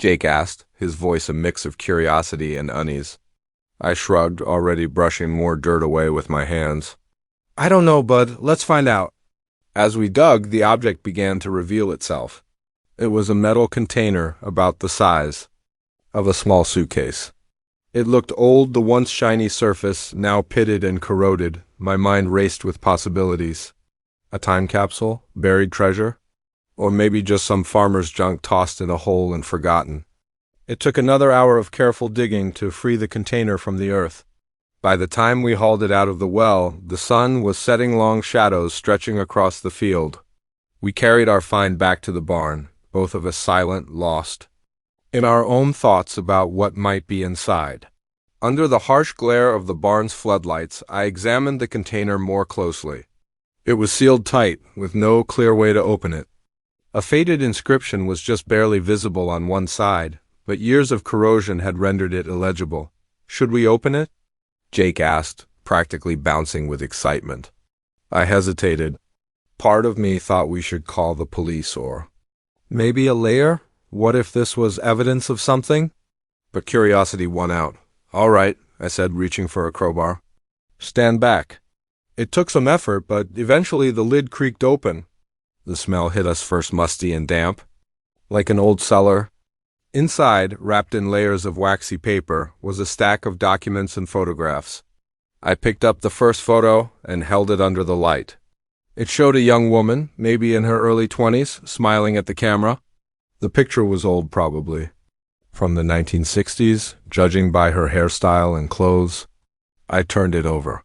Jake asked, his voice a mix of curiosity and unease. I shrugged, already brushing more dirt away with my hands. I don't know, bud. Let's find out. As we dug, the object began to reveal itself. It was a metal container about the size of a small suitcase. It looked old, the once shiny surface, now pitted and corroded. My mind raced with possibilities. A time capsule? Buried treasure? Or maybe just some farmer's junk tossed in a hole and forgotten. It took another hour of careful digging to free the container from the earth. By the time we hauled it out of the well, the sun was setting long shadows stretching across the field. We carried our find back to the barn, both of us silent, lost in our own thoughts about what might be inside. Under the harsh glare of the barn's floodlights, I examined the container more closely. It was sealed tight, with no clear way to open it. A faded inscription was just barely visible on one side, but years of corrosion had rendered it illegible. Should we open it? Jake asked, practically bouncing with excitement. I hesitated. Part of me thought we should call the police or maybe a lair? What if this was evidence of something? But curiosity won out. All right, I said, reaching for a crowbar. Stand back. It took some effort, but eventually the lid creaked open. The smell hit us first musty and damp, like an old cellar. Inside, wrapped in layers of waxy paper, was a stack of documents and photographs. I picked up the first photo and held it under the light. It showed a young woman, maybe in her early 20s, smiling at the camera. The picture was old, probably. From the 1960s, judging by her hairstyle and clothes. I turned it over.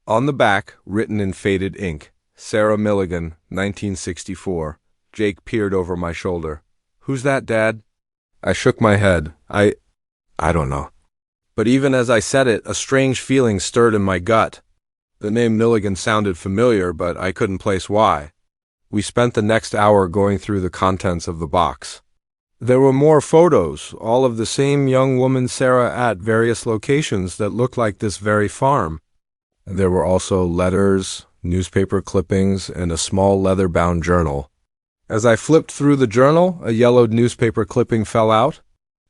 On the back, written in faded ink, Sarah Milligan, 1964. Jake peered over my shoulder. Who's that, Dad? I shook my head. I don't know. But even as I said it, a strange feeling stirred in my gut. The name Milligan sounded familiar, but I couldn't place why. We spent the next hour going through the contents of the box. There were more photos, all of the same young woman Sarah at various locations that looked like this very farm. There were also letters, newspaper clippings, and a small leather-bound journal. As I flipped through the journal, a yellowed newspaper clipping fell out.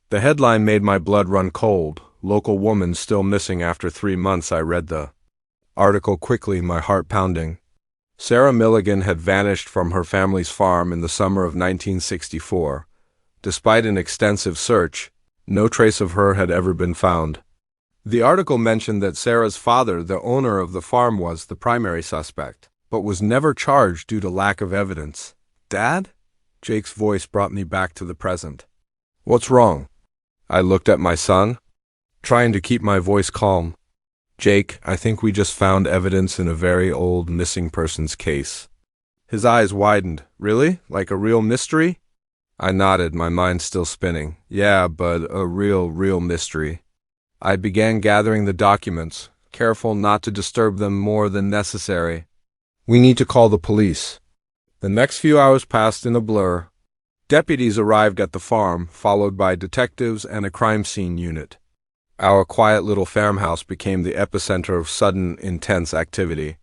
The headline made my blood run cold. Local woman still missing after 3 months. I read the article quickly, my heart pounding. Sarah Milligan had vanished from her family's farm in the summer of 1964. Despite an extensive search, no trace of her had ever been found. The article mentioned that Sarah's father, the owner of the farm, was the primary suspect, but was never charged due to lack of evidence. Dad? Jake's voice brought me back to the present. What's wrong? I looked at my son, trying to keep my voice calm. Jake, I think we just found evidence in a very old missing persons case. His eyes widened. Really? Like a real mystery? I nodded, my mind still spinning. Yeah, but a real mystery. I began gathering the documents, careful not to disturb them more than necessary. We need to call the police. The next few hours passed in a blur. Deputies arrived at the farm, followed by detectives and a crime scene unit. Our quiet little farmhouse became the epicenter of sudden, intense activity.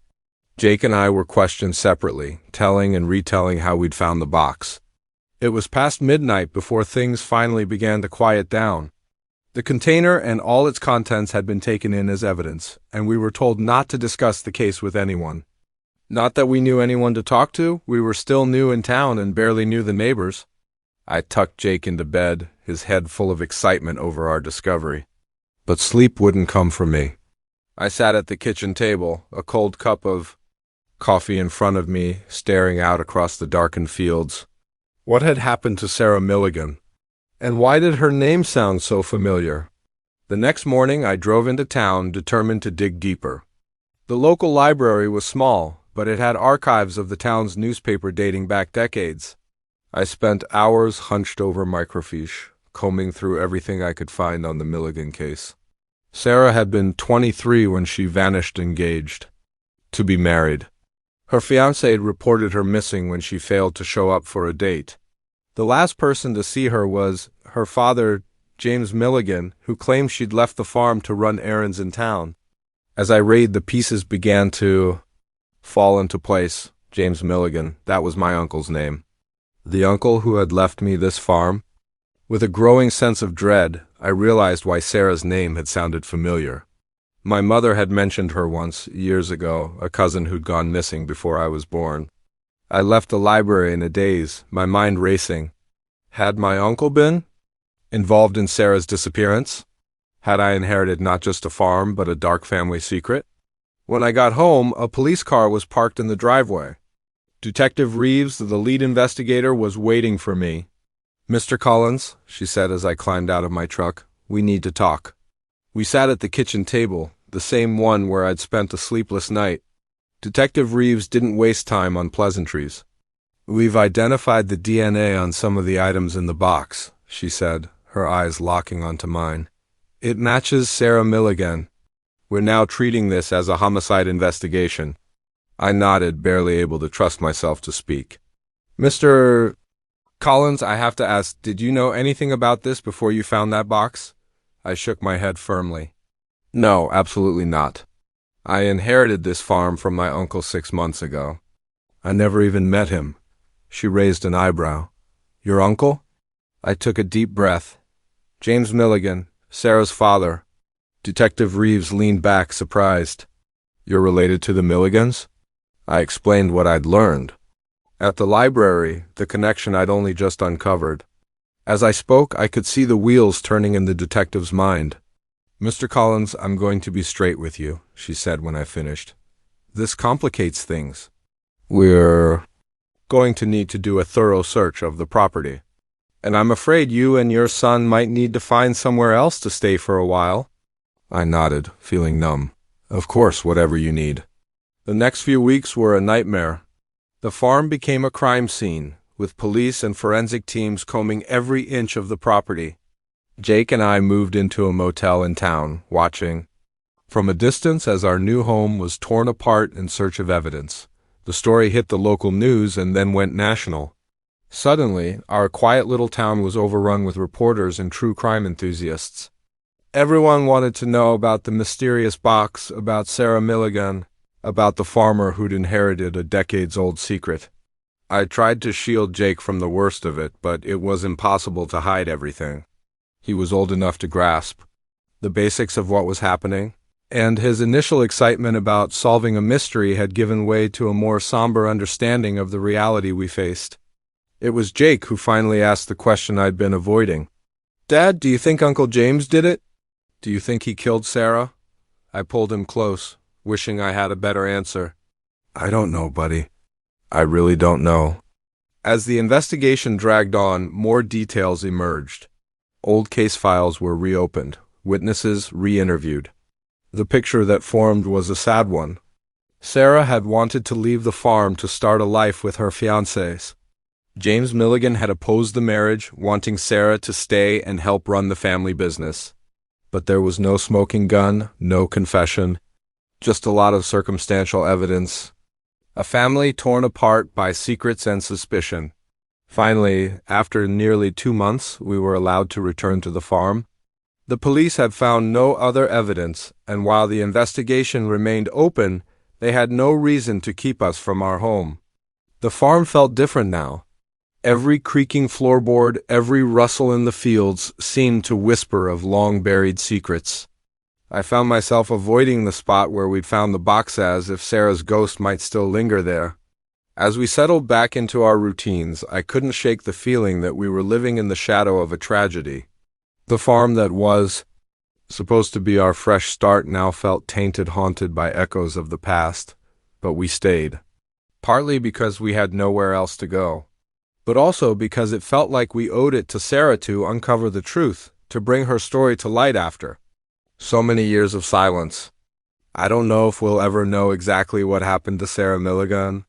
Jake and I were questioned separately, telling and retelling how we'd found the box. It was past midnight before things finally began to quiet down. The container and all its contents had been taken in as evidence, and we were told not to discuss the case with anyone. Not that we knew anyone to talk to, we were still new in town and barely knew the neighbors. I tucked Jake into bed, his head full of excitement over our discovery. But sleep wouldn't come for me. I sat at the kitchen table, a cold cup of coffee in front of me, staring out across the darkened fields. What had happened to Sarah Milligan? And why did her name sound so familiar? The next morning I drove into town, determined to dig deeper. The local library was small, but it had archives of the town's newspaper dating back decades. I spent hours hunched over microfiche, combing through everything I could find on the Milligan case. Sarah had been 23 when she vanished engaged to be married. Her fiancé had reported her missing when she failed to show up for a date. The last person to see her was her father, James Milligan, who claimed she'd left the farm to run errands in town. As I read, the pieces began to fall into place. James Milligan, that was my uncle's name. The uncle who had left me this farm. With a growing sense of dread, I realized why Sarah's name had sounded familiar. My mother had mentioned her once, years ago, a cousin who'd gone missing before I was born. I left the library in a daze, my mind racing. Had my uncle been involved in Sarah's disappearance? Had I inherited not just a farm, but a dark family secret? When I got home, a police car was parked in the driveway. Detective Reeves, the lead investigator, was waiting for me. "Mr. Collins," she said as I climbed out of my truck, "we need to talk." We sat at the kitchen table, the same one where I'd spent a sleepless night. Detective Reeves didn't waste time on pleasantries. "We've identified the DNA on some of the items in the box," she said, her eyes locking onto mine. "It matches Sarah Milligan. We're now treating this as a homicide investigation." I nodded, barely able to trust myself to speak. "Mr. Collins, I have to ask, did you know anything about this before you found that box?" I shook my head firmly. "No, absolutely not. I inherited this farm from my uncle 6 months ago. I never even met him." She raised an eyebrow. "Your uncle?" I took a deep breath. "James Milligan, Sarah's father." Detective Reeves leaned back, surprised. "You're related to the Milligans?" I explained what I'd learned. At the library, the connection I'd only just uncovered. As I spoke, I could see the wheels turning in the detective's mind. "Mr. Collins, I'm going to be straight with you," she said when I finished. "This complicates things. We're going to need to do a thorough search of the property. And I'm afraid you and your son might need to find somewhere else to stay for a while." I nodded, feeling numb. "Of course, whatever you need." The next few weeks were a nightmare. The farm became a crime scene, with police and forensic teams combing every inch of the property. Jake and I moved into a motel in town, watching from a distance as our new home was torn apart in search of evidence. The story hit the local news and then went national. Suddenly, our quiet little town was overrun with reporters and true crime enthusiasts. Everyone wanted to know about the mysterious box, about Sarah Milligan, about the farmer who'd inherited a decades-old secret. I tried to shield Jake from the worst of it, but it was impossible to hide everything. He was old enough to grasp the basics of what was happening, and his initial excitement about solving a mystery had given way to a more somber understanding of the reality we faced. It was Jake who finally asked the question I'd been avoiding. "Dad, do you think Uncle James did it? Do you think he killed Sarah?" I pulled him close, wishing I had a better answer. "I don't know, buddy. I really don't know." As the investigation dragged on, more details emerged. Old case files were reopened, witnesses re-interviewed. The picture that formed was a sad one. Sarah had wanted to leave the farm to start a life with her fiancés. James Milligan had opposed the marriage, wanting Sarah to stay and help run the family business. But there was no smoking gun, no confession, just a lot of circumstantial evidence. A family torn apart by secrets and suspicion. Finally, after nearly 2 months, we were allowed to return to the farm. The police had found no other evidence, and while the investigation remained open, they had no reason to keep us from our home. The farm felt different now. Every creaking floorboard, every rustle in the fields seemed to whisper of long-buried secrets. I found myself avoiding the spot where we'd found the box as if Sarah's ghost might still linger there. As we settled back into our routines, I couldn't shake the feeling that we were living in the shadow of a tragedy. The farm that was supposed to be our fresh start now felt tainted, haunted by echoes of the past, but we stayed. Partly because we had nowhere else to go, but also because it felt like we owed it to Sarah to uncover the truth, to bring her story to light after so many years of silence. I don't know if we'll ever know exactly what happened to Sarah Milligan,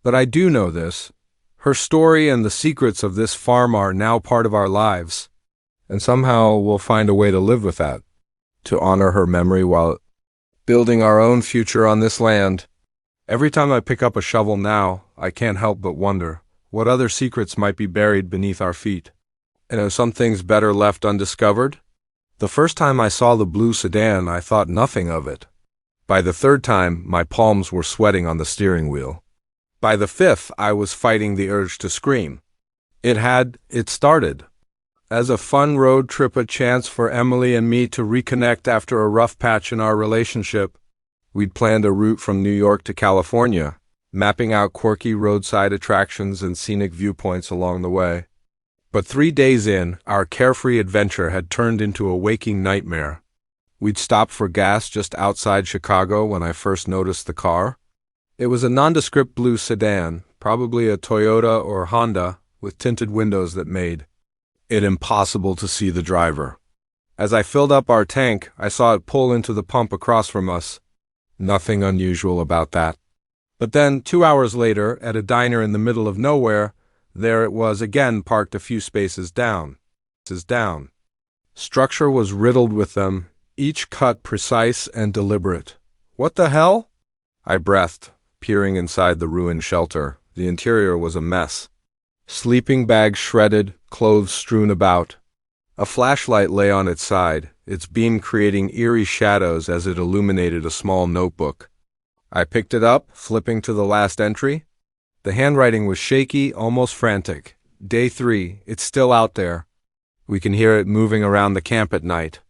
but I do know this. Her story and the secrets of this farm are now part of our lives, and somehow we'll find a way to live with that, to honor her memory while building our own future on this land. Every time I pick up a shovel now, I can't help but wonder what other secrets might be buried beneath our feet. And are some things better left undiscovered? The first time I saw the blue sedan, I thought nothing of it. By the third time, my palms were sweating on the steering wheel. By the fifth, I was fighting the urge to scream. It started. As a fun road trip, a chance for Emily and me to reconnect after a rough patch in our relationship. We'd planned a route from New York to California, mapping out quirky roadside attractions and scenic viewpoints along the way. But 3 days in, our carefree adventure had turned into a waking nightmare. We'd stopped for gas just outside Chicago when I first noticed the car. It was a nondescript blue sedan, probably a Toyota or Honda, with tinted windows that made it impossible to see the driver. As I filled up our tank, I saw it pull into the pump across from us. Nothing unusual about that. But then, 2 hours later, at a diner in the middle of nowhere, there it was again, parked a few spaces down. Structure was riddled with them, each cut precise and deliberate. What the hell? I breathed, peering inside the ruined shelter. The interior was a mess. Sleeping bags shredded, clothes strewn about. A flashlight lay on its side, its beam creating eerie shadows as it illuminated a small notebook. I picked it up, flipping to the last entry. The handwriting was shaky, almost frantic. Day 3, it's still out there. We can hear it moving around the camp at night.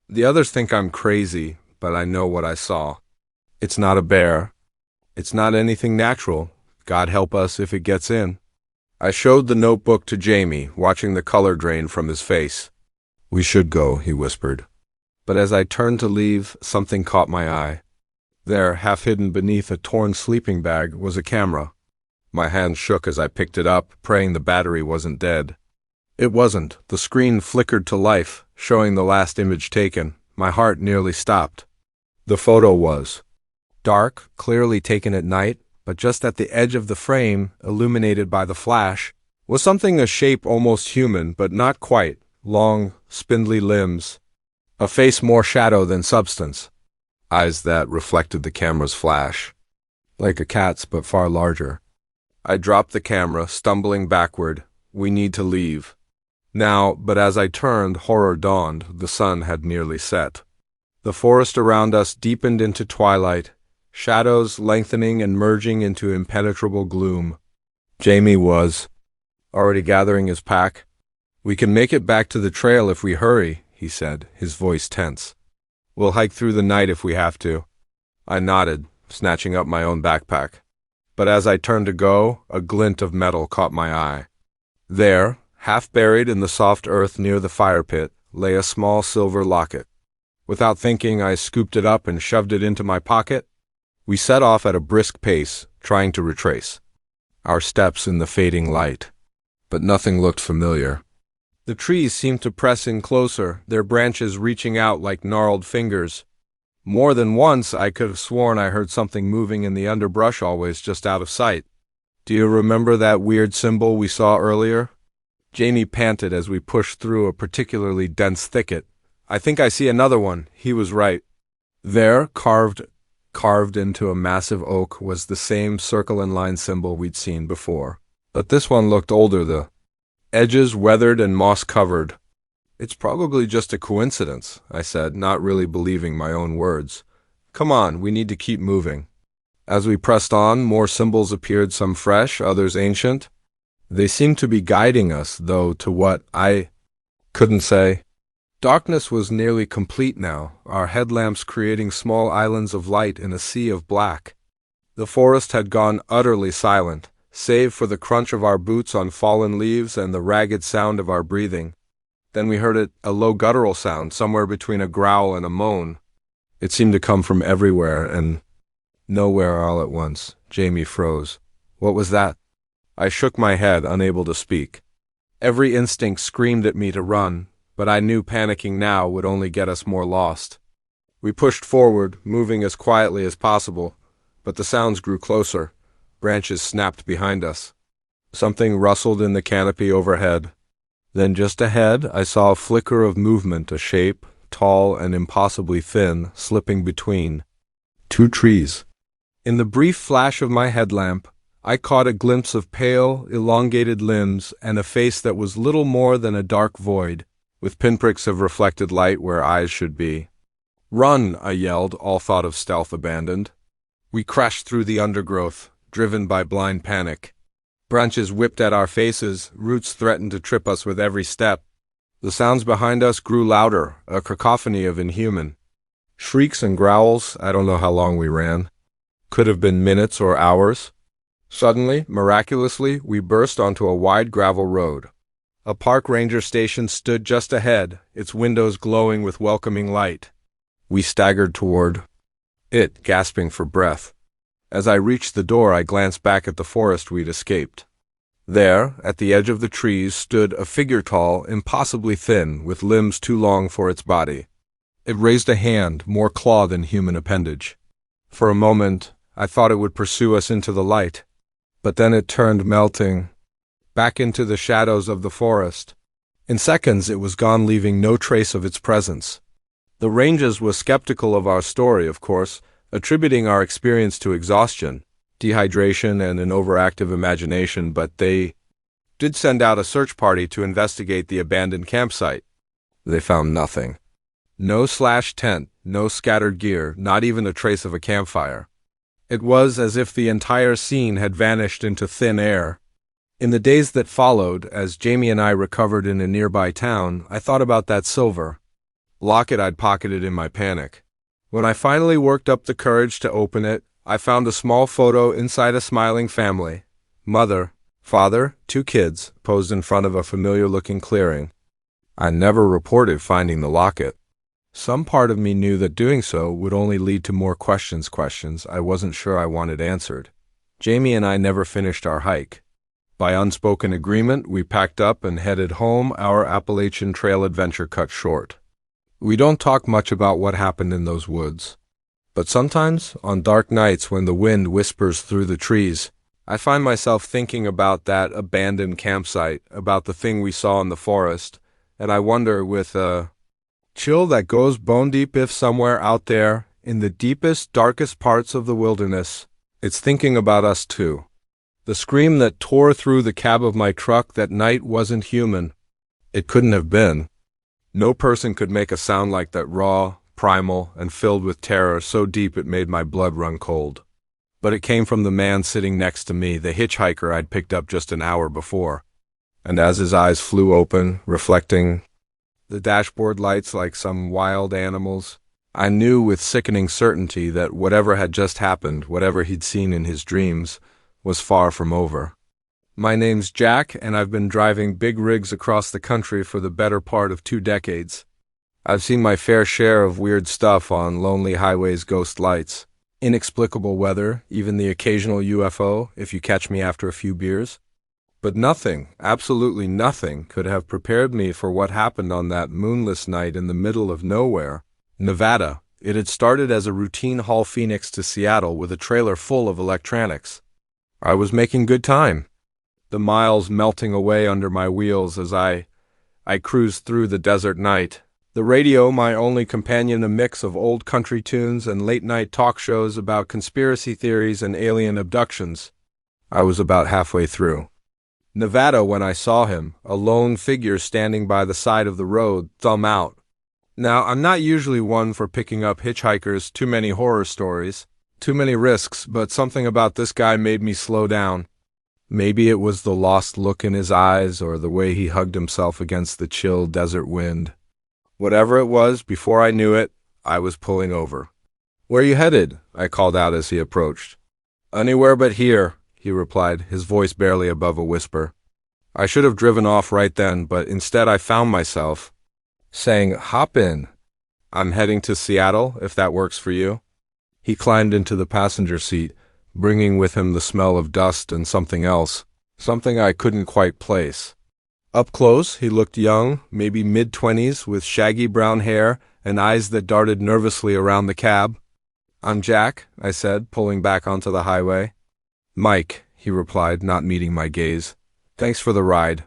The others think I'm crazy, but I know what I saw. It's not a bear. It's not anything natural. God help us if it gets in. I showed the notebook to Jamie, watching the color drain from his face. We should go, he whispered. But as I turned to leave, something caught my eye. There, half hidden beneath a torn sleeping bag, was a camera. My hand shook as I picked it up, praying the battery wasn't dead. It wasn't. The screen flickered to life, showing the last image taken. My heart nearly stopped. The photo was dark, clearly taken at night, but just at the edge of the frame, illuminated by the flash, was something a shape almost human, but not quite. Long, spindly limbs. A face more shadow than substance. Eyes that reflected the camera's flash. Like a cat's, but far larger. I dropped the camera, stumbling backward. We need to leave. Now, but as I turned, horror dawned. The sun had nearly set. The forest around us deepened into twilight, shadows lengthening and merging into impenetrable gloom. Jamie was already gathering his pack. We can make it back to the trail if we hurry, he said, his voice tense. We'll hike through the night if we have to. I nodded, snatching up my own backpack. But as I turned to go, a glint of metal caught my eye. There, half buried in the soft earth near the fire pit, lay a small silver locket. Without thinking, I scooped it up and shoved it into my pocket. We set off at a brisk pace, trying to retrace our steps in the fading light. But nothing looked familiar. The trees seemed to press in closer, their branches reaching out like gnarled fingers. More than once I could have sworn I heard something moving in the underbrush, always just out of sight. Do you remember that weird symbol we saw earlier? Jamie panted as we pushed through a particularly dense thicket. I think I see another one. He was right. There, carved into a massive oak, was the same circle and line symbol we'd seen before. But this one looked older, the edges weathered and moss-covered. It's probably just a coincidence, I said, not really believing my own words. Come on, we need to keep moving. As we pressed on, more symbols appeared, some fresh, others ancient. They seemed to be guiding us, though, to what I couldn't say. Darkness was nearly complete now, our headlamps creating small islands of light in a sea of black. The forest had gone utterly silent, save for the crunch of our boots on fallen leaves and the ragged sound of our breathing. Then we heard it, a low guttural sound, somewhere between a growl and a moan. It seemed to come from everywhere and nowhere all at once. Jamie froze. What was that? I shook my head, unable to speak. Every instinct screamed at me to run, but I knew panicking now would only get us more lost. We pushed forward, moving as quietly as possible, but the sounds grew closer. Branches snapped behind us. Something rustled in the canopy overhead. Then just ahead, I saw a flicker of movement, a shape, tall and impossibly thin, slipping between two trees. In the brief flash of my headlamp, I caught a glimpse of pale, elongated limbs and a face that was little more than a dark void, with pinpricks of reflected light where eyes should be. Run, I yelled, all thought of stealth abandoned. We crashed through the undergrowth, driven by blind panic. Branches whipped at our faces, roots threatened to trip us with every step. The sounds behind us grew louder, a cacophony of inhuman shrieks and growls. I don't know how long we ran. Could have been minutes or hours. Suddenly, miraculously, we burst onto a wide gravel road. A park ranger station stood just ahead, its windows glowing with welcoming light. We staggered toward it, gasping for breath. As I reached the door, I glanced back at the forest we'd escaped. There, at the edge of the trees, stood a figure tall, impossibly thin, with limbs too long for its body. It raised a hand, more claw than human appendage. For a moment, I thought it would pursue us into the light. But then it turned, melting back into the shadows of the forest. In seconds it was gone, leaving no trace of its presence. The rangers were skeptical of our story, of course, attributing our experience to exhaustion, dehydration, and an overactive imagination, but they did send out a search party to investigate the abandoned campsite. They found nothing. No tent, no scattered gear, not even a trace of a campfire. It was as if the entire scene had vanished into thin air. In the days that followed, as Jamie and I recovered in a nearby town, I thought about that silver locket I'd pocketed in my panic. When I finally worked up the courage to open it, I found a small photo inside a smiling family. Mother, father, 2 kids, posed in front of a familiar-looking clearing. I never reported finding the locket. Some part of me knew that doing so would only lead to more questions I wasn't sure I wanted answered. Jamie and I never finished our hike. By unspoken agreement, we packed up and headed home, our Appalachian Trail adventure cut short. We don't talk much about what happened in those woods. But sometimes, on dark nights when the wind whispers through the trees, I find myself thinking about that abandoned campsite, about the thing we saw in the forest, and I wonder with a chill that goes bone deep if somewhere out there, in the deepest, darkest parts of the wilderness, it's thinking about us too. The scream that tore through the cab of my truck that night wasn't human. It couldn't have been. No person could make a sound like that, raw, primal, and filled with terror so deep it made my blood run cold. But it came from the man sitting next to me, the hitchhiker I'd picked up just an hour before. And as his eyes flew open, reflecting the dashboard lights like some wild animals, I knew with sickening certainty that whatever had just happened, whatever he'd seen in his dreams, was far from over. My name's Jack, and I've been driving big rigs across the country for the better part of 2 decades. I've seen my fair share of weird stuff on lonely highways, ghost lights, inexplicable weather, even the occasional UFO, if you catch me after a few beers. But nothing, absolutely nothing, could have prepared me for what happened on that moonless night in the middle of nowhere, Nevada. It had started as a routine haul Phoenix to Seattle with a trailer full of electronics. I was making good time, the miles melting away under my wheels as I cruised through the desert night. The radio, my only companion, a mix of old country tunes and late-night talk shows about conspiracy theories and alien abductions. I was about halfway through Nevada when I saw him, a lone figure standing by the side of the road, thumb out. Now, I'm not usually one for picking up hitchhikers, too many horror stories, too many risks, but something about this guy made me slow down. Maybe it was the lost look in his eyes or the way he hugged himself against the chill desert wind. Whatever it was, before I knew it, I was pulling over. "Where you headed?" I called out as he approached. "Anywhere but here," he replied, his voice barely above a whisper. I should have driven off right then, but instead I found myself saying, "Hop in. I'm heading to Seattle, if that works for you." He climbed into the passenger seat, bringing with him the smell of dust and something else, something I couldn't quite place. Up close, he looked young, maybe mid-20s, with shaggy brown hair and eyes that darted nervously around the cab. "I'm Jack," I said, pulling back onto the highway. "Mike," he replied, not meeting my gaze. "Thanks for the ride."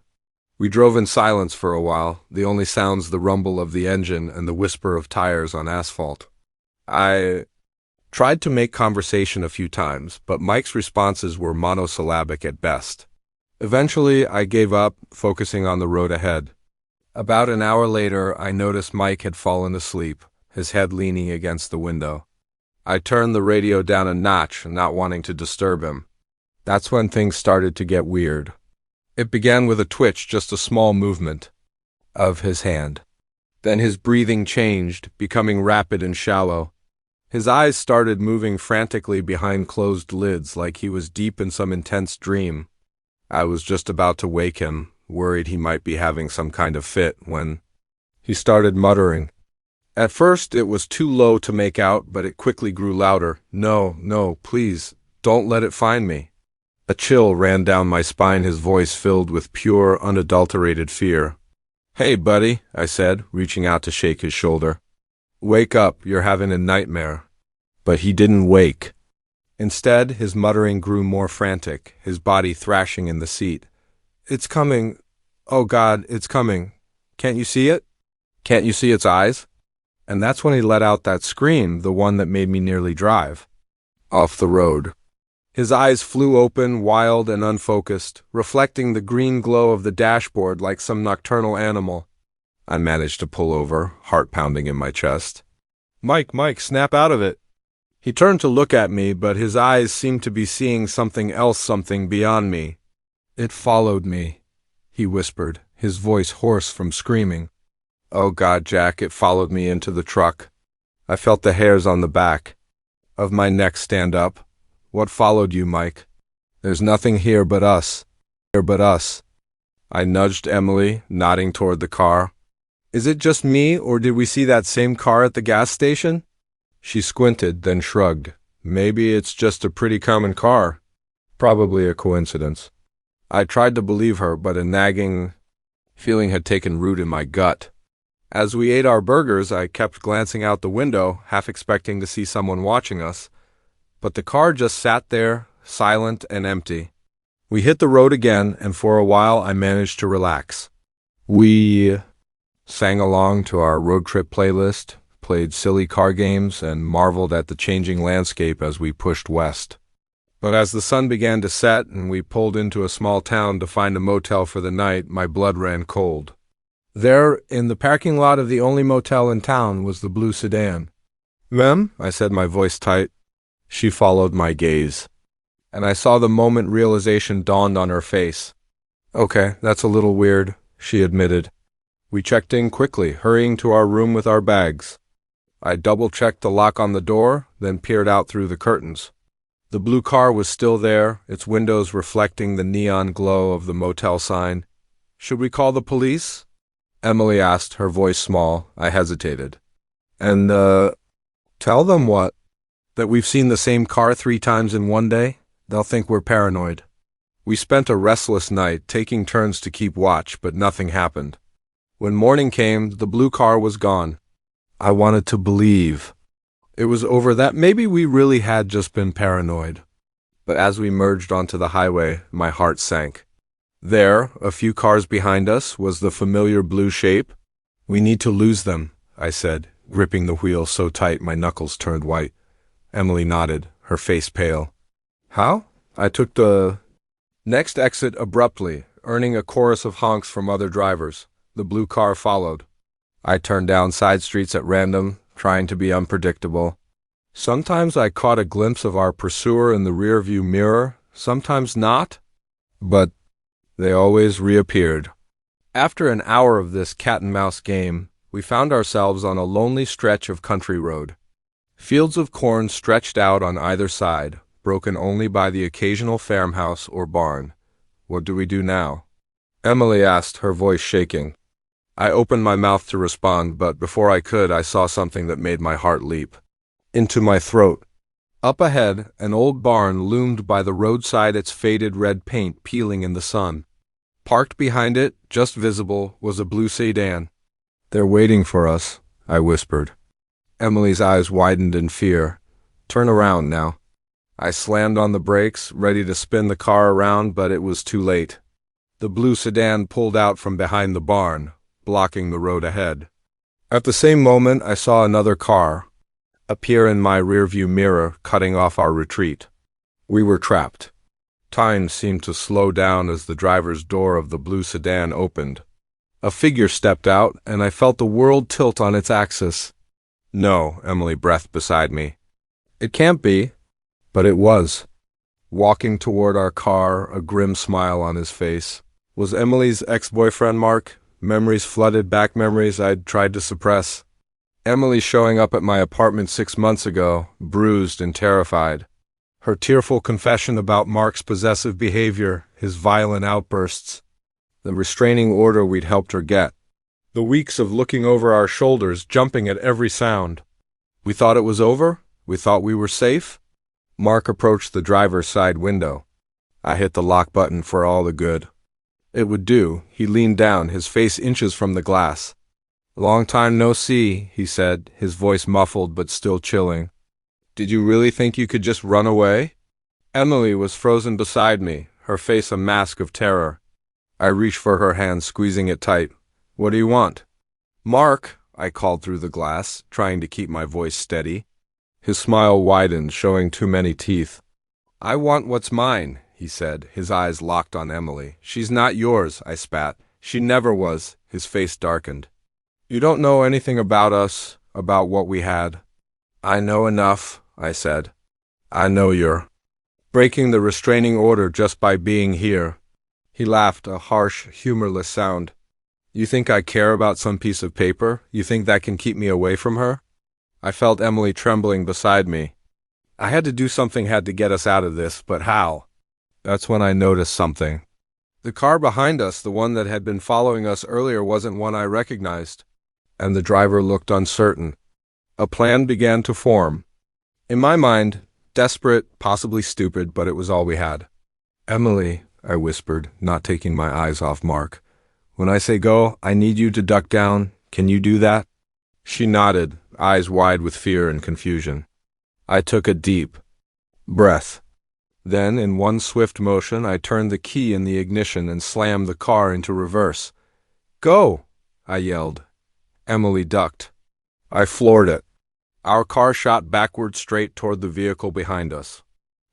We drove in silence for a while, the only sounds the rumble of the engine and the whisper of tires on asphalt. I tried to make conversation a few times, but Mike's responses were monosyllabic at best. Eventually, I gave up, focusing on the road ahead. About an hour later, I noticed Mike had fallen asleep, his head leaning against the window. I turned the radio down a notch, not wanting to disturb him. That's when things started to get weird. It began with a twitch, just a small movement. of his hand. Then his breathing changed, becoming rapid and shallow. His eyes started moving frantically behind closed lids like he was deep in some intense dream. I was just about to wake him, worried he might be having some kind of fit, when he started muttering. At first it was too low to make out, but it quickly grew louder. "No, no, please, don't let it find me." A chill ran down my spine, his voice filled with pure, unadulterated fear. "Hey, buddy," I said, reaching out to shake his shoulder. "Wake up, you're having a nightmare." But he didn't wake. Instead, his muttering grew more frantic, his body thrashing in the seat. "It's coming. Oh God, it's coming. Can't you see it? Can't you see its eyes?" And that's when he let out that scream, the one that made me nearly drive off the road. His eyes flew open, wild and unfocused, reflecting the green glow of the dashboard like some nocturnal animal. I managed to pull over, heart pounding in my chest. Mike, snap out of it." He turned to look at me, but his eyes seemed to be seeing something else, something beyond me. "It followed me," he whispered, his voice hoarse from screaming. "Oh God, Jack, it followed me into the truck." I felt the hairs on the back of my neck stand up. "What followed you, Mike?" "There's nothing here but us. I nudged Emily, nodding toward the car. "Is it just me, or did we see that same car at the gas station?" She squinted, then shrugged. "Maybe it's just a pretty common car. Probably a coincidence." I tried to believe her, but a nagging feeling had taken root in my gut. As we ate our burgers, I kept glancing out the window, half expecting to see someone watching us. But the car just sat there, silent and empty. We hit the road again, and for a while I managed to relax. We sang along to our road trip playlist, played silly car games, and marveled at the changing landscape as we pushed west. But as the sun began to set and we pulled into a small town to find a motel for the night, my blood ran cold. There, in the parking lot of the only motel in town, was the blue sedan. "Ma'am?" I said, my voice tight. She followed my gaze, and I saw the moment realization dawned on her face. "Okay, that's a little weird," she admitted. We checked in quickly, hurrying to our room with our bags. I double-checked the lock on the door, then peered out through the curtains. The blue car was still there, its windows reflecting the neon glow of the motel sign. "Should we call the police?" Emily asked, her voice small. I hesitated. "And, tell them what? That we've seen the same car 3 times in one day? They'll think we're paranoid." We spent a restless night, taking turns to keep watch, but nothing happened. When morning came, the blue car was gone. I wanted to believe it was over, that maybe we really had just been paranoid. But as we merged onto the highway, my heart sank. There, a few cars behind us, was the familiar blue shape. "We need to lose them," I said, gripping the wheel so tight my knuckles turned white. Emily nodded, her face pale. "How?" I took the next exit abruptly, earning a chorus of honks from other drivers. The blue car followed. I turned down side streets at random, trying to be unpredictable. Sometimes I caught a glimpse of our pursuer in the rearview mirror, sometimes not, but they always reappeared. After an hour of this cat-and-mouse game, we found ourselves on a lonely stretch of country road. Fields of corn stretched out on either side, broken only by the occasional farmhouse or barn. "What do we do now?" Emily asked, her voice shaking. I opened my mouth to respond, but before I could, I saw something that made my heart leap into my throat. Up ahead, an old barn loomed by the roadside, its faded red paint peeling in the sun. Parked behind it, just visible, was a blue sedan. "They're waiting for us," I whispered. Emily's eyes widened in fear. "Turn around now." I slammed on the brakes, ready to spin the car around, but it was too late. The blue sedan pulled out from behind the barn, blocking the road ahead. At the same moment, I saw another car appear in my rearview mirror, cutting off our retreat. We were trapped. Time seemed to slow down as the driver's door of the blue sedan opened. A figure stepped out, and I felt the world tilt on its axis. "No," Emily breathed beside me. "It can't be." But it was. Walking toward our car, a grim smile on his face, was Emily's ex-boyfriend, Mark, Memories flooded back, memories I'd tried to suppress. Emily showing up at my apartment 6 months ago, bruised and terrified. Her tearful confession about Mark's possessive behavior, his violent outbursts. The restraining order we'd helped her get. The weeks of looking over our shoulders, jumping at every sound. We thought it was over? We thought we were safe? Mark approached the driver's side window. I hit the lock button for all the good. It would do. He leaned down, his face inches from the glass. "Long time no see," he said, his voice muffled but still chilling. "Did you really think you could just run away?" Emily was frozen beside me, her face a mask of terror. I reached for her hand, squeezing it tight. "What do you want?" "Mark," I called through the glass, trying to keep my voice steady. His smile widened, showing too many teeth. "I want what's mine," he said, his eyes locked on Emily. "She's not yours," I spat. "She never was." His face darkened. "You don't know anything about us, about what we had." "I know enough," I said. "I know you're breaking the restraining order just by being here." He laughed, a harsh, humorless sound. "You think I care about some piece of paper? You think that can keep me away from her?" I felt Emily trembling beside me. I had to do something, had to get us out of this, but how? That's when I noticed something. The car behind us, the one that had been following us earlier, wasn't one I recognized, and the driver looked uncertain. A plan began to form. In my mind, desperate, possibly stupid, but it was all we had. "Emily," I whispered, not taking my eyes off Mark. "When I say go, I need you to duck down. Can you do that?" She nodded, eyes wide with fear and confusion. I took a deep breath. Then, in one swift motion, I turned the key in the ignition and slammed the car into reverse. "Go!" I yelled. Emily ducked. I floored it. Our car shot backward straight toward the vehicle behind us.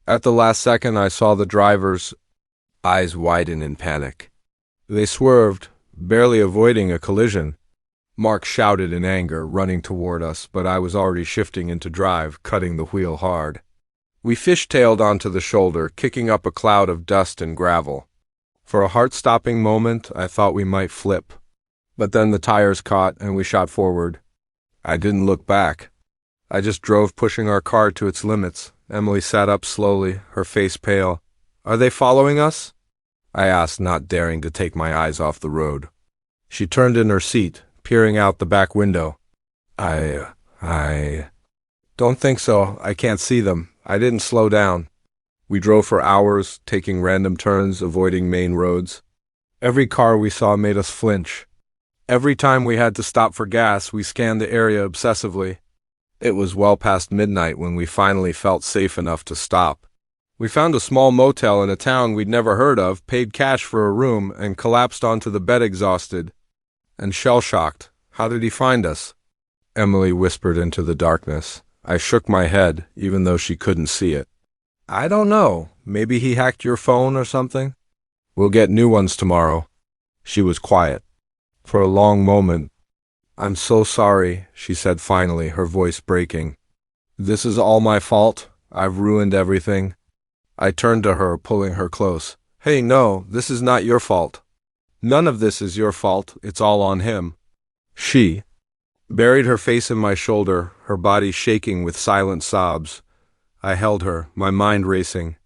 At the last second, I saw the driver's eyes widen in panic. They swerved, barely avoiding a collision. Mark shouted in anger, running toward us, but I was already shifting into drive, cutting the wheel hard. We fishtailed onto the shoulder, kicking up a cloud of dust and gravel. For a heart-stopping moment, I thought we might flip. But then the tires caught, and we shot forward. I didn't look back. I just drove, pushing our car to its limits. Emily sat up slowly, her face pale. "Are they following us?" I asked, not daring to take my eyes off the road. She turned in her seat, peering out the back window. I don't think so. I can't see them. I didn't slow down. We drove for hours, taking random turns, avoiding main roads. Every car we saw made us flinch. Every time we had to stop for gas, we scanned the area obsessively. It was well past midnight when we finally felt safe enough to stop. We found a small motel in a town we'd never heard of, paid cash for a room, and collapsed onto the bed exhausted and shell-shocked. "How did he find us?" Emily whispered into the darkness. I shook my head, even though she couldn't see it. "I don't know. Maybe he hacked your phone or something." "We'll get new ones tomorrow." She was quiet. For a long moment. "I'm so sorry," she said finally, her voice breaking. "This is all my fault. I've ruined everything." I turned to her, pulling her close. "Hey, no, this is not your fault. None of this is your fault. It's all on him." She buried her face in my shoulder, her body shaking with silent sobs. I held her, my mind racing.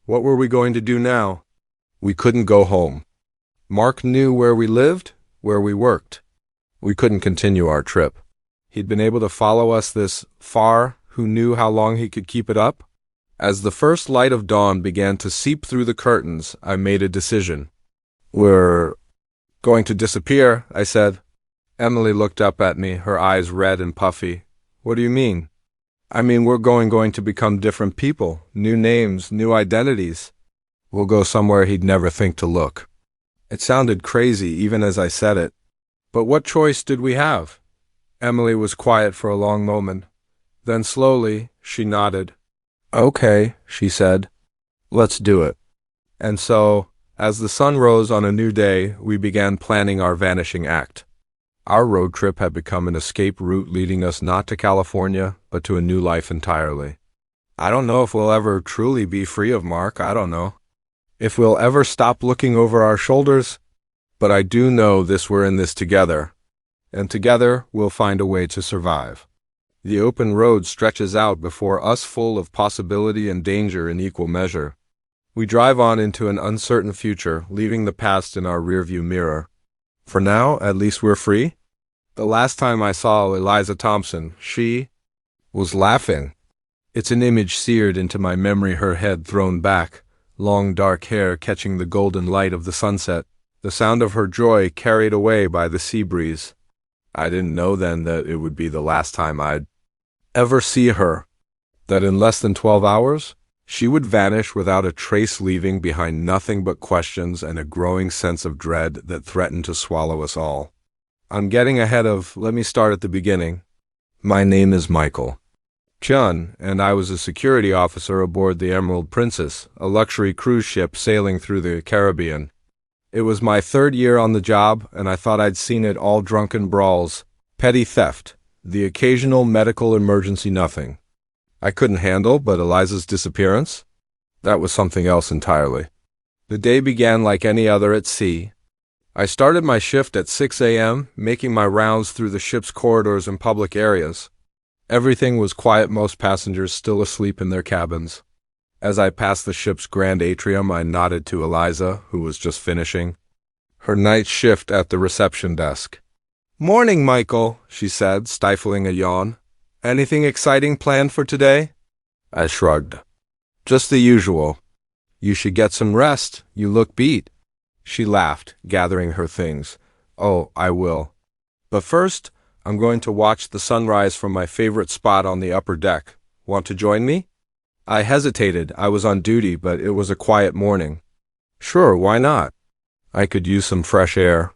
What were we going to do now? We couldn't go home. Mark knew where we lived, where we worked. We couldn't continue our trip. He'd been able to follow us this far. Who knew how long he could keep it up? As the first light of dawn began to seep through the curtains, I made a decision. "We're going to disappear," I said. Emily looked up at me, her eyes red and puffy. "What do you mean?" "I mean, we're going to become different people, new names, new identities. We'll go somewhere he'd never think to look." It sounded crazy, even as I said it. But what choice did we have? Emily was quiet for a long moment. Then slowly, she nodded. "Okay," she said. "Let's do it." And so, as the sun rose on a new day, we began planning our vanishing act. Our road trip had become an escape route leading us not to California, but to a new life entirely. I don't know if we'll ever truly be free of Mark, I don't know. If we'll ever stop looking over our shoulders, But I do know we're in this together, and together we'll find a way to survive. The open road stretches out before us, full of possibility and danger in equal measure. We drive on into an uncertain future, leaving the past in our rearview mirror. For now, at least we're free. The last time I saw Eliza Thompson, she was laughing. It's an image seared into my memory, her head thrown back, long dark hair catching the golden light of the sunset, the sound of her joy carried away by the sea breeze. I didn't know then that it would be the last time I'd ever see her, that in less than 12 hours, she would vanish without a trace, leaving behind nothing but questions and a growing sense of dread that threatened to swallow us all. I'm getting ahead let me start at the beginning. My name is Michael Chun, and I was a security officer aboard the Emerald Princess, a luxury cruise ship sailing through the Caribbean. It was my 3rd year on the job, and I thought I'd seen it all: drunken brawls, petty theft, the occasional medical emergency. Nothing I couldn't handle, but Eliza's disappearance? That was something else entirely. The day began like any other at sea. I started my shift at 6 a.m., making my rounds through the ship's corridors and public areas. Everything was quiet, most passengers still asleep in their cabins. As I passed the ship's grand atrium, I nodded to Eliza, who was just finishing her night shift at the reception desk. "Morning, Michael," she said, stifling a yawn. "Anything exciting planned for today?" I shrugged. "Just the usual. You should get some rest. You look beat." She laughed, gathering her things. "Oh, I will. But first, I'm going to watch the sunrise from my favorite spot on the upper deck. Want to join me?" I hesitated. I was on duty, but it was a quiet morning. Sure, why not? I could use some fresh air.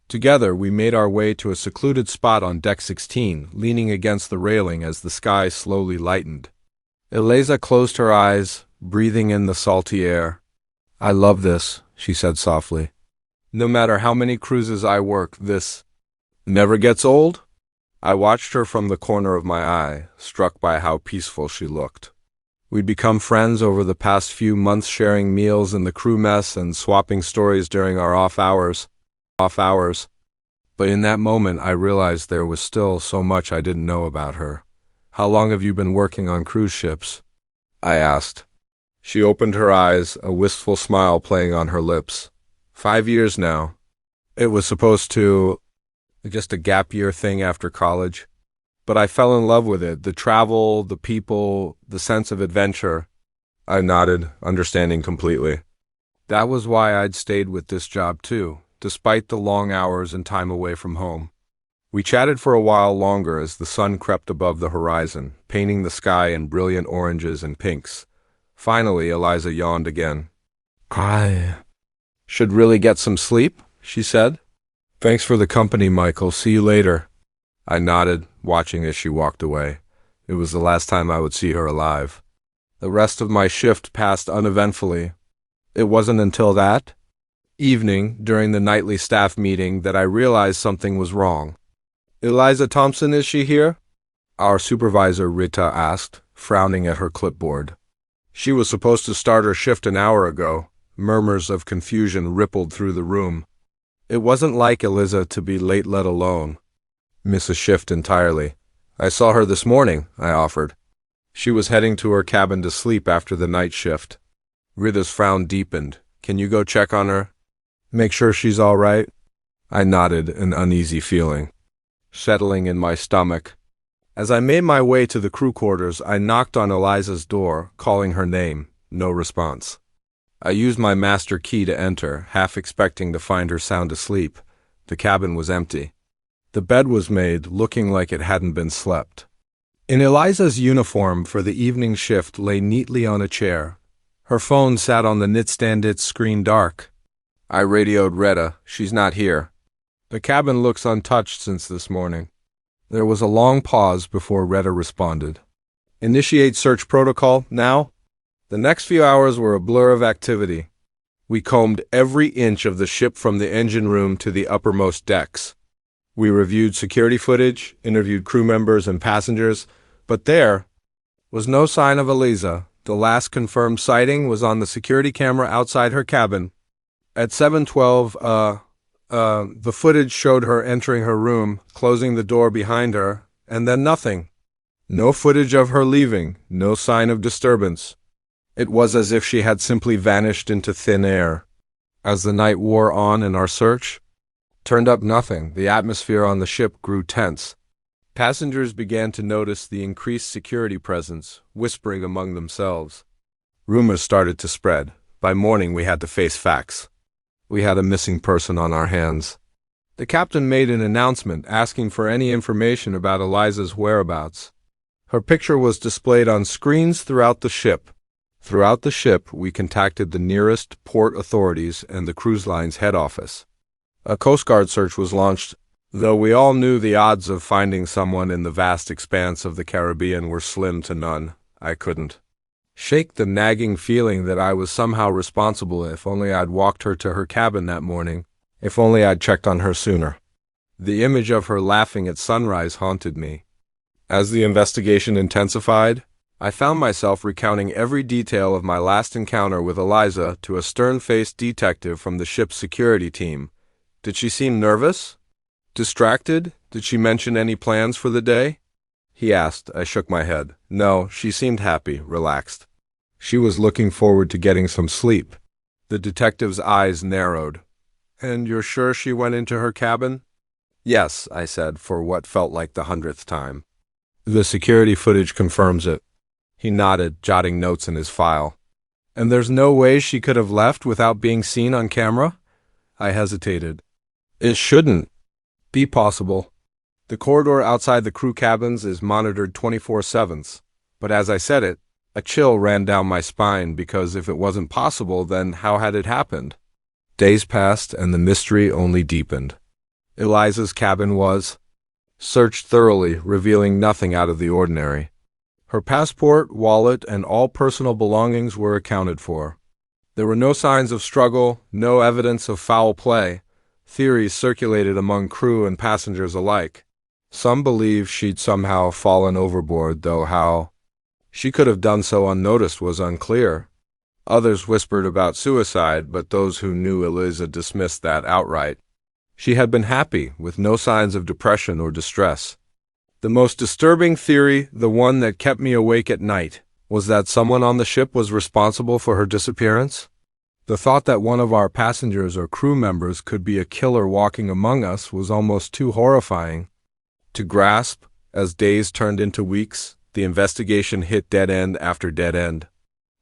Together, we made our way to a secluded spot on deck 16, leaning against the railing as the sky slowly lightened. Eliza closed her eyes, breathing in the salty air. "I love this," she said softly. "No matter how many cruises I work, this never gets old." I watched her from the corner of my eye, struck by how peaceful she looked. We'd become friends over the past few months, sharing meals in the crew mess and swapping stories during our off hours. But in that moment, I realized there was still so much I didn't know about her. "How long have you been working on cruise ships?" I asked. She opened her eyes, a wistful smile playing on her lips. 5 years now. It was supposed to just a gap year thing after college. But I fell in love with it, the travel, the people, the sense of adventure. I nodded, understanding completely. That was why I'd stayed with this job too, despite the long hours and time away from home. We chatted for a while longer as the sun crept above the horizon, painting the sky in brilliant oranges and pinks. Finally, Eliza yawned again. "I should really get some sleep," she said. "Thanks for the company, Michael. See you later." I nodded, watching as she walked away. It was the last time I would see her alive. The rest of my shift passed uneventfully. It wasn't until that evening, during the nightly staff meeting, that I realized something was wrong. "Eliza Thompson, is she here?" Our supervisor, Rita, asked, frowning at her clipboard. "She was supposed to start her shift an hour ago." Murmurs of confusion rippled through the room. It wasn't like Eliza to be late, let alone miss a shift entirely. "I saw her this morning," I offered. "She was heading to her cabin to sleep after the night shift." Rita's frown deepened. "Can you go check on her? Make sure she's all right?" I nodded, an uneasy feeling settling in my stomach. As I made my way to the crew quarters, I knocked on Eliza's door, calling her name. No response. I used my master key to enter, half expecting to find her sound asleep. The cabin was empty. The bed was made, looking like it hadn't been slept. In Eliza's uniform for the evening shift lay neatly on a chair. Her phone sat on the nightstand, its screen dark. I radioed Retta. "She's not here. The cabin looks untouched since this morning." There was a long pause before Retta responded. "Initiate search protocol, now?" The next few hours were a blur of activity. We combed every inch of the ship from the engine room to the uppermost decks. We reviewed security footage, interviewed crew members and passengers, but there was no sign of Eliza. The last confirmed sighting was on the security camera outside her cabin. At 7:12, The footage showed her entering her room, closing the door behind her, and then nothing. No footage of her leaving, no sign of disturbance. It was as if she had simply vanished into thin air. As the night wore on and our search turned up nothing, the atmosphere on the ship grew tense. Passengers began to notice the increased security presence, whispering among themselves. Rumors started to spread. By morning, we had to face facts. We had a missing person on our hands. The captain made an announcement asking for any information about Eliza's whereabouts. Her picture was displayed on screens throughout the ship. Throughout the ship, we contacted the nearest port authorities and the cruise line's head office. A Coast Guard search was launched, though we all knew the odds of finding someone in the vast expanse of the Caribbean were slim to none. I couldn't shake the nagging feeling that I was somehow responsible. If only I'd walked her to her cabin that morning. If only I'd checked on her sooner. The image of her laughing at sunrise haunted me. As the investigation intensified, I found myself recounting every detail of my last encounter with Eliza to a stern-faced detective from the ship's security team. Did she seem nervous? Distracted? Did she mention any plans for the day? He asked. I shook my head. No, she seemed happy, relaxed. She was looking forward to getting some sleep. The detective's eyes narrowed. And you're sure she went into her cabin? Yes, I said, for what felt like the 100th time. The security footage confirms it. He nodded, jotting notes in his file. And there's no way she could have left without being seen on camera? I hesitated. It shouldn't be possible. The corridor outside the crew cabins is monitored 24/7, but as I said it, a chill ran down my spine because if it wasn't possible, then how had it happened? Days passed and the mystery only deepened. Eliza's cabin was searched thoroughly, revealing nothing out of the ordinary. Her passport, wallet, and all personal belongings were accounted for. There were no signs of struggle, no evidence of foul play. Theories circulated among crew and passengers alike. Some believed she'd somehow fallen overboard, though how she could have done so unnoticed was unclear. Others whispered about suicide, but those who knew Eliza dismissed that outright. She had been happy, with no signs of depression or distress. The most disturbing theory, the one that kept me awake at night, was that someone on the ship was responsible for her disappearance. The thought that one of our passengers or crew members could be a killer walking among us was almost too horrifying to grasp. As days turned into weeks, the investigation hit dead end after dead end.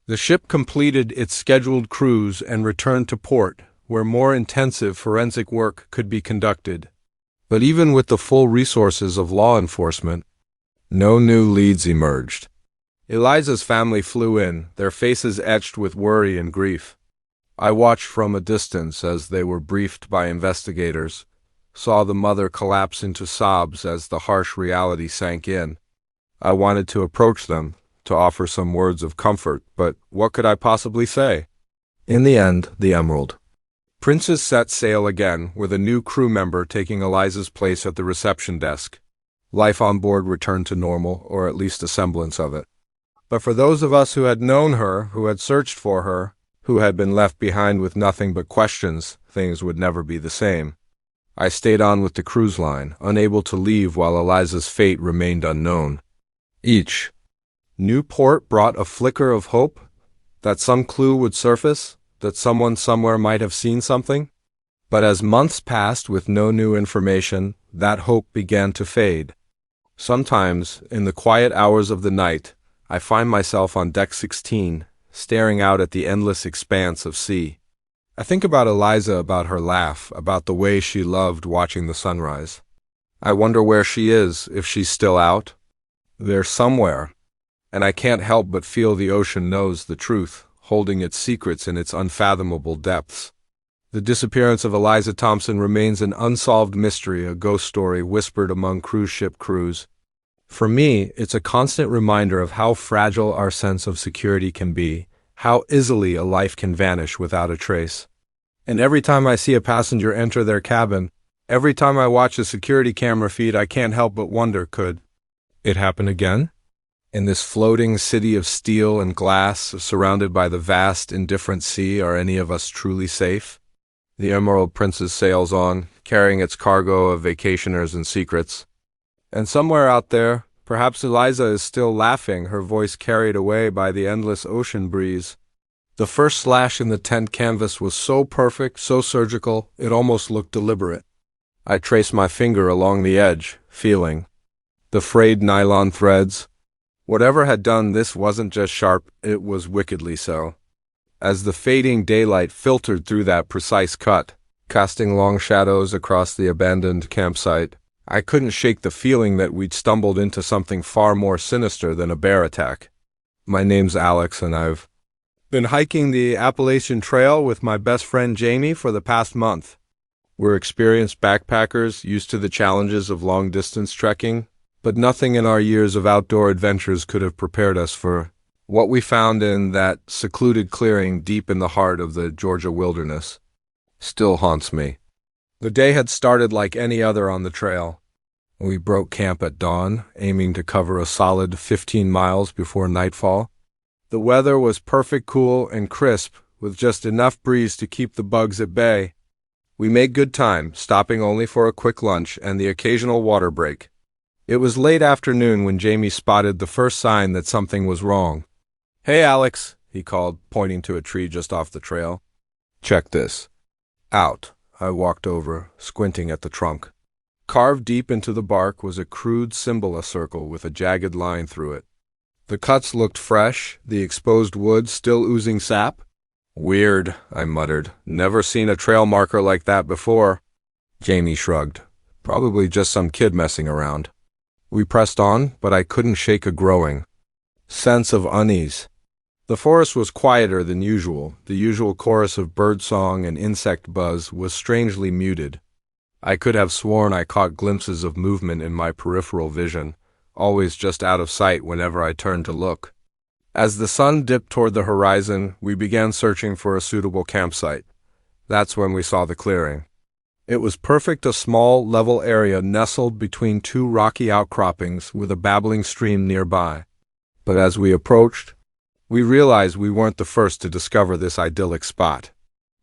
The ship completed its scheduled cruise and returned to port, where more intensive forensic work could be conducted. But even with the full resources of law enforcement, no new leads emerged. Eliza's family flew in, their faces etched with worry and grief. I watched from a distance as they were briefed by investigators, saw the mother collapse into sobs as the harsh reality sank in. I wanted to approach them, to offer some words of comfort, but what could I possibly say? In the end, the Emerald Princess set sail again, with a new crew member taking Eliza's place at the reception desk. Life on board returned to normal, or at least a semblance of it. But for those of us who had known her, who had searched for her, who had been left behind with nothing but questions, things would never be the same. I stayed on with the cruise line, unable to leave while Eliza's fate remained unknown. Each new port brought a flicker of hope, that some clue would surface, that someone somewhere might have seen something. But as months passed with no new information, that hope began to fade. Sometimes, in the quiet hours of the night, I find myself on deck 16, staring out at the endless expanse of sea. I think about Eliza, about her laugh, about the way she loved watching the sunrise. I wonder where she is, if she's still out. There somewhere, and I can't help but feel the ocean knows the truth, holding its secrets in its unfathomable depths. The disappearance of Eliza Thompson remains an unsolved mystery, a ghost story whispered among cruise ship crews. For me, it's a constant reminder of how fragile our sense of security can be, how easily a life can vanish without a trace. And every time I see a passenger enter their cabin, every time I watch a security camera feed, I can't help but wonder, could it happen again? In this floating city of steel and glass, surrounded by the vast, indifferent sea, are any of us truly safe? The Emerald Princess sails on, carrying its cargo of vacationers and secrets. And somewhere out there, perhaps Eliza is still laughing, her voice carried away by the endless ocean breeze. The first slash in the tent canvas was so perfect, so surgical, it almost looked deliberate. I traced my finger along the edge, feeling the frayed nylon threads. Whatever had done this wasn't just sharp, it was wickedly so. As the fading daylight filtered through that precise cut, casting long shadows across the abandoned campsite, I couldn't shake the feeling that we'd stumbled into something far more sinister than a bear attack. My name's Alex, and I've been hiking the Appalachian Trail with my best friend Jamie for the past month. We're experienced backpackers, used to the challenges of long-distance trekking, but nothing in our years of outdoor adventures could have prepared us for what we found in that secluded clearing deep in the heart of the Georgia wilderness. Still haunts me. The day had started like any other on the trail. We broke camp at dawn, aiming to cover a solid 15 miles before nightfall. The weather was perfect, cool, and crisp, with just enough breeze to keep the bugs at bay. We made good time, stopping only for a quick lunch and the occasional water break. It was late afternoon when Jamie spotted the first sign that something was wrong. "Hey, Alex," he called, pointing to a tree just off the trail. "Check this out." I walked over, squinting at the trunk. Carved deep into the bark was a crude symbol, a circle with a jagged line through it. The cuts looked fresh, the exposed wood still oozing sap. "Weird," I muttered. "Never seen a trail marker like that before." Jamie shrugged. "Probably just some kid messing around." We pressed on, but I couldn't shake a growing sense of unease. The forest was quieter than usual. The usual chorus of birdsong and insect buzz was strangely muted. I could have sworn I caught glimpses of movement in my peripheral vision, always just out of sight whenever I turned to look. As the sun dipped toward the horizon, we began searching for a suitable campsite. That's when we saw the clearing. It was perfect, a small, level area nestled between two rocky outcroppings with a babbling stream nearby. But as we approached, we realized we weren't the first to discover this idyllic spot.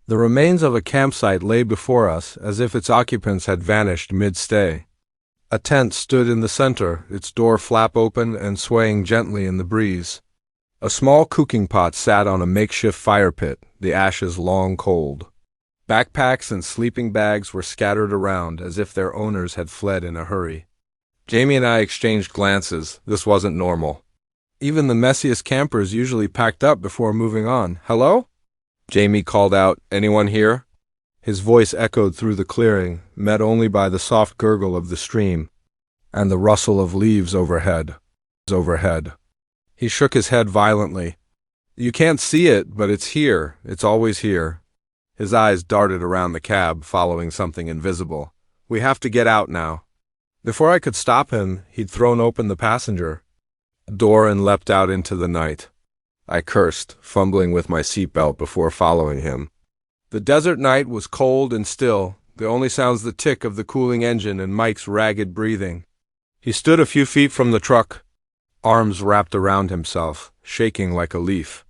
The remains of a campsite lay before us as if its occupants had vanished mid-stay. A tent stood in the center, its door flap open and swaying gently in the breeze. A small cooking pot sat on a makeshift fire pit, the ashes long cold. Backpacks and sleeping bags were scattered around as if their owners had fled in a hurry. Jamie and I exchanged glances. This wasn't normal. Even the messiest campers usually packed up before moving on. "Hello?" Jamie called out, "Anyone here?" His voice echoed through the clearing, met only by the soft gurgle of the stream and the rustle of leaves overhead. He shook his head violently. "You can't see it, but it's here. It's always here." His eyes darted around the cab, following something invisible. "We have to get out now." Before I could stop him, he'd thrown open the passenger door and leapt out into the night. I cursed, fumbling with my seatbelt before following him. The desert night was cold and still, the only sounds the tick of the cooling engine and Mike's ragged breathing. He stood a few feet from the truck, arms wrapped around himself, shaking like a leaf.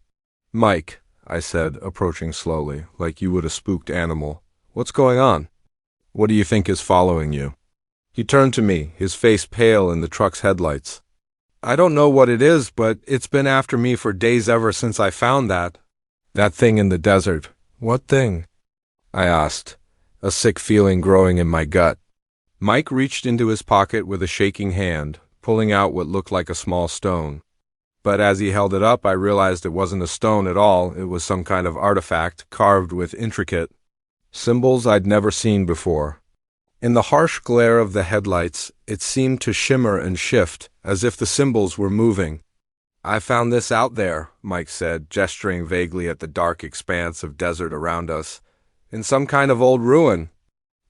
"Mike," I said, approaching slowly, like you would a spooked animal. "What's going on? What do you think is following you?" He turned to me, his face pale in the truck's headlights. "I don't know what it is, but it's been after me for days ever since I found that thing in the desert." "What thing?" I asked, a sick feeling growing in my gut. Mike reached into his pocket with a shaking hand, pulling out what looked like a small stone. But as he held it up, I realized it wasn't a stone at all. It was some kind of artifact, carved with intricate symbols I'd never seen before. In the harsh glare of the headlights, it seemed to shimmer and shift, as if the symbols were moving. "I found this out there," Mike said, gesturing vaguely at the dark expanse of desert around us. "In some kind of old ruin.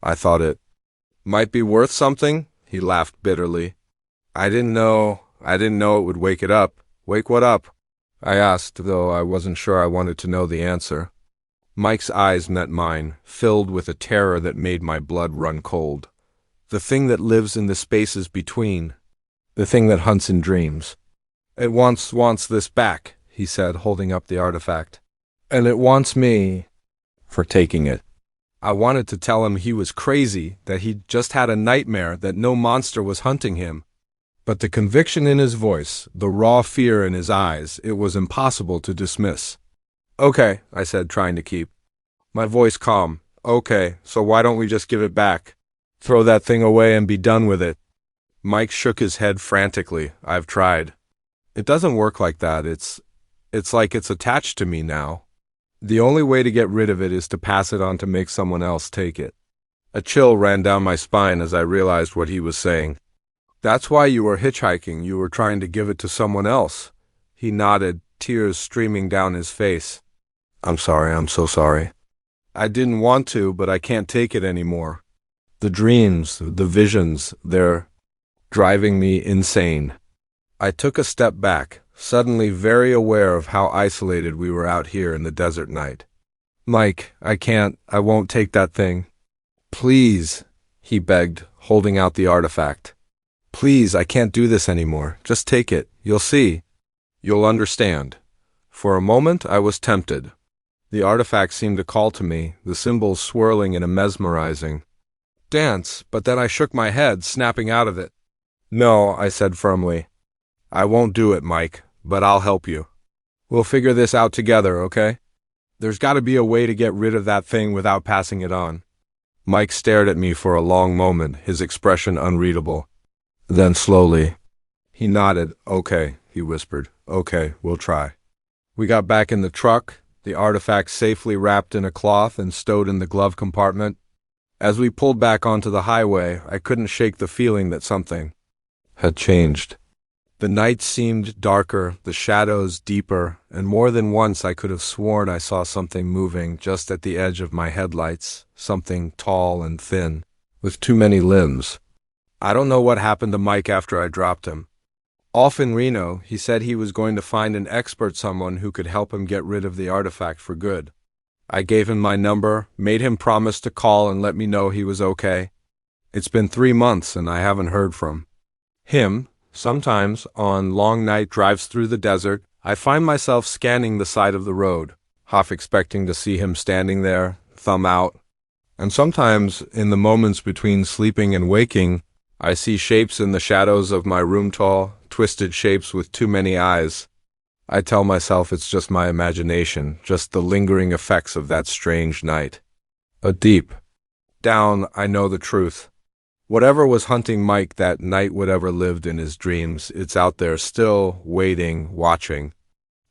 I thought it might be worth something." He laughed bitterly. I didn't know it would wake it up." "Wake what up?" I asked, though I wasn't sure I wanted to know the answer. Mike's eyes met mine, filled with a terror that made my blood run cold. "The thing that lives in the spaces between. The thing that hunts in dreams. It wants this back," he said, holding up the artifact. "And it wants me for taking it." I wanted to tell him he was crazy, that he'd just had a nightmare, that no monster was hunting him. But the conviction in his voice, the raw fear in his eyes, it was impossible to dismiss. "Okay," I said, trying to keep my voice calm. "Okay, so why don't we just give it back? Throw that thing away and be done with it." Mike shook his head frantically. "I've tried. It doesn't work like that. It's like it's attached to me now. The only way to get rid of it is to pass it on, to make someone else take it." A chill ran down my spine as I realized what he was saying. "That's why you were hitchhiking. You were trying to give it to someone else." He nodded, tears streaming down his face. "I'm sorry. I'm so sorry. I didn't want to, but I can't take it anymore. The dreams, the visions, they're driving me insane." I took a step back, suddenly very aware of how isolated we were out here in the desert night. "Mike, I won't take that thing. Please," he begged, holding out the artifact. "Please, I can't do this anymore. Just take it. You'll see. You'll understand." For a moment, I was tempted. The artifact seemed to call to me, the symbols swirling in a mesmerizing dance, but then I shook my head, snapping out of it. "No," I said firmly. "I won't do it, Mike, but I'll help you. We'll figure this out together, okay? There's got to be a way to get rid of that thing without passing it on." Mike stared at me for a long moment, his expression unreadable. Then slowly, he nodded. "Okay," he whispered. "Okay, we'll try." We got back in the truck, the artifact safely wrapped in a cloth and stowed in the glove compartment. As we pulled back onto the highway, I couldn't shake the feeling that something had changed. The night seemed darker, the shadows deeper, and more than once I could have sworn I saw something moving just at the edge of my headlights, something tall and thin, with too many limbs. I don't know what happened to Mike after I dropped him. Off in Reno, he said he was going to find an expert, someone who could help him get rid of the artifact for good. I gave him my number, made him promise to call and let me know he was okay. It's been 3 months and I haven't heard from him. Sometimes, on long night drives through the desert, I find myself scanning the side of the road, half expecting to see him standing there, thumb out. And sometimes, in the moments between sleeping and waking, I see shapes in the shadows of my room, tall, twisted shapes with too many eyes. I tell myself it's just my imagination, just the lingering effects of that strange night. But deep down, I know the truth. Whatever was hunting Mike that night, whatever lived in his dreams, it's out there still, waiting, watching.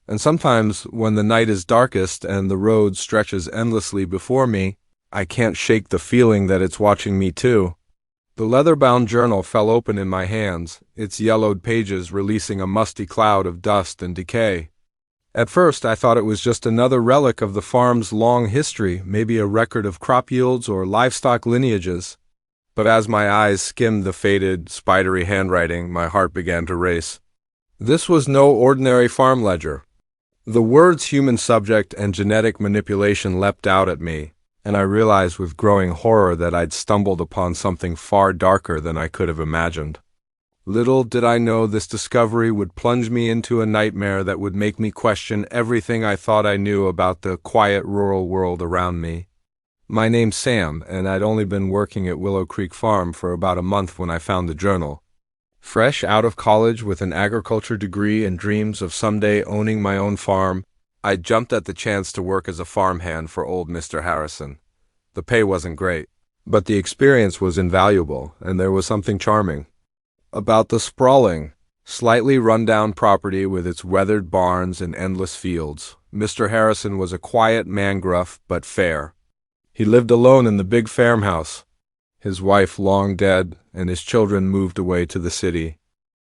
And sometimes, when the night is darkest and the road stretches endlessly before me, I can't shake the feeling that it's watching me too. The leather-bound journal fell open in my hands, its yellowed pages releasing a musty cloud of dust and decay. At first, I thought it was just another relic of the farm's long history, maybe a record of crop yields or livestock lineages. But as my eyes skimmed the faded, spidery handwriting, my heart began to race. This was no ordinary farm ledger. The words human subject and genetic manipulation leapt out at me, and I realized with growing horror that I'd stumbled upon something far darker than I could have imagined. Little did I know this discovery would plunge me into a nightmare that would make me question everything I thought I knew about the quiet rural world around me. My name's Sam, and I'd only been working at Willow Creek Farm for about a month when I found the journal. Fresh out of college with an agriculture degree and dreams of someday owning my own farm, I jumped at the chance to work as a farmhand for old Mr. Harrison. The pay wasn't great, but the experience was invaluable, and there was something charming about the sprawling, slightly run-down property with its weathered barns and endless fields. Mr. Harrison was a quiet man, gruff but fair. He lived alone in the big farmhouse, his wife long dead, and his children moved away to the city.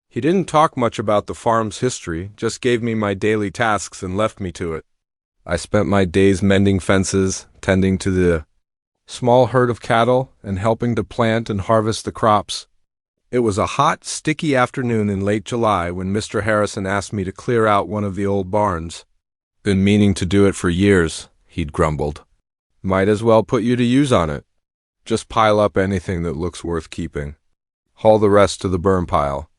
He didn't talk much about the farm's history, just gave me my daily tasks and left me to it. I spent my days mending fences, tending to the small herd of cattle, and helping to plant and harvest the crops. It was a hot, sticky afternoon in late July when Mr. Harrison asked me to clear out one of the old barns. "Been meaning to do it for years," he'd grumbled. "Might as well put you to use on it. Just pile up anything that looks worth keeping. Haul the rest to the burn pile."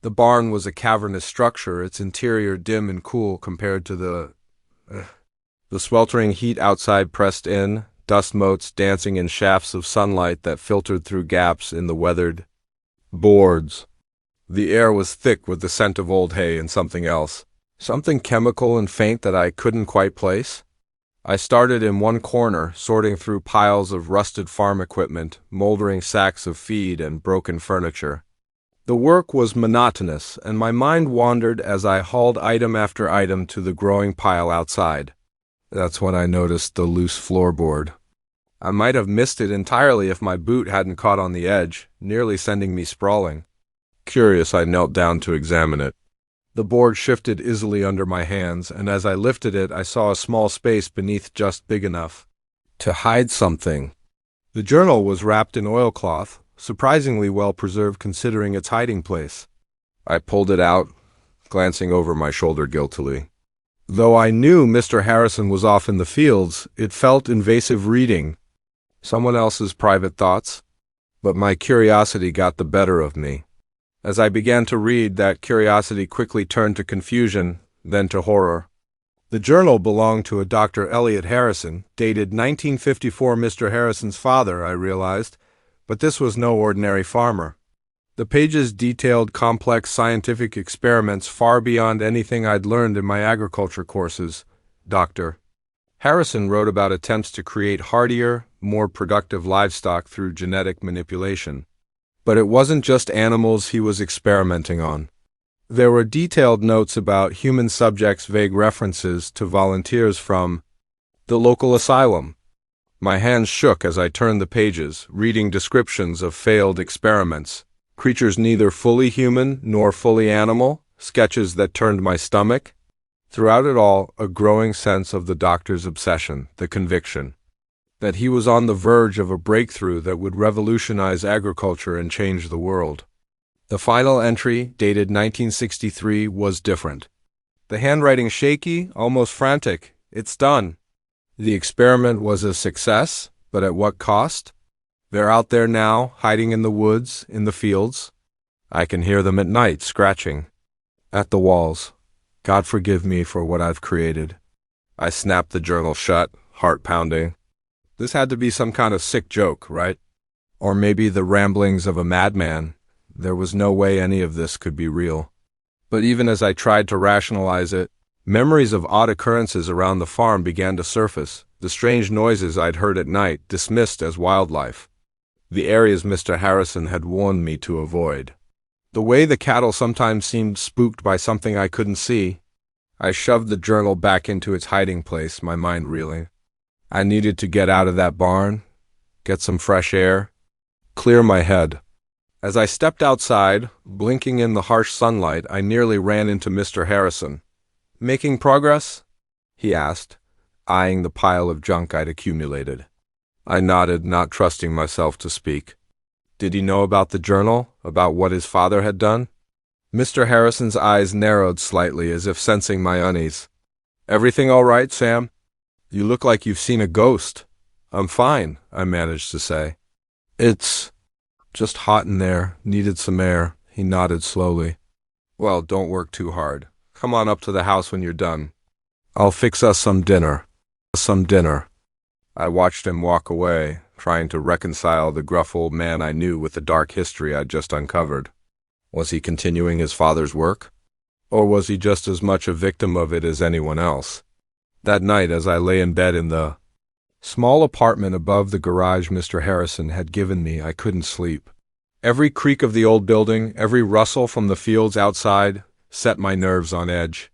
The barn was a cavernous structure, its interior dim and cool compared to the sweltering heat outside pressed in, dust motes dancing in shafts of sunlight that filtered through gaps in the weathered boards. The air was thick with the scent of old hay and something else, something chemical and faint that I couldn't quite place. I started in one corner, sorting through piles of rusted farm equipment, moldering sacks of feed, and broken furniture. The work was monotonous, and my mind wandered as I hauled item after item to the growing pile outside. That's when I noticed the loose floorboard. I might have missed it entirely if my boot hadn't caught on the edge, nearly sending me sprawling. Curious, I knelt down to examine it. The board shifted easily under my hands, and as I lifted it, I saw a small space beneath just big enough to hide something. The journal was wrapped in oilcloth, surprisingly well preserved considering its hiding place. I pulled it out, glancing over my shoulder guiltily. Though I knew Mr. Harrison was off in the fields, it felt invasive reading. Someone else's private thoughts. But my curiosity got the better of me. As I began to read, that curiosity quickly turned to confusion, then to horror. The journal belonged to a Dr. Elliot Harrison, dated 1954. Mr. Harrison's father, I realized, but this was no ordinary farmer. The pages detailed complex scientific experiments far beyond anything I'd learned in my agriculture courses. Dr. Harrison wrote about attempts to create hardier, more productive livestock through genetic manipulation. But it wasn't just animals he was experimenting on. There were detailed notes about human subjects, vague references to volunteers from the local asylum. My hands shook as I turned the pages, reading descriptions of failed experiments, creatures neither fully human nor fully animal, sketches that turned my stomach. Throughout it all, a growing sense of the doctor's obsession, the conviction that he was on the verge of a breakthrough that would revolutionize agriculture and change the world. The final entry, dated 1963, was different. The handwriting shaky, almost frantic. It's done. The experiment was a success, but at what cost? They're out there now, hiding in the woods, in the fields. I can hear them at night, scratching at the walls. God forgive me for what I've created. I snapped the journal shut, heart pounding. This had to be some kind of sick joke, right? Or maybe the ramblings of a madman. There was no way any of this could be real. But even as I tried to rationalize it, memories of odd occurrences around the farm began to surface, the strange noises I'd heard at night dismissed as wildlife. The areas Mr. Harrison had warned me to avoid. The way the cattle sometimes seemed spooked by something I couldn't see. I shoved the journal back into its hiding place, my mind reeling. I needed to get out of that barn, get some fresh air, clear my head. As I stepped outside, blinking in the harsh sunlight, I nearly ran into Mr. Harrison. "Making progress?" he asked, eyeing the pile of junk I'd accumulated. I nodded, not trusting myself to speak. Did he know about the journal, about what his father had done? Mr. Harrison's eyes narrowed slightly, as if sensing my unease. "Everything all right, Sam? You look like you've seen a ghost." "I'm fine," I managed to say. "It's just hot in there, needed some air." He nodded slowly. "Well, don't work too hard. Come on up to the house when you're done. I'll fix us some dinner." I watched him walk away, trying to reconcile the gruff old man I knew with the dark history I'd just uncovered. Was he continuing his father's work? Or was he just as much a victim of it as anyone else? That night, as I lay in bed in the small apartment above the garage Mr. Harrison had given me, I couldn't sleep. Every creak of the old building, every rustle from the fields outside, set my nerves on edge.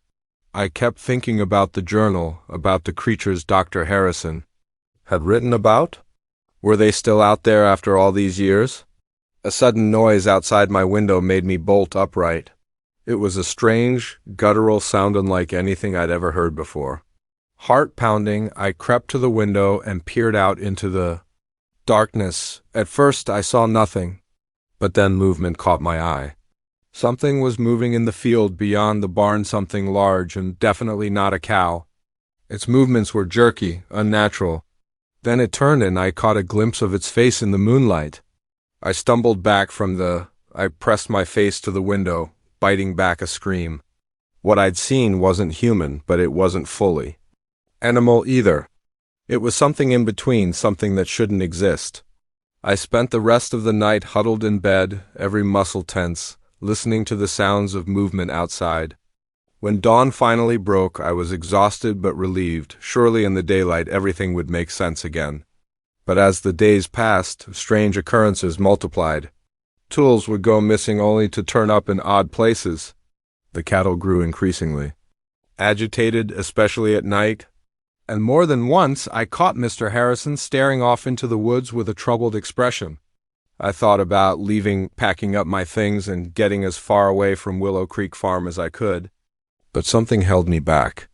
I kept thinking about the journal, about the creatures Dr. Harrison had written about. Were they still out there after all these years? A sudden noise outside my window made me bolt upright. It was a strange, guttural sound unlike anything I'd ever heard before. Heart pounding, I crept to the window and peered out into the darkness. At first I saw nothing, but then movement caught my eye. Something was moving in the field beyond the barn, something large and definitely not a cow. Its movements were jerky, unnatural. Then it turned and I caught a glimpse of its face in the moonlight. I stumbled back I pressed my face to the window, biting back a scream. What I'd seen wasn't human, but it wasn't fully animal either. It was something in between, something that shouldn't exist. I spent the rest of the night huddled in bed, every muscle tense, listening to the sounds of movement outside. When dawn finally broke, I was exhausted but relieved. Surely in the daylight everything would make sense again. But as the days passed, strange occurrences multiplied. Tools would go missing only to turn up in odd places. The cattle grew increasingly agitated, especially at night. And more than once I caught Mr. Harrison staring off into the woods with a troubled expression. I thought about leaving, packing up my things, and getting as far away from Willow Creek Farm as I could. But something held me back.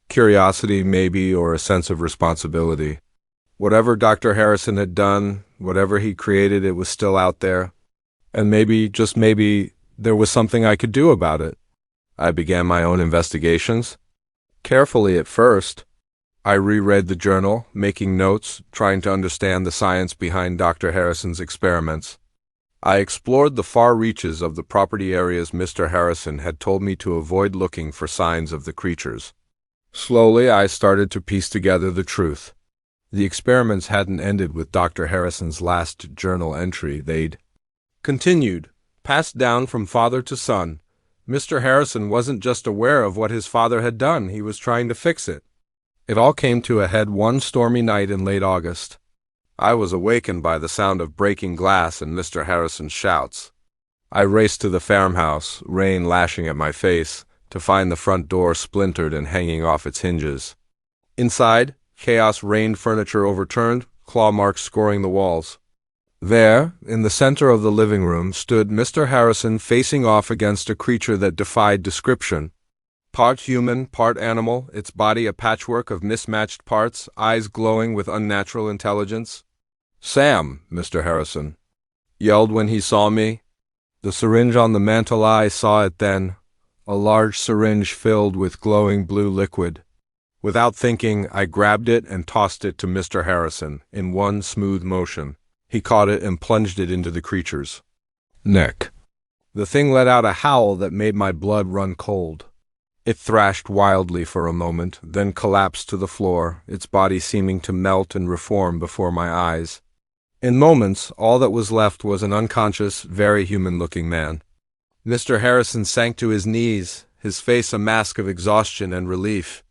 Curiosity, maybe, or a sense of responsibility. Whatever Dr. Harrison had done, whatever he created, it was still out there. And maybe, just maybe, there was something I could do about it. I began my own investigations. Carefully at first. I reread the journal, making notes, trying to understand the science behind Dr. Harrison's experiments. I explored the far reaches of the property areas Mr. Harrison had told me to avoid looking for signs of the creatures. Slowly, I started to piece together the truth. The experiments hadn't ended with Dr. Harrison's last journal entry. They'd continued, passed down from father to son. Mr. Harrison wasn't just aware of what his father had done, he was trying to fix it. It all came to a head one stormy night in late August. I was awakened by the sound of breaking glass and Mr. Harrison's shouts. I raced to the farmhouse, rain lashing at my face, to find the front door splintered and hanging off its hinges. Inside, chaos reigned, furniture overturned, claw marks scoring the walls. There, in the center of the living room, stood Mr. Harrison facing off against a creature that defied description. Part human, part animal, its body a patchwork of mismatched parts, eyes glowing with unnatural intelligence. "Sam," Mr. Harrison yelled when he saw me. The syringe on the mantel, I saw it then, a large syringe filled with glowing blue liquid. Without thinking, I grabbed it and tossed it to Mr. Harrison in one smooth motion. He caught it and plunged it into the creature's neck. The thing let out a howl that made my blood run cold. It thrashed wildly for a moment, then collapsed to the floor, its body seeming to melt and reform before my eyes. In moments, all that was left was an unconscious, very human-looking man. Mr. Harrison sank to his knees, his face a mask of exhaustion and relief.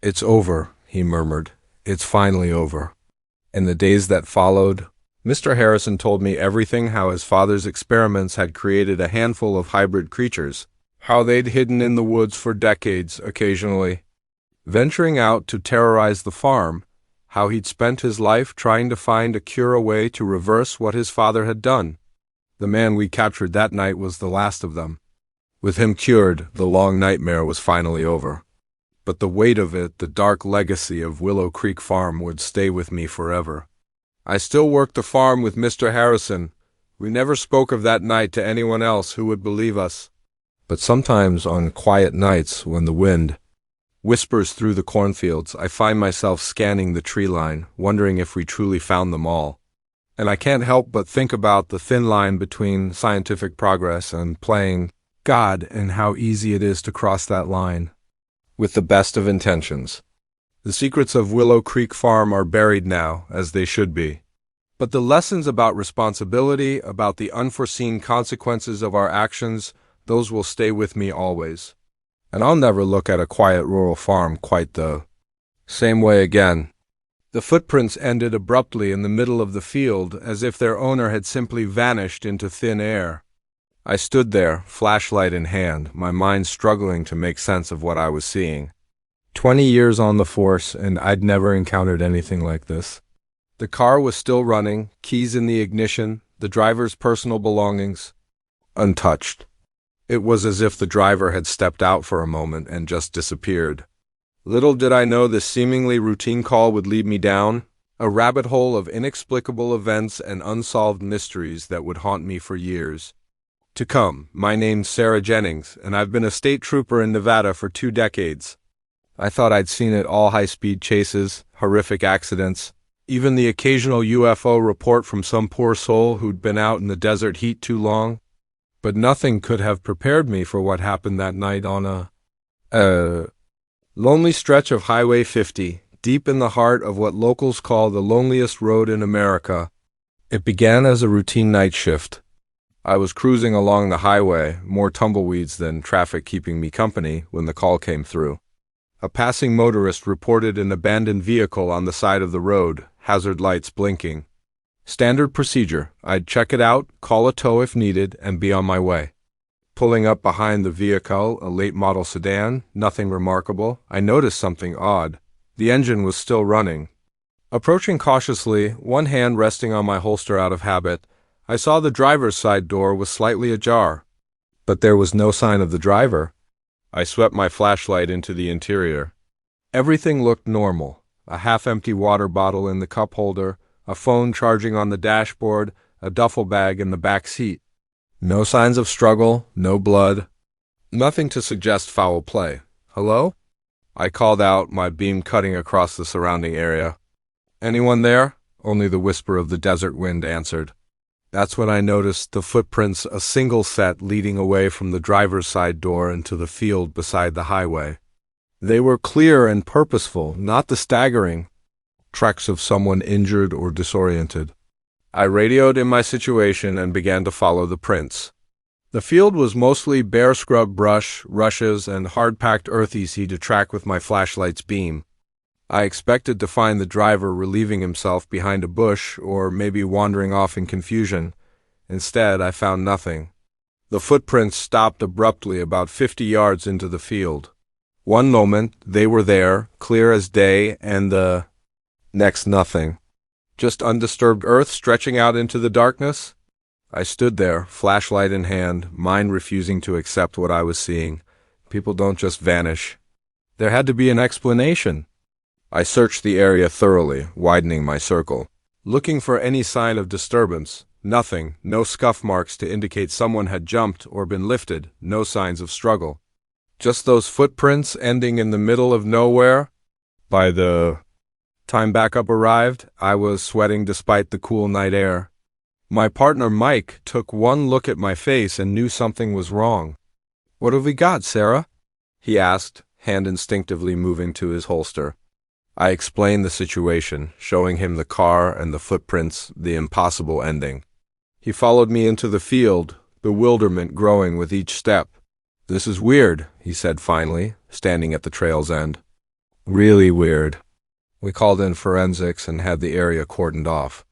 "It's over," he murmured. "It's finally over." In the days that followed, Mr. Harrison told me everything: how his father's experiments had created a handful of hybrid creatures, how they'd hidden in the woods for decades, occasionally venturing out to terrorize the farm, how he'd spent his life trying to find a cure, a way to reverse what his father had done. The man we captured that night was the last of them. With him cured, the long nightmare was finally over. But the weight of it, the dark legacy of Willow Creek Farm, would stay with me forever. I still worked the farm with Mr. Harrison. We never spoke of that night to anyone else who would believe us. But sometimes on quiet nights, when the wind whispers through the cornfields, I find myself scanning the tree line, wondering if we truly found them all. And I can't help but think about the thin line between scientific progress and playing God, and how easy it is to cross that line with the best of intentions. The secrets of Willow Creek Farm are buried now, as they should be. But the lessons about responsibility, about the unforeseen consequences of our actions, those will stay with me always. And I'll never look at a quiet rural farm quite the same way again. The footprints ended abruptly in the middle of the field, as if their owner had simply vanished into thin air. I stood there, flashlight in hand, my mind struggling to make sense of what I was seeing. 20 years on the force, and I'd never encountered anything like this. The car was still running, keys in the ignition, the driver's personal belongings untouched. It was as if the driver had stepped out for a moment and just disappeared. Little did I know this seemingly routine call would lead me down a rabbit hole of inexplicable events and unsolved mysteries that would haunt me for years to come. My name's Sarah Jennings, and I've been a state trooper in Nevada for 2 decades. I thought I'd seen it all: high-speed chases, horrific accidents, even the occasional UFO report from some poor soul who'd been out in the desert heat too long. But nothing could have prepared me for what happened that night on a lonely stretch of Highway 50, deep in the heart of what locals call the loneliest road in America. It began as a routine night shift. I was cruising along the highway, more tumbleweeds than traffic keeping me company, when the call came through. A passing motorist reported an abandoned vehicle on the side of the road, hazard lights blinking. Standard procedure. I'd check it out, call a tow if needed, and be on my way. Pulling up behind the vehicle, a late-model sedan, nothing remarkable, I noticed something odd. The engine was still running. Approaching cautiously, one hand resting on my holster out of habit, I saw the driver's side door was slightly ajar. But there was no sign of the driver. I swept my flashlight into the interior. Everything looked normal. A half-empty water bottle in the cup holder, a phone charging on the dashboard, a duffel bag in the back seat. No signs of struggle, no blood. Nothing to suggest foul play. Hello? I called out, my beam cutting across the surrounding area. Anyone there? Only the whisper of the desert wind answered. That's when I noticed the footprints, a single set leading away from the driver's side door into the field beside the highway. They were clear and purposeful, not the staggering tracks of someone injured or disoriented. I radioed in my situation and began to follow the prints. The field was mostly bare scrub brush, rushes, and hard-packed earth easy to track with my flashlight's beam. I expected to find the driver relieving himself behind a bush or maybe wandering off in confusion. Instead, I found nothing. The footprints stopped abruptly about 50 yards into the field. One moment, they were there, clear as day, and the next nothing. Just undisturbed earth stretching out into the darkness? I stood there, flashlight in hand, mind refusing to accept what I was seeing. People don't just vanish. There had to be an explanation. I searched the area thoroughly, widening my circle, looking for any sign of disturbance. Nothing, no scuff marks to indicate someone had jumped or been lifted, no signs of struggle. Just those footprints ending in the middle of nowhere. By the time backup arrived, I was sweating despite the cool night air. My partner Mike took one look at my face and knew something was wrong. "What have we got, Sarah?" he asked, hand instinctively moving to his holster. I explained the situation, showing him the car and the footprints, the impossible ending. He followed me into the field, bewilderment growing with each step. "This is weird," he said finally, standing at the trail's end. "Really weird." We called in forensics and had the area cordoned off.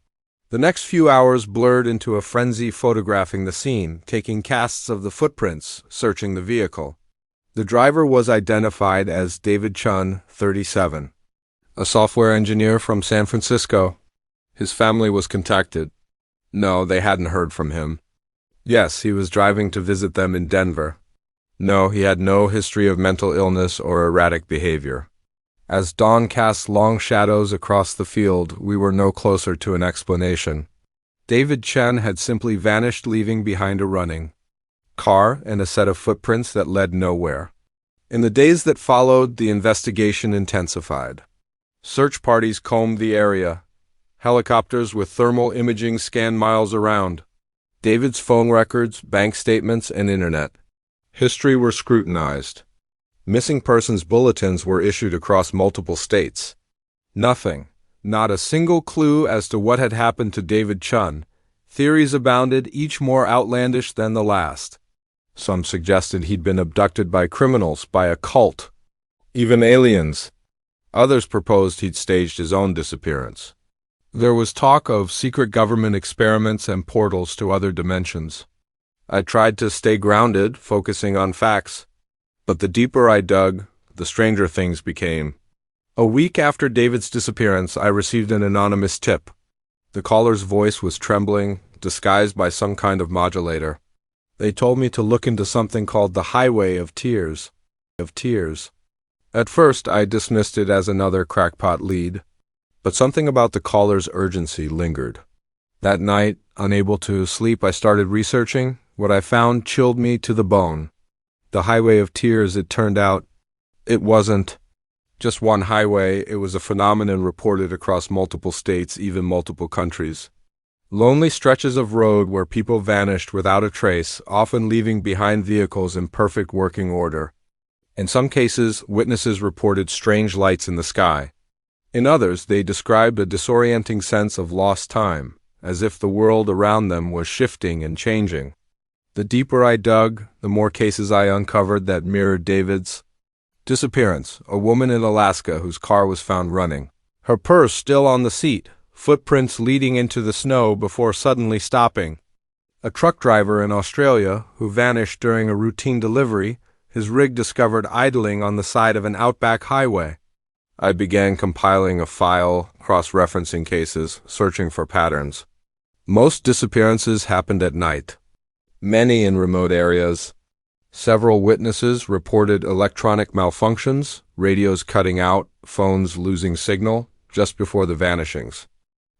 The next few hours blurred into a frenzy photographing the scene, taking casts of the footprints, searching the vehicle. The driver was identified as David Chun, 37. A software engineer from San Francisco. His family was contacted. No, they hadn't heard from him. Yes, he was driving to visit them in Denver. No, he had no history of mental illness or erratic behavior. As dawn cast long shadows across the field, we were no closer to an explanation. David Chen had simply vanished, leaving behind a running car and a set of footprints that led nowhere. In the days that followed, the investigation intensified. Search parties combed the area. Helicopters with thermal imaging scanned miles around. David's phone records, bank statements, and internet history were scrutinized. Missing persons bulletins were issued across multiple states. Nothing, not a single clue as to what had happened to David Chun. Theories abounded, each more outlandish than the last. Some suggested he'd been abducted by criminals, by a cult, even aliens. Others proposed he'd staged his own disappearance. There was talk of secret government experiments and portals to other dimensions. I tried to stay grounded, focusing on facts. But the deeper I dug, the stranger things became. A week after David's disappearance, I received an anonymous tip. The caller's voice was trembling, disguised by some kind of modulator. They told me to look into something called the Highway of Tears. At first, I dismissed it as another crackpot lead, but something about the caller's urgency lingered. That night, unable to sleep, I started researching. What I found chilled me to the bone. The Highway of Tears, it turned out, it wasn't just one highway. It was a phenomenon reported across multiple states, even multiple countries. Lonely stretches of road where people vanished without a trace, often leaving behind vehicles in perfect working order. In some cases, witnesses reported strange lights in the sky. In others, they described a disorienting sense of lost time, as if the world around them was shifting and changing. The deeper I dug, the more cases I uncovered that mirrored David's. Disappearance: a woman in Alaska whose car was found running, her purse still on the seat, footprints leading into the snow before suddenly stopping. A truck driver in Australia who vanished during a routine delivery, his rig discovered idling on the side of an outback highway. I began compiling a file, cross-referencing cases, searching for patterns. Most disappearances happened at night, many in remote areas. Several witnesses reported electronic malfunctions, radios cutting out, phones losing signal, just before the vanishings.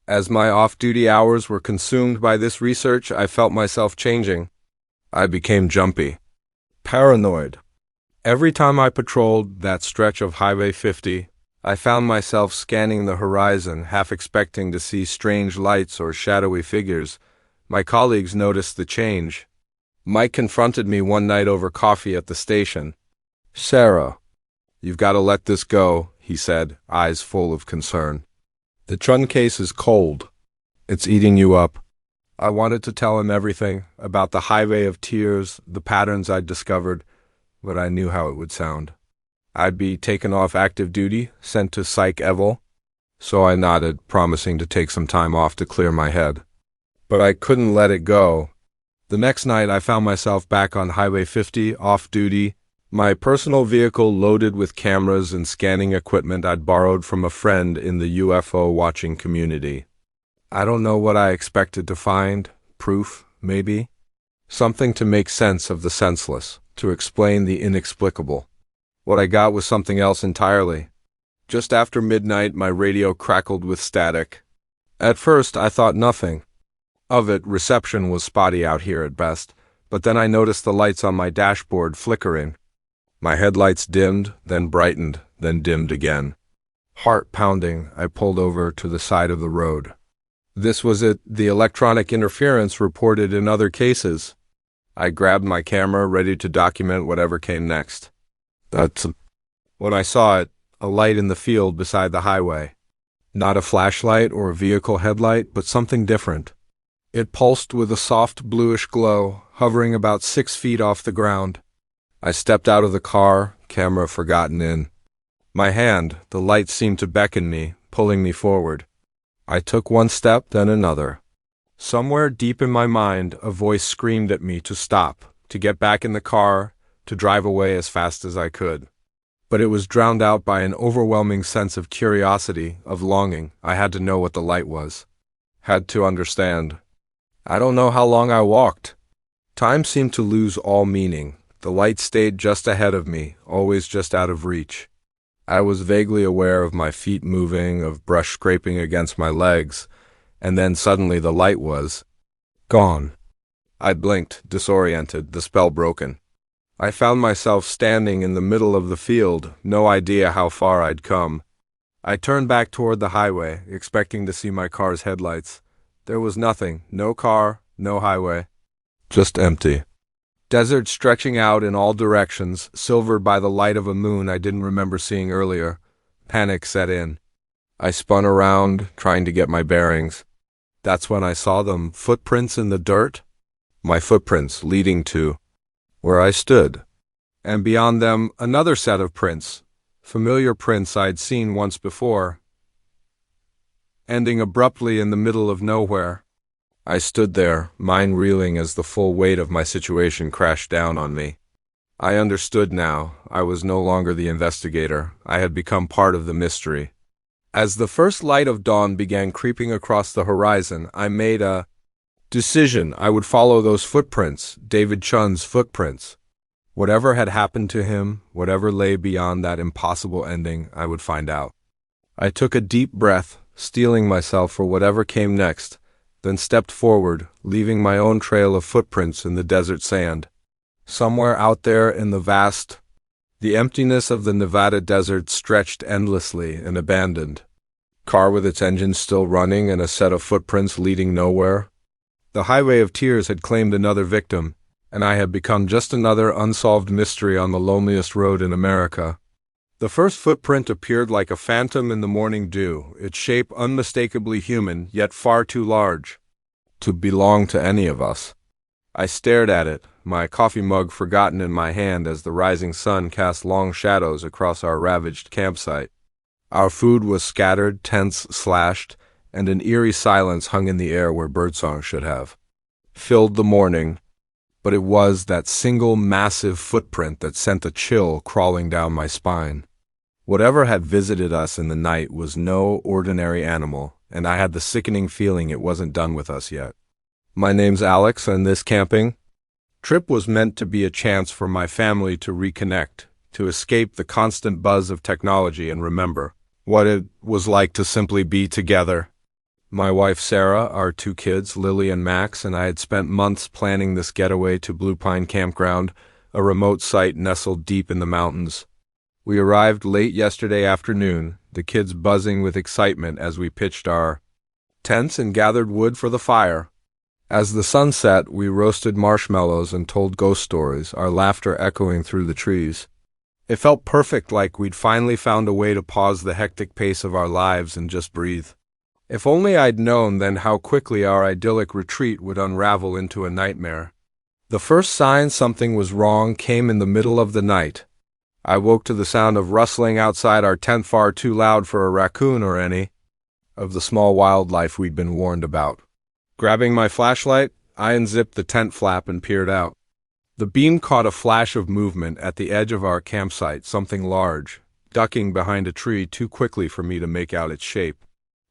As my off-duty hours were consumed by this research, I felt myself changing. I became jumpy, paranoid. Every time I patrolled that stretch of Highway 50, I found myself scanning the horizon, half expecting to see strange lights or shadowy figures. My colleagues noticed the change. Mike confronted me one night over coffee at the station. "Sarah, you've got to let this go," he said, eyes full of concern. "The Chun case is cold. It's eating you up." I wanted to tell him everything, about the highway of tears, the patterns I'd discovered, but I knew how it would sound. I'd be taken off active duty, sent to Psych Eval, so I nodded, promising to take some time off to clear my head. But I couldn't let it go. The next night I found myself back on Highway 50, off duty, my personal vehicle loaded with cameras and scanning equipment I'd borrowed from a friend in the UFO watching community. I don't know what I expected to find. Proof, maybe? Something to make sense of the senseless, to explain the inexplicable. What I got was something else entirely. Just after midnight, my radio crackled with static. At first, I thought nothing of it. Reception was spotty out here at best, but then I noticed the lights on my dashboard flickering. My headlights dimmed, then brightened, then dimmed again. Heart pounding, I pulled over to the side of the road. This was it, the electronic interference reported in other cases. I grabbed my camera, ready to document whatever came next. When I saw it, a light in the field beside the highway. Not a flashlight or a vehicle headlight, but something different. It pulsed with a soft bluish glow, hovering about 6 feet off the ground. I stepped out of the car, camera forgotten in my hand. The light seemed to beckon me, pulling me forward. I took one step, then another. Somewhere deep in my mind, a voice screamed at me to stop, to get back in the car, to drive away as fast as I could. But it was drowned out by an overwhelming sense of curiosity, of longing. I had to know what the light was. Had to understand. I don't know how long I walked. Time seemed to lose all meaning. The light stayed just ahead of me, always just out of reach. I was vaguely aware of my feet moving, of brush scraping against my legs, and then suddenly the light was gone. I blinked, disoriented, the spell broken. I found myself standing in the middle of the field, no idea how far I'd come. I turned back toward the highway, expecting to see my car's headlights. There was nothing, no car, no highway. Just empty. Desert stretching out in all directions, silvered by the light of a moon I didn't remember seeing earlier. Panic set in. I spun around, trying to get my bearings. That's when I saw them, footprints in the dirt. My footprints leading to where I stood. And beyond them, another set of prints, familiar prints I'd seen once before, ending abruptly in the middle of nowhere. I stood there, mind reeling as the full weight of my situation crashed down on me. I understood now. I was no longer the investigator. I had become part of the mystery. As the first light of dawn began creeping across the horizon, I made a decision. I would follow those footprints, David Chun's footprints. Whatever had happened to him, whatever lay beyond that impossible ending, I would find out. I took a deep breath, steeling myself for whatever came next, then stepped forward, leaving my own trail of footprints in the desert sand. Somewhere out there in the emptiness of the Nevada desert stretched endlessly and abandoned. Car with its engine still running and a set of footprints leading nowhere. The highway of tears had claimed another victim, and I had become just another unsolved mystery on the loneliest road in America. The first footprint appeared like a phantom in the morning dew, its shape unmistakably human, yet far too large to belong to any of us. I stared at it, my coffee mug forgotten in my hand as the rising sun cast long shadows across our ravaged campsite. Our food was scattered, tents slashed, and an eerie silence hung in the air where birdsong should have filled the morning. But it was that single massive footprint that sent a chill crawling down my spine. Whatever had visited us in the night was no ordinary animal, and I had the sickening feeling it wasn't done with us yet. My name's Alex, and this camping trip was meant to be a chance for my family to reconnect, to escape the constant buzz of technology and remember what it was like to simply be together. My wife Sarah, our 2 kids, Lily and Max, and I had spent months planning this getaway to Blue Pine Campground, a remote site nestled deep in the mountains. We arrived late yesterday afternoon, the kids buzzing with excitement as we pitched our tents and gathered wood for the fire. As the sun set, we roasted marshmallows and told ghost stories, our laughter echoing through the trees. It felt perfect, like we'd finally found a way to pause the hectic pace of our lives and just breathe. If only I'd known then how quickly our idyllic retreat would unravel into a nightmare. The first sign something was wrong came in the middle of the night. I woke to the sound of rustling outside our tent, far too loud for a raccoon or any of the small wildlife we'd been warned about. Grabbing my flashlight, I unzipped the tent flap and peered out. The beam caught a flash of movement at the edge of our campsite, something large, ducking behind a tree too quickly for me to make out its shape.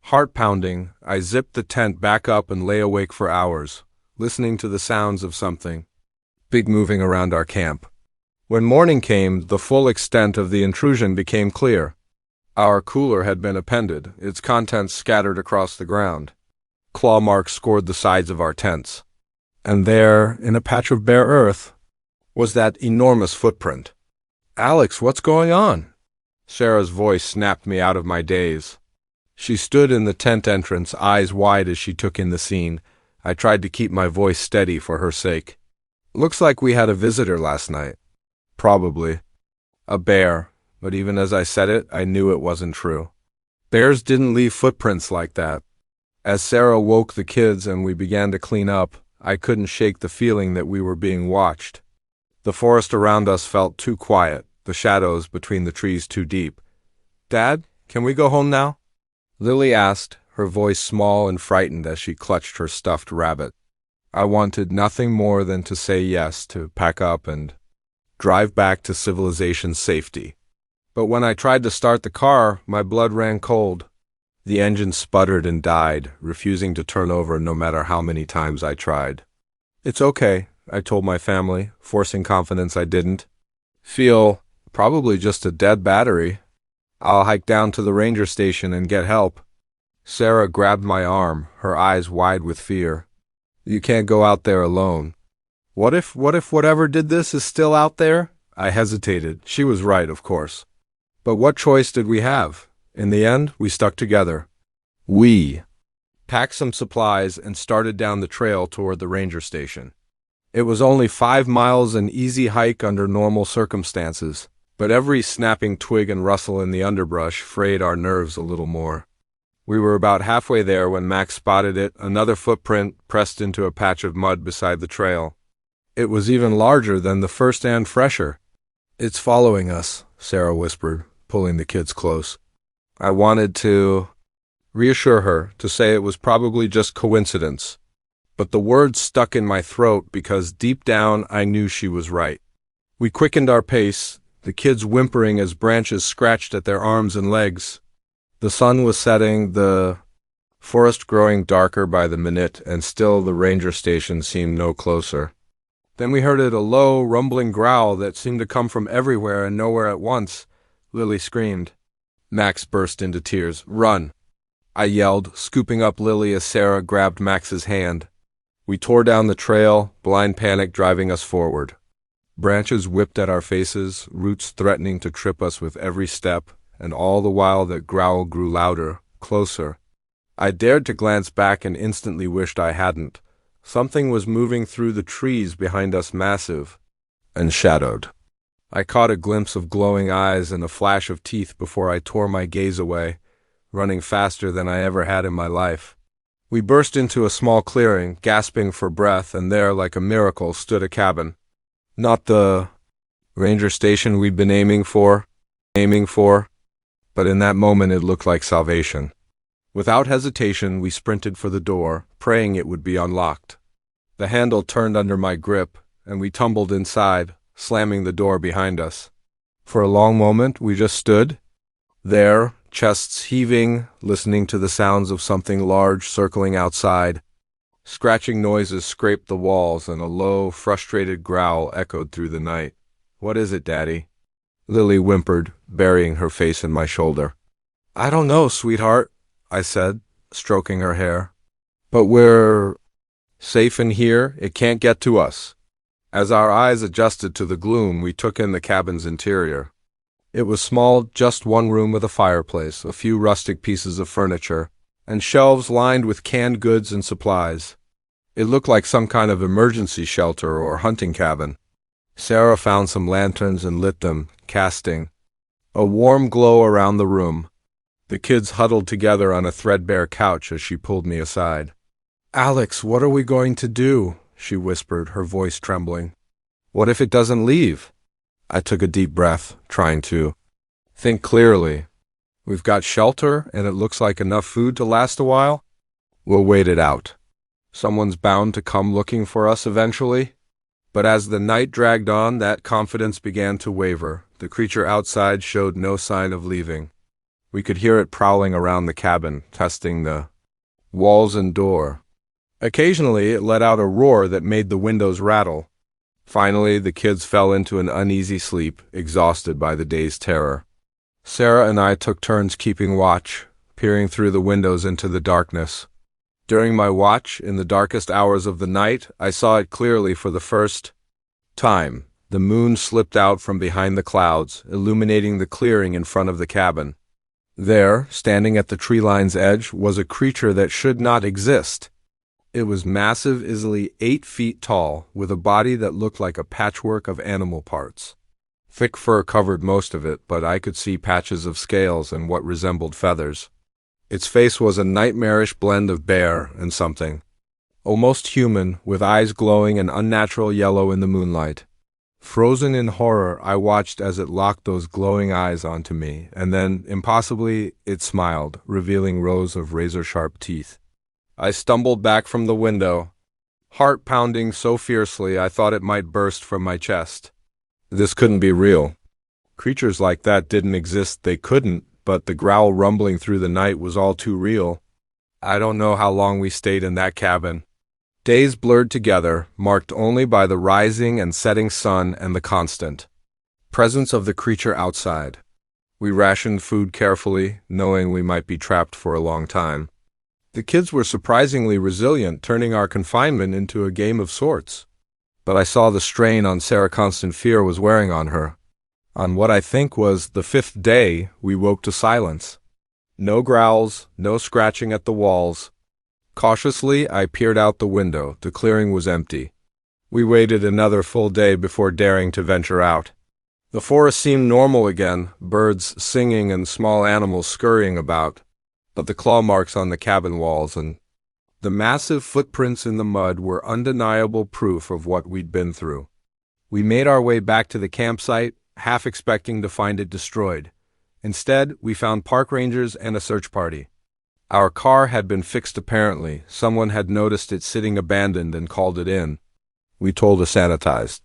Heart pounding, I zipped the tent back up and lay awake for hours, listening to the sounds of something big moving around our camp. When morning came, the full extent of the intrusion became clear. Our cooler had been appended, its contents scattered across the ground. Claw marks scored the sides of our tents. And there, in a patch of bare earth, was that enormous footprint. "Alex, what's going on?" Sarah's voice snapped me out of my daze. She stood in the tent entrance, eyes wide as she took in the scene. I tried to keep my voice steady for her sake. "Looks like we had a visitor last night." "Probably. A bear," but even as I said it, I knew it wasn't true. Bears didn't leave footprints like that. As Sarah woke the kids and we began to clean up, I couldn't shake the feeling that we were being watched. The forest around us felt too quiet, the shadows between the trees too deep. "Dad, can we go home now?" Lily asked, her voice small and frightened as she clutched her stuffed rabbit. I wanted nothing more than to say yes, to pack up and drive back to civilization's safety. But when I tried to start the car, my blood ran cold. The engine sputtered and died, refusing to turn over no matter how many times I tried. "It's okay," I told my family, forcing confidence I didn't feel. "Probably just a dead battery. I'll hike down to the ranger station and get help." Sarah grabbed my arm, her eyes wide with fear. "You can't go out there alone." What if whatever did this is still out there? I hesitated. She was right, of course. But what choice did we have? In the end, we stuck together. We packed some supplies and started down the trail toward the ranger station. It was only 5 miles, an easy hike under normal circumstances, but every snapping twig and rustle in the underbrush frayed our nerves a little more. We were about halfway there when Max spotted it, another footprint pressed into a patch of mud beside the trail. It was even larger than the first and fresher. "It's following us," Sarah whispered, pulling the kids close. I wanted to reassure her, to say it was probably just coincidence. But the words stuck in my throat because deep down I knew she was right. We quickened our pace, the kids whimpering as branches scratched at their arms and legs. The sun was setting, the forest growing darker by the minute, and still the ranger station seemed no closer. Then we heard it, a low, rumbling growl that seemed to come from everywhere and nowhere at once. Lily screamed. Max burst into tears. "Run!" I yelled, scooping up Lily as Sarah grabbed Max's hand. We tore down the trail, blind panic driving us forward. Branches whipped at our faces, roots threatening to trip us with every step, and all the while that growl grew louder, closer. I dared to glance back and instantly wished I hadn't. Something was moving through the trees behind us, massive and shadowed. I caught a glimpse of glowing eyes and a flash of teeth before I tore my gaze away, running faster than I ever had in my life. We burst into a small clearing, gasping for breath, and there, like a miracle, stood a cabin. Not the ranger station we'd been aiming for, but in that moment it looked like salvation. Without hesitation, we sprinted for the door, praying it would be unlocked. The handle turned under my grip, and we tumbled inside, slamming the door behind us. For a long moment, we just stood there, chests heaving, listening to the sounds of something large circling outside. Scratching noises scraped the walls, and a low, frustrated growl echoed through the night. "What is it, Daddy?" Lily whimpered, burying her face in my shoulder. "I don't know, sweetheart," I said, stroking her hair. "But we're safe in here. It can't get to us." As our eyes adjusted to the gloom, we took in the cabin's interior. It was small, just one room with a fireplace, a few rustic pieces of furniture, and shelves lined with canned goods and supplies. It looked like some kind of emergency shelter or hunting cabin. Sarah found some lanterns and lit them, casting a warm glow around the room. The kids huddled together on a threadbare couch as she pulled me aside. "Alex, what are we going to do?" she whispered, her voice trembling. "What if it doesn't leave?" I took a deep breath, trying to think clearly. "We've got shelter, and it looks like enough food to last a while. We'll wait it out. Someone's bound to come looking for us eventually." But as the night dragged on, that confidence began to waver. The creature outside showed no sign of leaving. We could hear it prowling around the cabin, testing the walls and door. Occasionally, it let out a roar that made the windows rattle. Finally, the kids fell into an uneasy sleep, exhausted by the day's terror. Sarah and I took turns keeping watch, peering through the windows into the darkness. During my watch, in the darkest hours of the night, I saw it clearly for the first time. The moon slipped out from behind the clouds, illuminating the clearing in front of the cabin. There, standing at the tree line's edge, was a creature that should not exist. It was massive, easily 8 feet tall, with a body that looked like a patchwork of animal parts. Thick fur covered most of it, but I could see patches of scales and what resembled feathers. Its face was a nightmarish blend of bear and something almost human, with eyes glowing an unnatural yellow in the moonlight. Frozen in horror, I watched as it locked those glowing eyes onto me, and then, impossibly, it smiled, revealing rows of razor-sharp teeth. I stumbled back from the window, heart pounding so fiercely I thought it might burst from my chest. This couldn't be real. Creatures like that didn't exist, they couldn't, but the growl rumbling through the night was all too real. I don't know how long we stayed in that cabin. Days blurred together, marked only by the rising and setting sun and the constant presence of the creature outside. We rationed food carefully, knowing we might be trapped for a long time. The kids were surprisingly resilient, turning our confinement into a game of sorts. But I saw the strain on Sarah constant fear was wearing on her. On what I think was the 5th day, we woke to silence. No growls, no scratching at the walls. Cautiously, I peered out the window. The clearing was empty. We waited another full day before daring to venture out. The forest seemed normal again, birds singing and small animals scurrying about. But the claw marks on the cabin walls and the massive footprints in the mud were undeniable proof of what we'd been through. We made our way back to the campsite, half expecting to find it destroyed. Instead, we found park rangers and a search party. Our car had been fixed apparently. Someone had noticed it sitting abandoned and called it in. We told a sanitized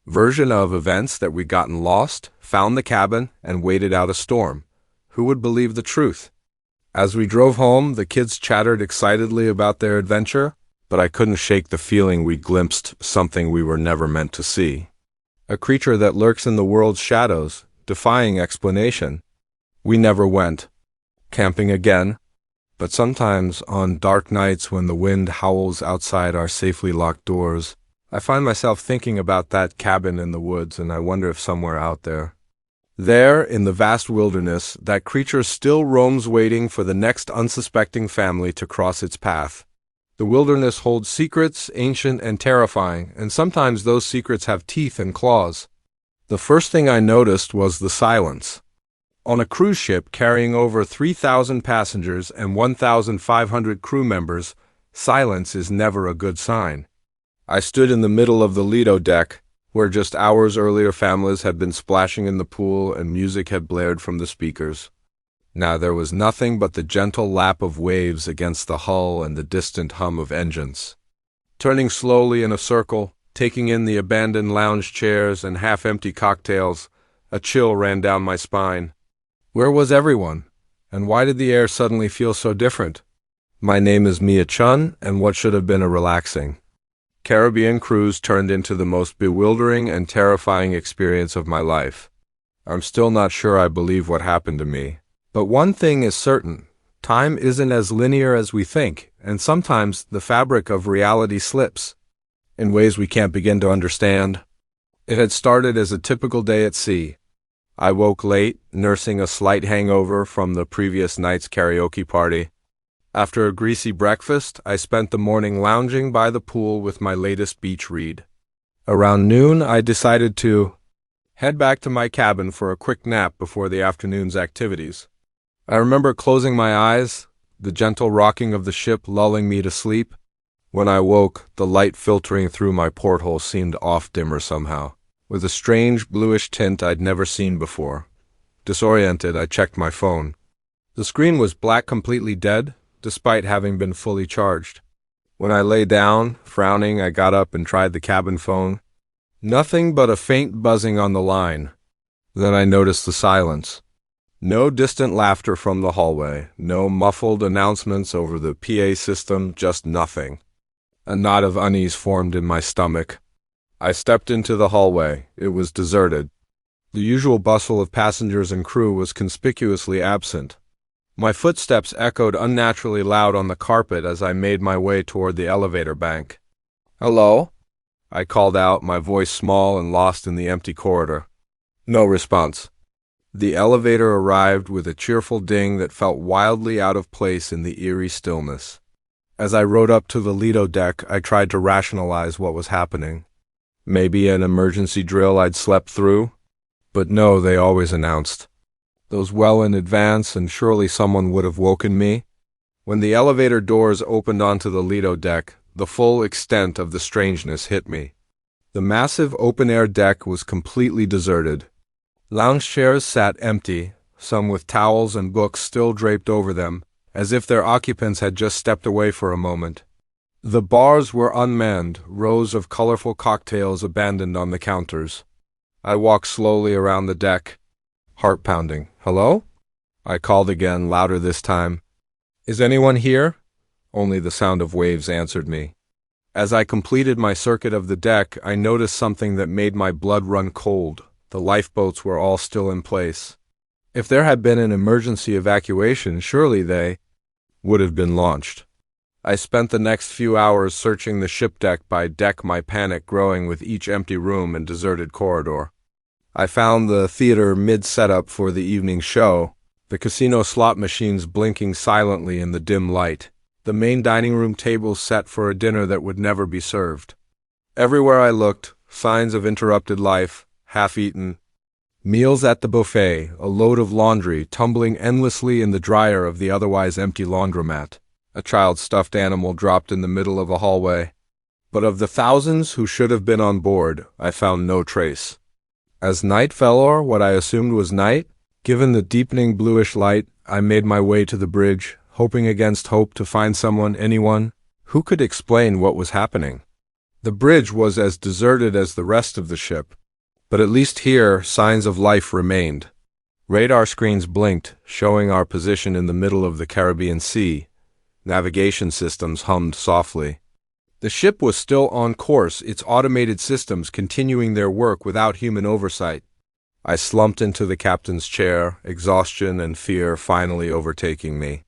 version of events that we'd gotten lost, found the cabin, and waited out a storm. Who would believe the truth? As we drove home, the kids chattered excitedly about their adventure, but I couldn't shake the feeling we glimpsed something we were never meant to see. A creature that lurks in the world's shadows, defying explanation. We never went camping again. But sometimes, on dark nights when the wind howls outside our safely locked doors, I find myself thinking about that cabin in the woods, and I wonder if somewhere out there, in the vast wilderness, that creature still roams waiting for the next unsuspecting family to cross its path. The wilderness holds secrets, ancient and terrifying, and sometimes those secrets have teeth and claws. The first thing I noticed was the silence. On a cruise ship carrying over 3,000 passengers and 1,500 crew members, silence is never a good sign. I stood in the middle of the Lido deck, where just hours earlier families had been splashing in the pool and music had blared from the speakers. Now there was nothing but the gentle lap of waves against the hull and the distant hum of engines. Turning slowly in a circle, taking in the abandoned lounge chairs and half-empty cocktails, a chill ran down my spine. Where was everyone? And why did the air suddenly feel so different? My name is Mia Chun, and what should have been a relaxing Caribbean cruise turned into the most bewildering and terrifying experience of my life. I'm still not sure I believe what happened to me. But one thing is certain, time isn't as linear as we think, and sometimes the fabric of reality slips in ways we can't begin to understand. It had started as a typical day at sea. I woke late, nursing a slight hangover from the previous night's karaoke party. After a greasy breakfast, I spent the morning lounging by the pool with my latest beach read. Around noon, I decided to head back to my cabin for a quick nap before the afternoon's activities. I remember closing my eyes, the gentle rocking of the ship lulling me to sleep. When I woke, the light filtering through my porthole seemed off dimmer somehow, with a strange bluish tint I'd never seen before. Disoriented, I checked my phone. The screen was black, completely dead, despite having been fully charged. When I lay down, frowning, I got up and tried the cabin phone. Nothing but a faint buzzing on the line. Then I noticed the silence. No distant laughter from the hallway, no muffled announcements over the PA system, just nothing. A knot of unease formed in my stomach. I stepped into the hallway. It was deserted. The usual bustle of passengers and crew was conspicuously absent. My footsteps echoed unnaturally loud on the carpet as I made my way toward the elevator bank. "Hello?" I called out, my voice small and lost in the empty corridor. No response. The elevator arrived with a cheerful ding that felt wildly out of place in the eerie stillness. As I rode up to the Lido deck, I tried to rationalize what was happening. Maybe an emergency drill I'd slept through? But no, they always announced. Those well in advance, and surely someone would have woken me. When the elevator doors opened onto the Lido deck, the full extent of the strangeness hit me. The massive open-air deck was completely deserted. Lounge chairs sat empty, some with towels and books still draped over them, as if their occupants had just stepped away for a moment. The bars were unmanned, rows of colorful cocktails abandoned on the counters. I walked slowly around the deck, heart pounding. "Hello?" I called again, louder this time. "Is anyone here?" Only the sound of waves answered me. As I completed my circuit of the deck, I noticed something that made my blood run cold. The lifeboats were all still in place. If there had been an emergency evacuation, surely they would have been launched. I spent the next few hours searching the ship deck by deck, my panic growing with each empty room and deserted corridor. I found the theater mid-setup for the evening show, the casino slot machines blinking silently in the dim light, the main dining room tables set for a dinner that would never be served. Everywhere I looked, signs of interrupted life, half-eaten. Meals at the buffet, a load of laundry tumbling endlessly in the dryer of the otherwise empty laundromat, a child's stuffed animal dropped in the middle of a hallway. But of the thousands who should have been on board, I found no trace. As night fell o'er what I assumed was night, given the deepening bluish light, I made my way to the bridge, hoping against hope to find someone, anyone, who could explain what was happening. The bridge was as deserted as the rest of the ship, but at least here signs of life remained. Radar screens blinked, showing our position in the middle of the Caribbean Sea. Navigation systems hummed softly. The ship was still on course, its automated systems continuing their work without human oversight. I slumped into the captain's chair, exhaustion and fear finally overtaking me.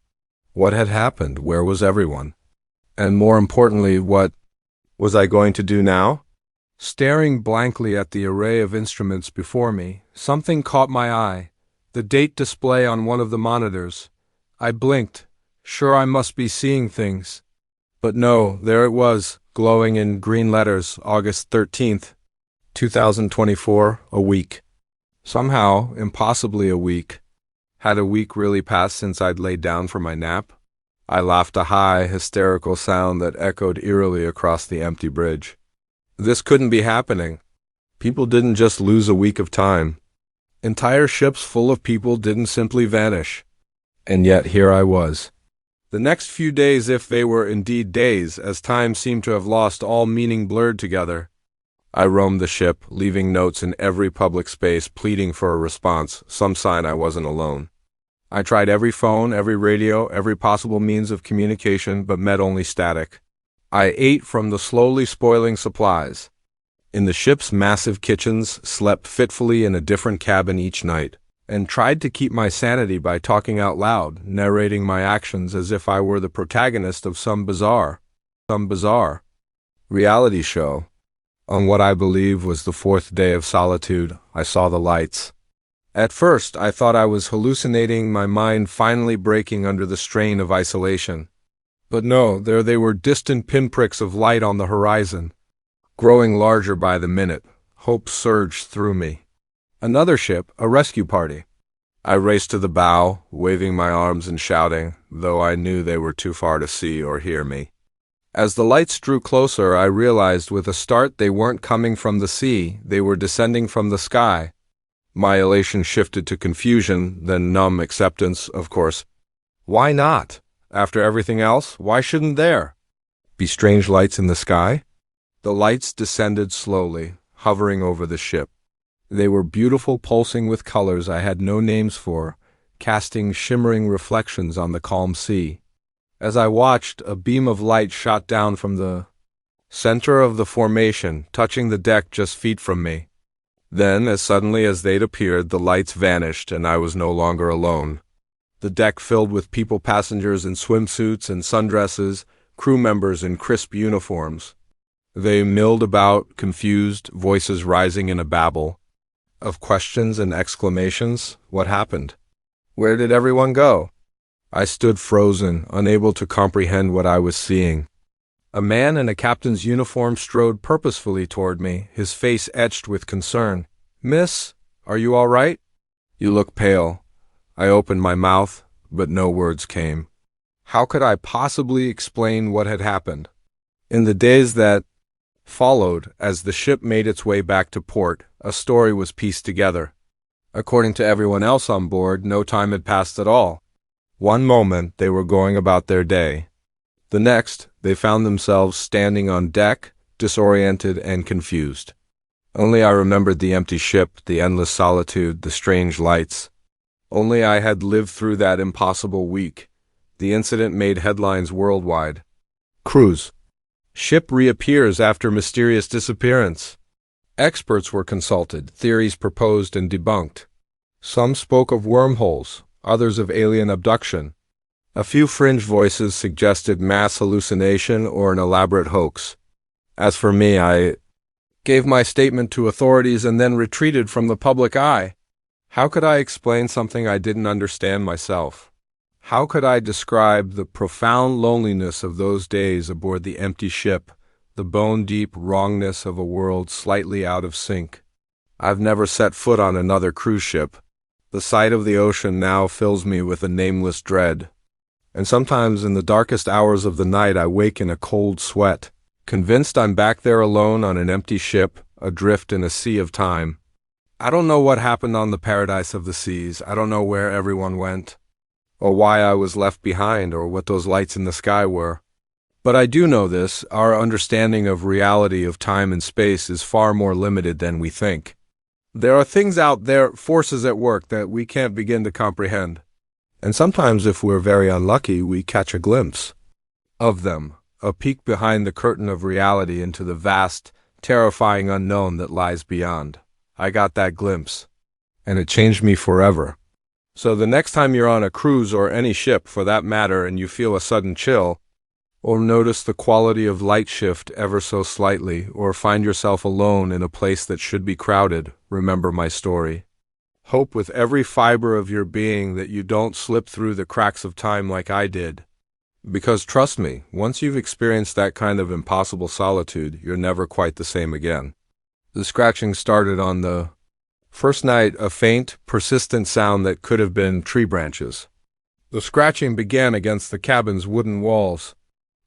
What had happened? Where was everyone? And more importantly, what was I going to do now? Staring blankly at the array of instruments before me, something caught my eye, the date display on one of the monitors. I blinked, sure I must be seeing things. But no, there it was, glowing in green letters, August 13th. 2024, a week. Somehow, impossibly a week. Had a week really passed since I'd laid down for my nap? I laughed a high, hysterical sound that echoed eerily across the empty bridge. This couldn't be happening. People didn't just lose a week of time. Entire ships full of people didn't simply vanish. And yet here I was. The next few days, if they were indeed days, as time seemed to have lost all meaning blurred together. I roamed the ship, leaving notes in every public space, pleading for a response, some sign I wasn't alone. I tried every phone, every radio, every possible means of communication, but met only static. I ate from the slowly spoiling supplies. In the ship's massive kitchens, slept fitfully in a different cabin each night, and tried to keep my sanity by talking out loud, narrating my actions as if I were the protagonist of some bizarre reality show. On what I believe was the fourth day of solitude, I saw the lights. At first, I thought I was hallucinating, my mind finally breaking under the strain of isolation. But no, there they were, distant pinpricks of light on the horizon. Growing larger by the minute, hope surged through me. Another ship, a rescue party. I raced to the bow, waving my arms and shouting, though I knew they were too far to see or hear me. As the lights drew closer, I realized with a start they weren't coming from the sea, they were descending from the sky. My elation shifted to confusion, then numb acceptance, of course. Why not? After everything else, why shouldn't there be strange lights in the sky? The lights descended slowly, hovering over the ship. They were beautiful, pulsing with colors I had no names for, casting shimmering reflections on the calm sea. As I watched, a beam of light shot down from the center of the formation, touching the deck just feet from me. Then, as suddenly as they'd appeared, the lights vanished and I was no longer alone. The deck filled with people, passengers in swimsuits and sundresses, crew members in crisp uniforms. They milled about, confused, voices rising in a babble of questions and exclamations. What happened? Where did everyone go? I stood frozen, unable to comprehend what I was seeing. A man in a captain's uniform strode purposefully toward me, his face etched with concern. "Miss, are you all right? You look pale." I opened my mouth, but no words came. How could I possibly explain what had happened? In the days that followed, as the ship made its way back to port, a story was pieced together. According to everyone else on board, no time had passed at all. One moment, they were going about their day. The next, they found themselves standing on deck, disoriented and confused. Only I remembered the empty ship, the endless solitude, the strange lights. Only I had lived through that impossible week. The incident made headlines worldwide. Cruise. Ship reappears after mysterious disappearance. Experts were consulted, theories proposed and debunked. Some spoke of wormholes, others of alien abduction. A few fringe voices suggested mass hallucination or an elaborate hoax. As for me, I gave my statement to authorities and then retreated from the public eye. How could I explain something I didn't understand myself? How could I describe the profound loneliness of those days aboard the empty ship, the bone-deep wrongness of a world slightly out of sync? I've never set foot on another cruise ship. The sight of the ocean now fills me with a nameless dread. And sometimes in the darkest hours of the night I wake in a cold sweat, convinced I'm back there alone on an empty ship, adrift in a sea of time. I don't know what happened on the paradise of the seas. I don't know where everyone went, or why I was left behind, or what those lights in the sky were. But I do know this: our understanding of reality, of time and space, is far more limited than we think. There are things out there, forces at work, that we can't begin to comprehend. And sometimes, if we're very unlucky, we catch a glimpse of them, a peek behind the curtain of reality into the vast, terrifying unknown that lies beyond. I got that glimpse, and it changed me forever. So the next time you're on a cruise, or any ship for that matter, and you feel a sudden chill, or notice the quality of light shift ever so slightly, or find yourself alone in a place that should be crowded, remember my story. Hope with every fiber of your being that you don't slip through the cracks of time like I did. Because trust me, once you've experienced that kind of impossible solitude, you're never quite the same again. The scratching started on the first night, a faint, persistent sound that could have been tree branches. The scratching began against the cabin's wooden walls.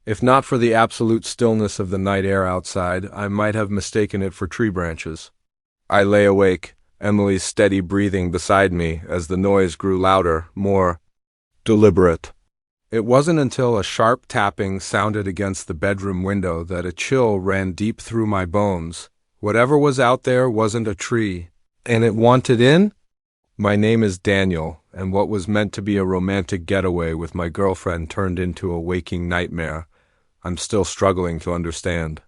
If not for the absolute stillness of the night air outside, I might have mistaken it for tree branches. I lay awake, Emily's steady breathing beside me as the noise grew louder, more deliberate. It wasn't until a sharp tapping sounded against the bedroom window that a chill ran deep through my bones. Whatever was out there wasn't a tree, and it wanted in? My name is Daniel, and what was meant to be a romantic getaway with my girlfriend turned into a waking nightmare I'm still struggling to understand.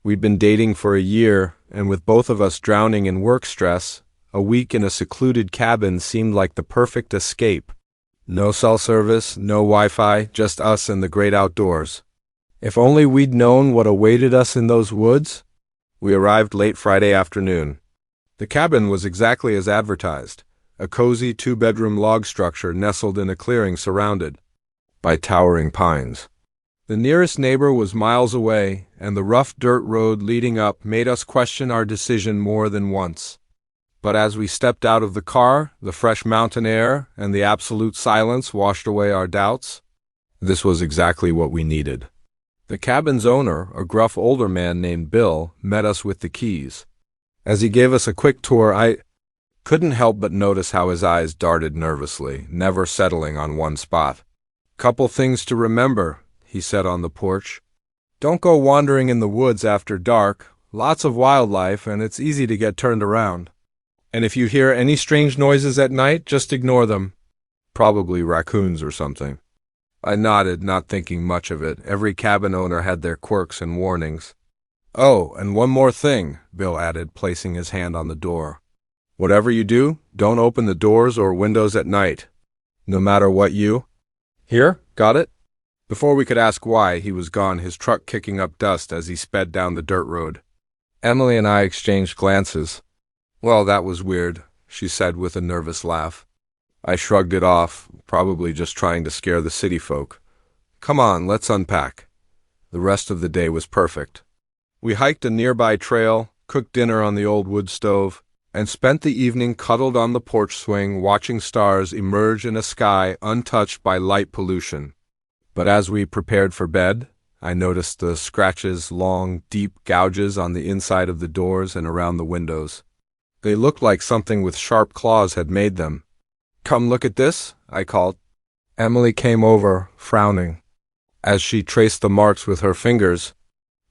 We'd been dating for a year, and with both of us drowning in work stress, a week in a secluded cabin seemed like the perfect escape. No cell service, no Wi-Fi, just us and the great outdoors. If only we'd known what awaited us in those woods. We arrived late Friday afternoon. The cabin was exactly as advertised, a cozy two-bedroom log structure nestled in a clearing surrounded by towering pines. The nearest neighbor was miles away, and the rough dirt road leading up made us question our decision more than once. But as we stepped out of the car, the fresh mountain air and the absolute silence washed away our doubts. This was exactly what we needed. The cabin's owner, a gruff older man named Bill, met us with the keys. As he gave us a quick tour, I couldn't help but notice how his eyes darted nervously, never settling on one spot. "Couple things to remember," he said on the porch. "Don't go wandering in the woods after dark. Lots of wildlife, and it's easy to get turned around. And if you hear any strange noises at night, just ignore them. Probably raccoons or something." I nodded, not thinking much of it. Every cabin owner had their quirks and warnings. "Oh, and one more thing," Bill added, placing his hand on the door. "Whatever you do, don't open the doors or windows at night. No matter what you..." "Here, got it?" Before we could ask why, he was gone, his truck kicking up dust as he sped down the dirt road. Emily and I exchanged glances. "Well, that was weird," she said with a nervous laugh. I shrugged it off, probably just trying to scare the city folk. "Come on, let's unpack." The rest of the day was perfect. We hiked a nearby trail, cooked dinner on the old wood stove, and spent the evening cuddled on the porch swing watching stars emerge in a sky untouched by light pollution. But as we prepared for bed, I noticed the scratches, long, deep gouges on the inside of the doors and around the windows. They looked like something with sharp claws had made them. "Come look at this," I called. Emily came over, frowning. As she traced the marks with her fingers,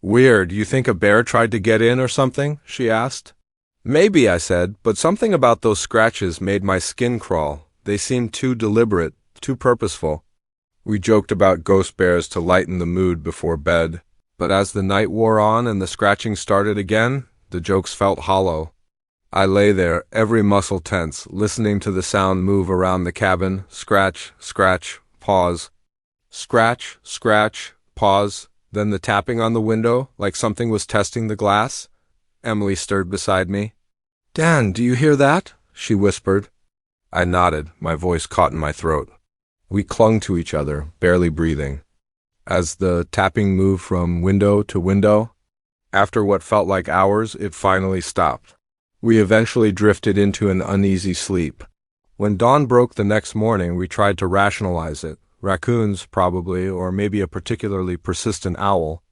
"Weird, you think a bear tried to get in or something?" she asked. "Maybe," I said, but something about those scratches made my skin crawl. They seemed too deliberate, too purposeful. We joked about ghost bears to lighten the mood before bed, but as the night wore on and the scratching started again, the jokes felt hollow. I lay there, every muscle tense, listening to the sound move around the cabin, scratch, scratch, pause. Scratch, scratch, pause, then the tapping on the window, like something was testing the glass. Emily stirred beside me. "Dan, do you hear that?" she whispered. I nodded, my voice caught in my throat. We clung to each other, barely breathing. As the tapping moved from window to window, after what felt like hours, it finally stopped. We eventually drifted into an uneasy sleep. When dawn broke the next morning, we tried to rationalize it. Raccoons, probably, or maybe a particularly persistent owl.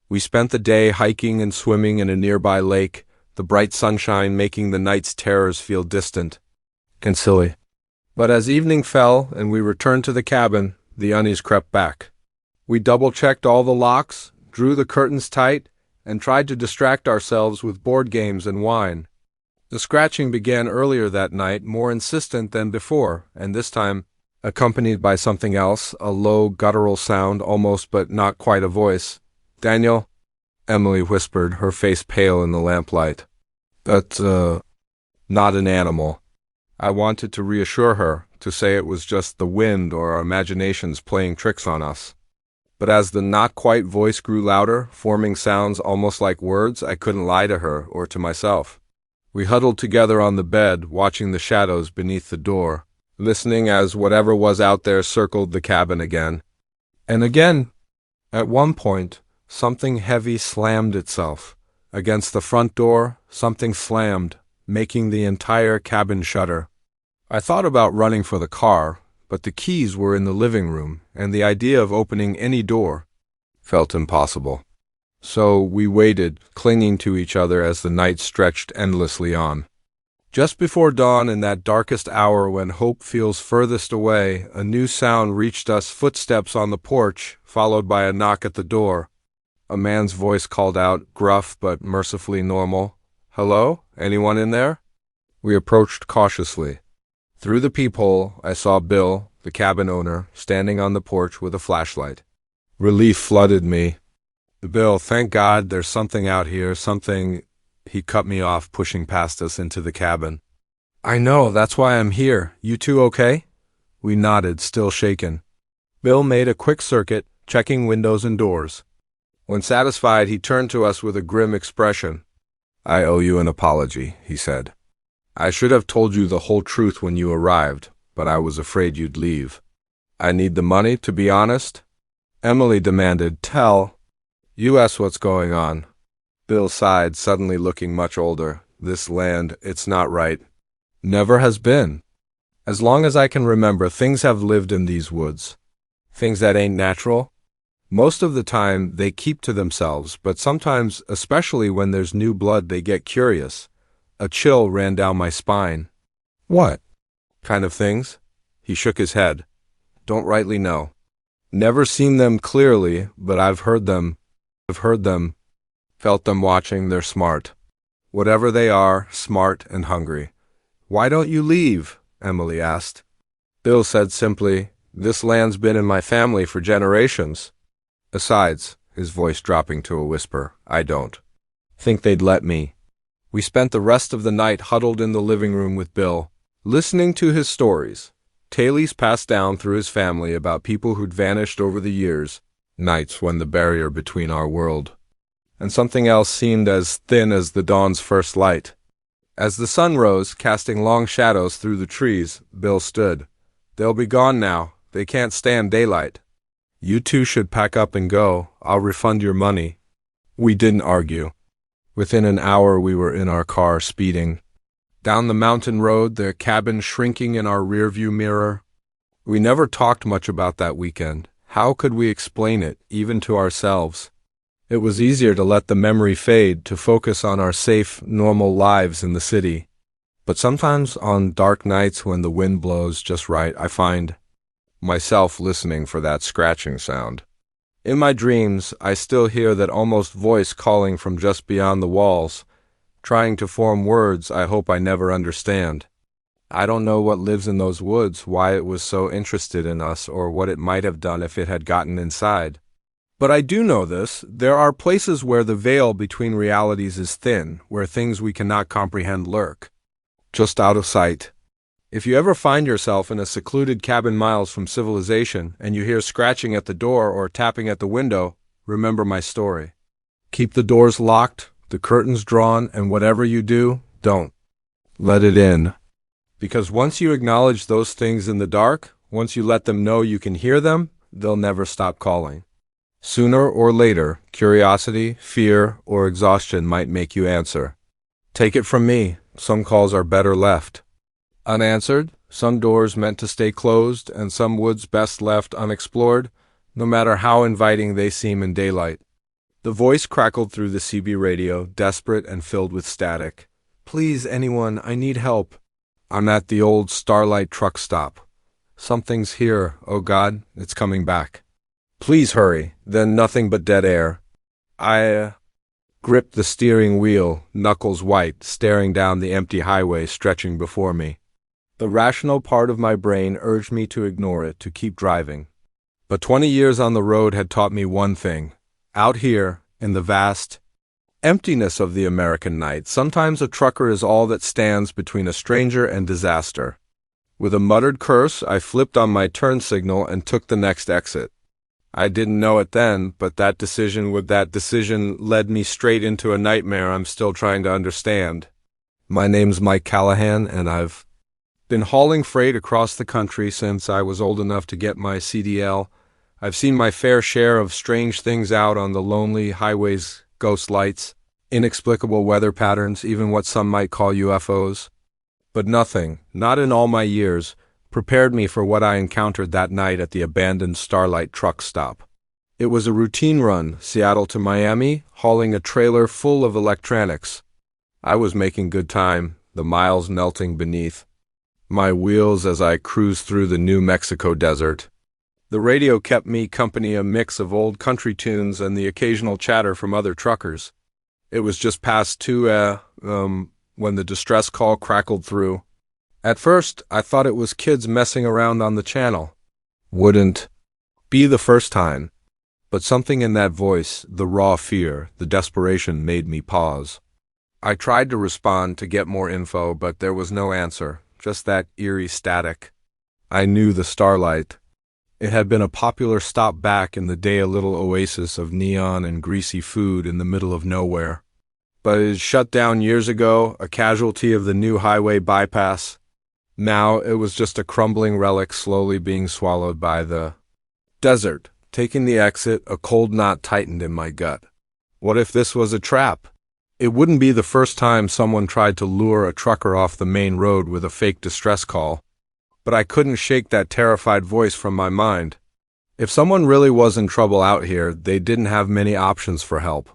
We spent the day hiking and swimming in a nearby lake, the bright sunshine making the night's terrors feel distant and silly. But as evening fell and we returned to the cabin, the unease crept back. We double-checked all the locks, drew the curtains tight, and tried to distract ourselves with board games and wine. The scratching began earlier that night, more insistent than before, and this time accompanied by something else, a low, guttural sound, almost but not quite a voice. "Daniel," Emily whispered, her face pale in the lamplight. "That's, not an animal." I wanted to reassure her, to say it was just the wind or our imaginations playing tricks on us. But as the not-quite voice grew louder, forming sounds almost like words, I couldn't lie to her or to myself. We huddled together on the bed, watching the shadows beneath the door, listening as whatever was out there circled the cabin again. And again. At one point, something heavy slammed itself, Against the front door, something slammed, making the entire cabin shudder. I thought about running for the car, but the keys were in the living room, and the idea of opening any door felt impossible. So we waited, clinging to each other as the night stretched endlessly on. Just before dawn, in that darkest hour when hope feels furthest away, a new sound reached us: footsteps on the porch, followed by a knock at the door. A man's voice called out, gruff but mercifully normal. "Hello? Anyone in there?" We approached cautiously. Through the peephole, I saw Bill, the cabin owner, standing on the porch with a flashlight. Relief flooded me. "Bill, thank God there's something out here, something—" He cut me off, pushing past us into the cabin. "I know, that's why I'm here. You two okay?" We nodded, still shaken. Bill made a quick circuit, checking windows and doors. When satisfied, he turned to us with a grim expression. "I owe you an apology," he said. "I should have told you the whole truth when you arrived, but I was afraid you'd leave." "I need the money, to be honest," Emily demanded. "Tell us what's going on." Bill sighed, suddenly looking much older. "This land, it's not right. Never has been. As long as I can remember, things have lived in these woods. Things that ain't natural. Most of the time, they keep to themselves, but sometimes, especially when there's new blood, they get curious." A chill ran down my spine. "What kind of things?" He shook his head. "Don't rightly know. Never seen them clearly, but I've heard them, felt them watching. They're smart. Whatever they are, smart and hungry." "Why don't you leave?" Emily asked. Bill said simply, "This land's been in my family for generations. Besides," his voice dropping to a whisper, "I don't think they'd let me." We spent the rest of the night huddled in the living room with Bill, listening to his stories, tales passed down through his family about people who'd vanished over the years, nights when the barrier between our world and something else seemed as thin as the dawn's first light. As the sun rose, casting long shadows through the trees, Bill stood. "They'll be gone now. They can't stand daylight. You two should pack up and go. I'll refund your money." We didn't argue. Within an hour, we were in our car, speeding down the mountain road, their cabin shrinking in our rearview mirror. We never talked much about that weekend. How could we explain it, even to ourselves? It was easier to let the memory fade, to focus on our safe, normal lives in the city. But sometimes on dark nights when the wind blows just right, I find myself listening for that scratching sound. In my dreams, I still hear that almost voice calling from just beyond the walls, trying to form words I hope I never understand. I don't know what lives in those woods, why it was so interested in us, or what it might have done if it had gotten inside. But I do know this: there are places where the veil between realities is thin, where things we cannot comprehend lurk, just out of sight. If you ever find yourself in a secluded cabin miles from civilization, and you hear scratching at the door or tapping at the window, remember my story. Keep the doors locked, the curtains drawn, and whatever you do, don't let it in. Because once you acknowledge those things in the dark, once you let them know you can hear them, they'll never stop calling. Sooner or later, curiosity, fear, or exhaustion might make you answer. Take it from me, some calls are better left unanswered, some doors meant to stay closed, and some woods best left unexplored, no matter how inviting they seem in daylight. The voice crackled through the CB radio, desperate and filled with static. "Please, anyone, I need help. I'm at the old Starlight truck stop. Something's here, oh God, it's coming back. Please hurry." Then nothing but dead air. I gripped the steering wheel, knuckles white, staring down the empty highway stretching before me. The rational part of my brain urged me to ignore it, to keep driving. But 20 years on the road had taught me one thing. Out here, in the vast emptiness of the American night, sometimes a trucker is all that stands between a stranger and disaster. With a muttered curse, I flipped on my turn signal and took the next exit. I didn't know it then, but that decision led me straight into a nightmare I'm still trying to understand. My name's Mike Callahan, and I've been hauling freight across the country since I was old enough to get my CDL. I've seen my fair share of strange things out on the lonely highway's ghost lights. inexplicable weather patterns, even what some might call UFOs. But nothing, not in all my years, prepared me for what I encountered that night at the abandoned Starlight truck stop. It was a routine run, Seattle to Miami, hauling a trailer full of electronics. I was making good time, the miles melting beneath my wheels as I cruised through the New Mexico desert. The radio kept me company, a mix of old country tunes and the occasional chatter from other truckers. It was just past 2 when the distress call crackled through. At first, I thought it was kids messing around on the channel. Wouldn't be the first time. But something in that voice, the raw fear, the desperation, made me pause. I tried to respond to get more info, but there was no answer, just that eerie static. I knew the Starlight. It had been a popular stop back in the day, a little oasis of neon and greasy food in the middle of nowhere. But it had shut down years ago, a casualty of the new highway bypass. Now it was just a crumbling relic slowly being swallowed by the desert. Taking the exit, a cold knot tightened in my gut. What if this was a trap? It wouldn't be the first time someone tried to lure a trucker off the main road with a fake distress call. But I couldn't shake that terrified voice from my mind. If someone really was in trouble out here, they didn't have many options for help.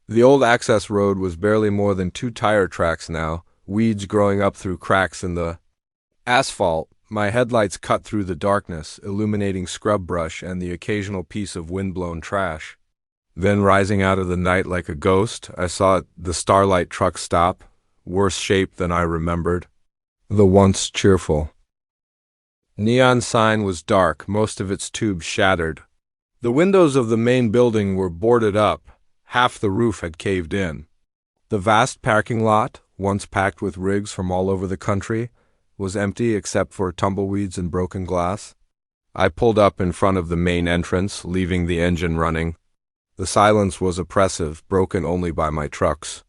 The old access road was barely more than 2 tire tracks now, weeds growing up through cracks in the asphalt. My headlights cut through the darkness, illuminating scrub brush and the occasional piece of windblown trash. Then, rising out of the night like a ghost, I saw the Starlight truck stop, worse shaped than I remembered. The once cheerful neon sign was dark, most of its tubes shattered. The windows of the main building were boarded up. Half the roof had caved in. The vast parking lot, once packed with rigs from all over the country, was empty except for tumbleweeds and broken glass. I pulled up in front of the main entrance, leaving the engine running. The silence was oppressive, broken only by my trucks.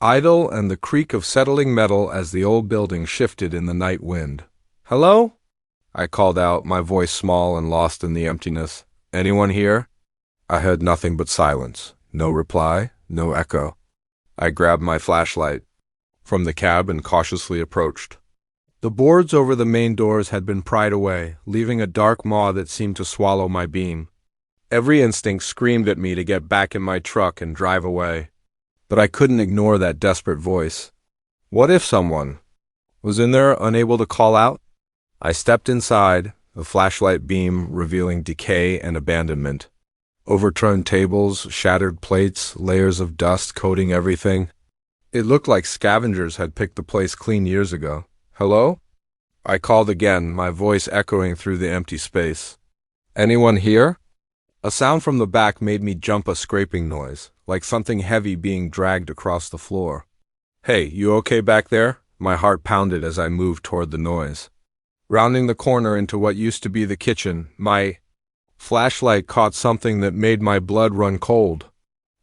Idle and the creak of settling metal as the old building shifted in the night wind. "Hello?" I called out, my voice small and lost in the emptiness. "Anyone here?" I heard nothing but silence. No reply, no echo. I grabbed my flashlight from the cab and cautiously approached. The boards over the main doors had been pried away, leaving a dark maw that seemed to swallow my beam. Every instinct screamed at me to get back in my truck and drive away. But I couldn't ignore that desperate voice. What if someone was in there, unable to call out? I stepped inside, a flashlight beam revealing decay and abandonment. Overturned tables, shattered plates, layers of dust coating everything. It looked like scavengers had picked the place clean years ago. "Hello?" I called again, my voice echoing through the empty space. "Anyone here?" A sound from the back made me jump, a scraping noise, like something heavy being dragged across the floor. "Hey, you okay back there?" My heart pounded as I moved toward the noise. Rounding the corner into what used to be the kitchen, my flashlight caught something that made my blood run cold.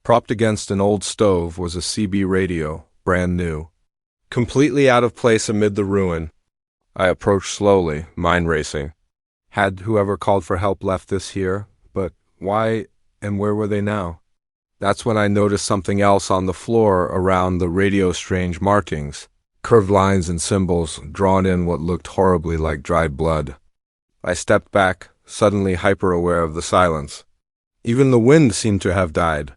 Propped against an old stove was a CB radio, brand new, completely out of place amid the ruin. I approached slowly, mind racing. Had whoever called for help left this here? But why and where were they now? That's when I noticed something else on the floor around the radio, strange markings, curved lines and symbols drawn in what looked horribly like dried blood. I stepped back, suddenly hyper-aware of the silence. Even the wind seemed to have died.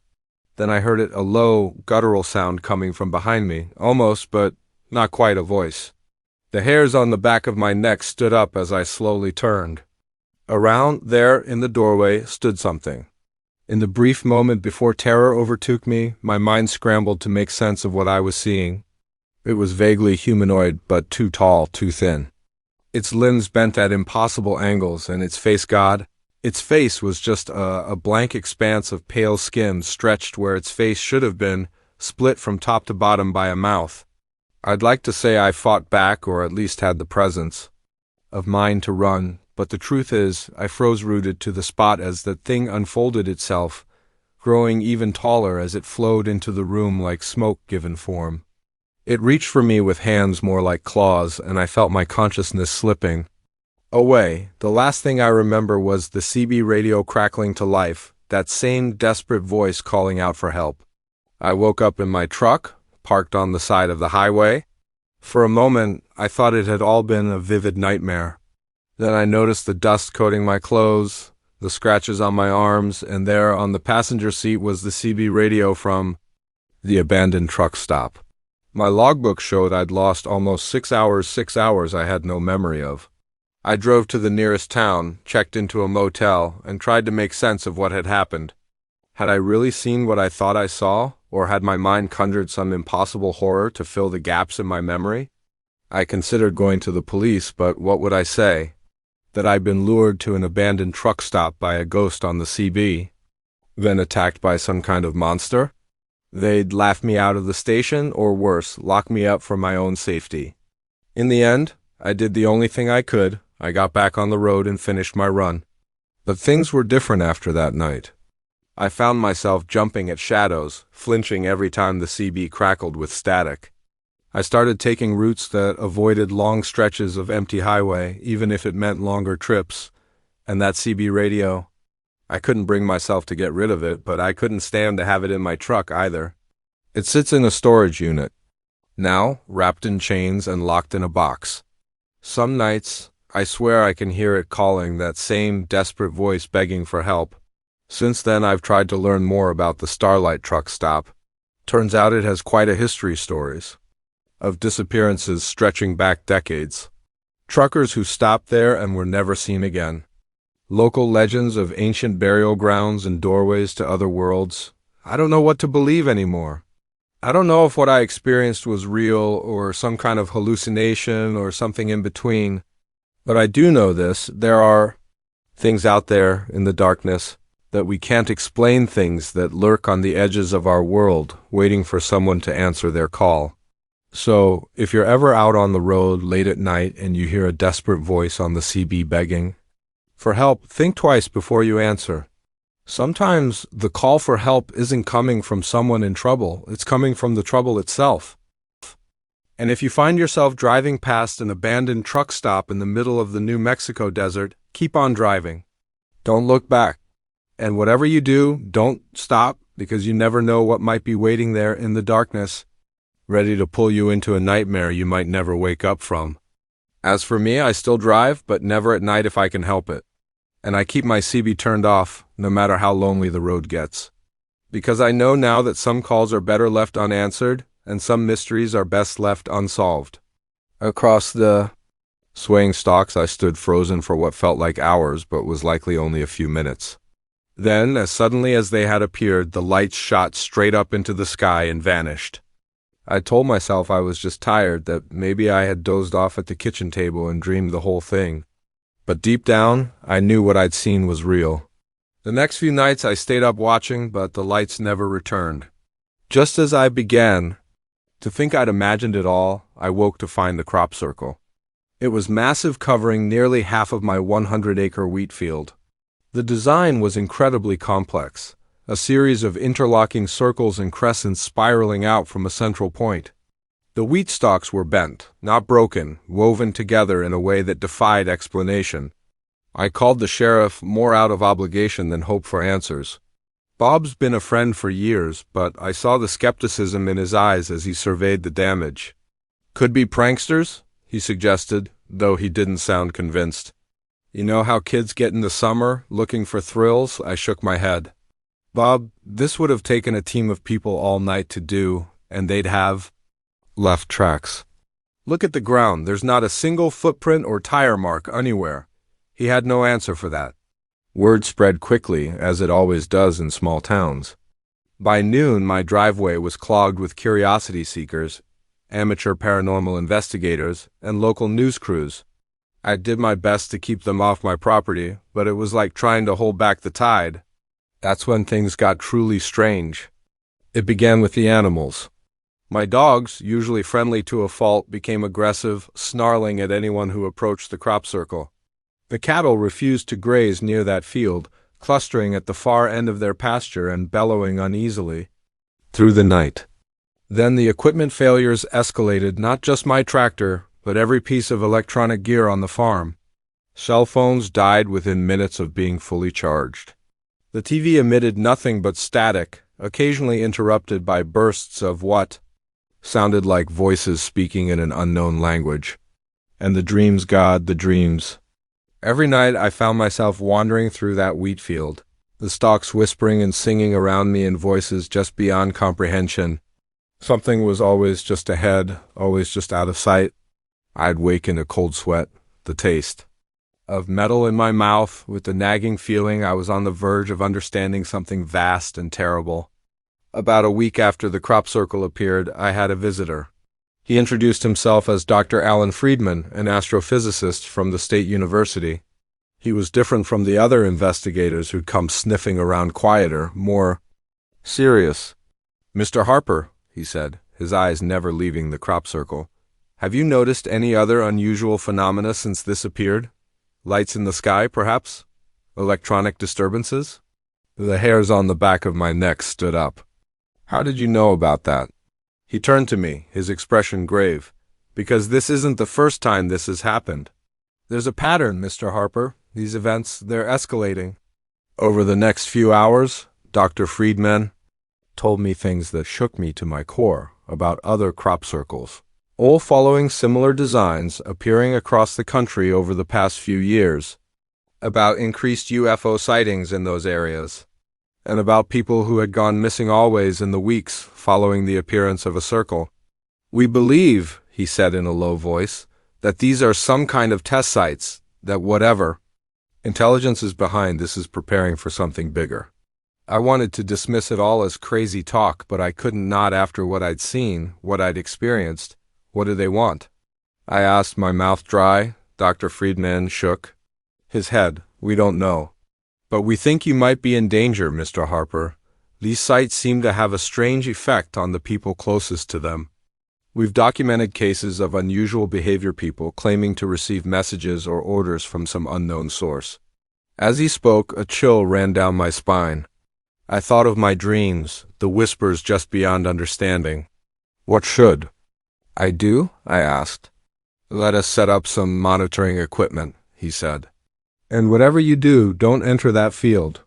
Then I heard a low, guttural sound coming from behind me, almost, but not quite a voice. The hairs on the back of my neck stood up as I slowly turned. Around there in the doorway stood something. In the brief moment before terror overtook me, my mind scrambled to make sense of what I was seeing. It was vaguely humanoid, but too tall, too thin. Its limbs bent at impossible angles, and its face, God, its face was just a blank expanse of pale skin stretched where its face should have been, split from top to bottom by a mouth. I'd like to say I fought back, or at least had the presence of mind to run, but the truth is, I froze rooted to the spot as the thing unfolded itself, growing even taller as it flowed into the room like smoke given form. It reached for me with hands more like claws, and I felt my consciousness slipping away. The last thing I remember was the CB radio crackling to life, that same desperate voice calling out for help. I woke up in my truck, parked on the side of the highway. For a moment, I thought it had all been a vivid nightmare. Then I noticed the dust coating my clothes, the scratches on my arms, and there on the passenger seat was the CB radio from the abandoned truck stop. My logbook showed I'd lost almost 6 hours I had no memory of. I drove to the nearest town, checked into a motel, and tried to make sense of what had happened. Had I really seen what I thought I saw, or had my mind conjured some impossible horror to fill the gaps in my memory? I considered going to the police, but what would I say? That I'd been lured to an abandoned truck stop by a ghost on the CB, then attacked by some kind of monster? They'd laugh me out of the station, or worse, lock me up for my own safety. In the end, I did the only thing I could. I got back on the road and finished my run. But things were different after that night. I found myself jumping at shadows, flinching every time the CB crackled with static. I started taking routes that avoided long stretches of empty highway, even if it meant longer trips. And that CB radio, I couldn't bring myself to get rid of it, but I couldn't stand to have it in my truck either. It sits in a storage unit, now wrapped in chains and locked in a box. Some nights, I swear I can hear it calling, that same desperate voice begging for help. Since then, I've tried to learn more about the Starlight truck stop. Turns out it has quite a history, stories of disappearances stretching back decades. Truckers who stopped there and were never seen again. Local legends of ancient burial grounds and doorways to other worlds. I don't know what to believe anymore. I don't know if what I experienced was real or some kind of hallucination or something in between. But I do know this: there are things out there in the darkness that we can't explain, things that lurk on the edges of our world, waiting for someone to answer their call. So, if you're ever out on the road late at night and you hear a desperate voice on the CB begging for help, think twice before you answer. Sometimes the call for help isn't coming from someone in trouble, it's coming from the trouble itself. And if you find yourself driving past an abandoned truck stop in the middle of the New Mexico desert, keep on driving. Don't look back. And whatever you do, don't stop, because you never know what might be waiting there in the darkness, ready to pull you into a nightmare you might never wake up from. As for me, I still drive, but never at night if I can help it. And I keep my CB turned off, no matter how lonely the road gets. Because I know now that some calls are better left unanswered, and some mysteries are best left unsolved. Across the swaying stalks, I stood frozen for what felt like hours, but was likely only a few minutes. Then, as suddenly as they had appeared, the lights shot straight up into the sky and vanished. I told myself I was just tired, that maybe I had dozed off at the kitchen table and dreamed the whole thing. But deep down, I knew what I'd seen was real. The next few nights I stayed up watching, but the lights never returned. Just as I began to think I'd imagined it all, I woke to find the crop circle. It was massive, covering nearly half of my 100-acre wheat field. The design was incredibly complex, a series of interlocking circles and crescents spiraling out from a central point. The wheat stalks were bent, not broken, woven together in a way that defied explanation. I called the sheriff more out of obligation than hope for answers. Bob's been a friend for years, but I saw the skepticism in his eyes as he surveyed the damage. Could be pranksters, he suggested, though he didn't sound convinced. You know how kids get in the summer, looking for thrills? I shook my head. Bob, this would have taken a team of people all night to do, and they'd have left tracks. Look at the ground. There's not a single footprint or tire mark anywhere. He had no answer for that. Word spread quickly, as it always does in small towns. By noon, my driveway was clogged with curiosity seekers, amateur paranormal investigators, and local news crews. I did my best to keep them off my property, but it was like trying to hold back the tide. That's when things got truly strange. It began with the animals. My dogs, usually friendly to a fault, became aggressive, snarling at anyone who approached the crop circle. The cattle refused to graze near that field, clustering at the far end of their pasture and bellowing uneasily through the night. Then the equipment failures escalated, not just my tractor, but every piece of electronic gear on the farm. Cell phones died within minutes of being fully charged. The TV emitted nothing but static, occasionally interrupted by bursts of what sounded like voices speaking in an unknown language. And the dreams, God, the dreams. Every night I found myself wandering through that wheat field, the stalks whispering and singing around me in voices just beyond comprehension. Something was always just ahead, always just out of sight. I'd wake in a cold sweat, the taste of metal in my mouth, with the nagging feeling I was on the verge of understanding something vast and terrible. About a week after the crop circle appeared, I had a visitor. He introduced himself as Dr. Alan Friedman, an astrophysicist from the State University. He was different from the other investigators who'd come sniffing around quieter, more serious. "Mr. Harper," he said, his eyes never leaving the crop circle, "have you noticed any other unusual phenomena since this appeared? Lights in the sky, perhaps? Electronic disturbances?" The hairs on the back of my neck stood up. "How did you know about that?" He turned to me, his expression grave. "Because this isn't the first time this has happened. There's a pattern, Mr. Harper. These events, they're escalating." Over the next few hours, Dr. Friedman told me things that shook me to my core about other crop circles, all following similar designs appearing across the country over the past few years, about increased UFO sightings in those areas, and about people who had gone missing always in the weeks following the appearance of a circle. "We believe," he said in a low voice, "that these are some kind of test sites, that whatever intelligence is behind this is preparing for something bigger." I wanted to dismiss it all as crazy talk, but I couldn't not after what I'd seen, what I'd experienced. "What do they want?" I asked, my mouth dry. Dr. Friedman shook his head. "We don't know. But we think you might be in danger, Mr. Harper. These sites seem to have a strange effect on the people closest to them. We've documented cases of unusual behavior, people claiming to receive messages or orders from some unknown source." As he spoke, a chill ran down my spine. I thought of my dreams, the whispers just beyond understanding. "What should I do?" I asked. "Let us set up some monitoring equipment," he said. "And whatever you do, don't enter that field.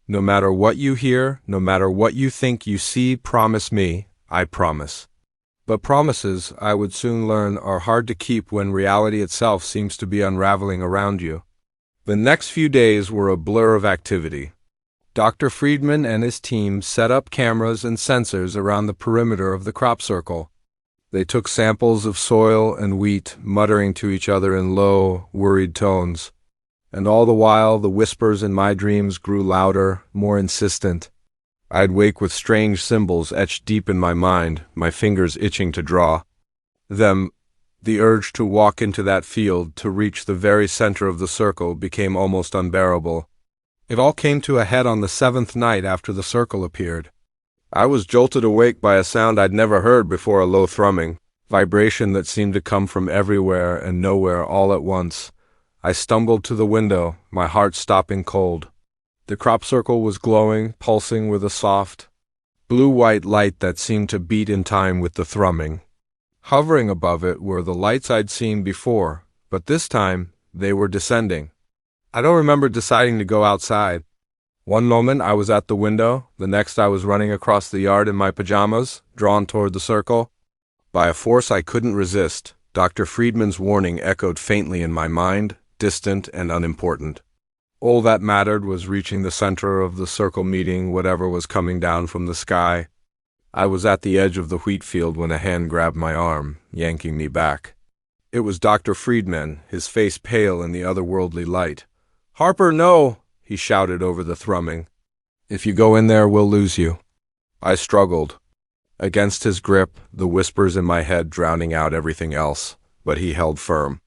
No matter what you hear, no matter what you think you see, promise me, I promise." But promises, I would soon learn, are hard to keep when reality itself seems to be unraveling around you. The next few days were a blur of activity. Dr. Friedman and his team set up cameras and sensors around the perimeter of the crop circle. They took samples of soil and wheat, muttering to each other in low, worried tones. And all the while, the whispers in my dreams grew louder, more insistent. I'd wake with strange symbols etched deep in my mind, my fingers itching to draw them. The urge to walk into that field, to reach the very center of the circle, became almost unbearable. It all came to a head on the 7th night after the circle appeared. I was jolted awake by a sound I'd never heard before, a low thrumming, vibration that seemed to come from everywhere and nowhere all at once. I stumbled to the window, my heart stopping cold. The crop circle was glowing, pulsing with a soft, blue-white light that seemed to beat in time with the thrumming. Hovering above it were the lights I'd seen before, but this time they were descending. I don't remember deciding to go outside. One moment I was at the window, the next I was running across the yard in my pajamas, drawn toward the circle. By a force I couldn't resist, Dr. Friedman's warning echoed faintly in my mind, distant and unimportant. All that mattered was reaching the center of the circle, meeting whatever was coming down from the sky. I was at the edge of the wheat field when a hand grabbed my arm, yanking me back. It was Dr. Friedman, his face pale in the otherworldly light. "Harper, no!" he shouted over the thrumming. "If you go in there, we'll lose you." I struggled against his grip, the whispers in my head drowning out everything else, but he held firm.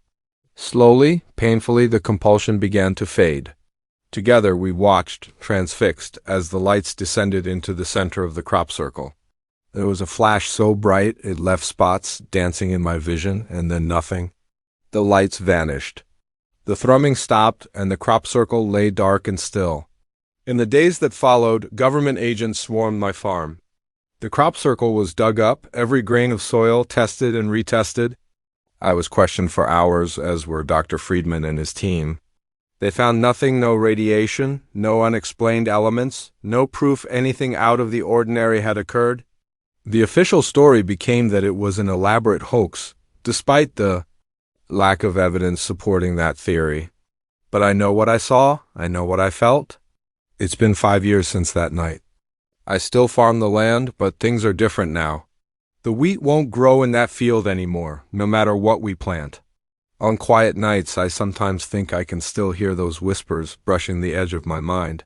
Slowly, painfully, the compulsion began to fade. Together we watched, transfixed, as the lights descended into the center of the crop circle. There was a flash so bright it left spots dancing in my vision, and then nothing. The lights vanished. The thrumming stopped, and the crop circle lay dark and still. In the days that followed, government agents swarmed my farm. The crop circle was dug up, every grain of soil tested and retested. I was questioned for hours, as were Dr. Friedman and his team. They found nothing, no radiation, no unexplained elements, no proof anything out of the ordinary had occurred. The official story became that it was an elaborate hoax, despite the lack of evidence supporting that theory. But I know what I saw, I know what I felt. It's been 5 years since that night. I still farm the land, but things are different now. The wheat won't grow in that field anymore, no matter what we plant. On quiet nights, I sometimes think I can still hear those whispers brushing the edge of my mind.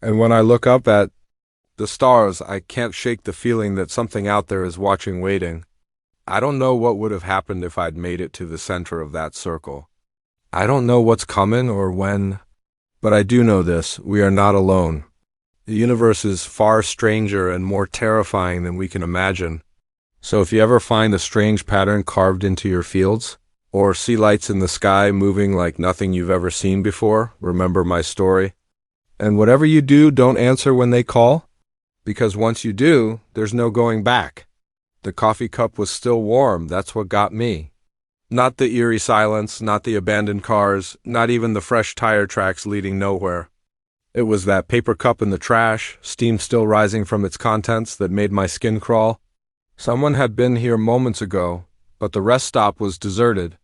And when I look up at the stars, I can't shake the feeling that something out there is watching, waiting. I don't know what would have happened if I'd made it to the center of that circle. I don't know what's coming or when, but I do know this: we are not alone. The universe is far stranger and more terrifying than we can imagine. So if you ever find a strange pattern carved into your fields, or see lights in the sky moving like nothing you've ever seen before, remember my story. And whatever you do, don't answer when they call, because once you do, there's no going back. The coffee cup was still warm, that's what got me. Not the eerie silence, not the abandoned cars, not even the fresh tire tracks leading nowhere. It was that paper cup in the trash, steam still rising from its contents, that made my skin crawl. Someone had been here moments ago, but the rest stop was deserted.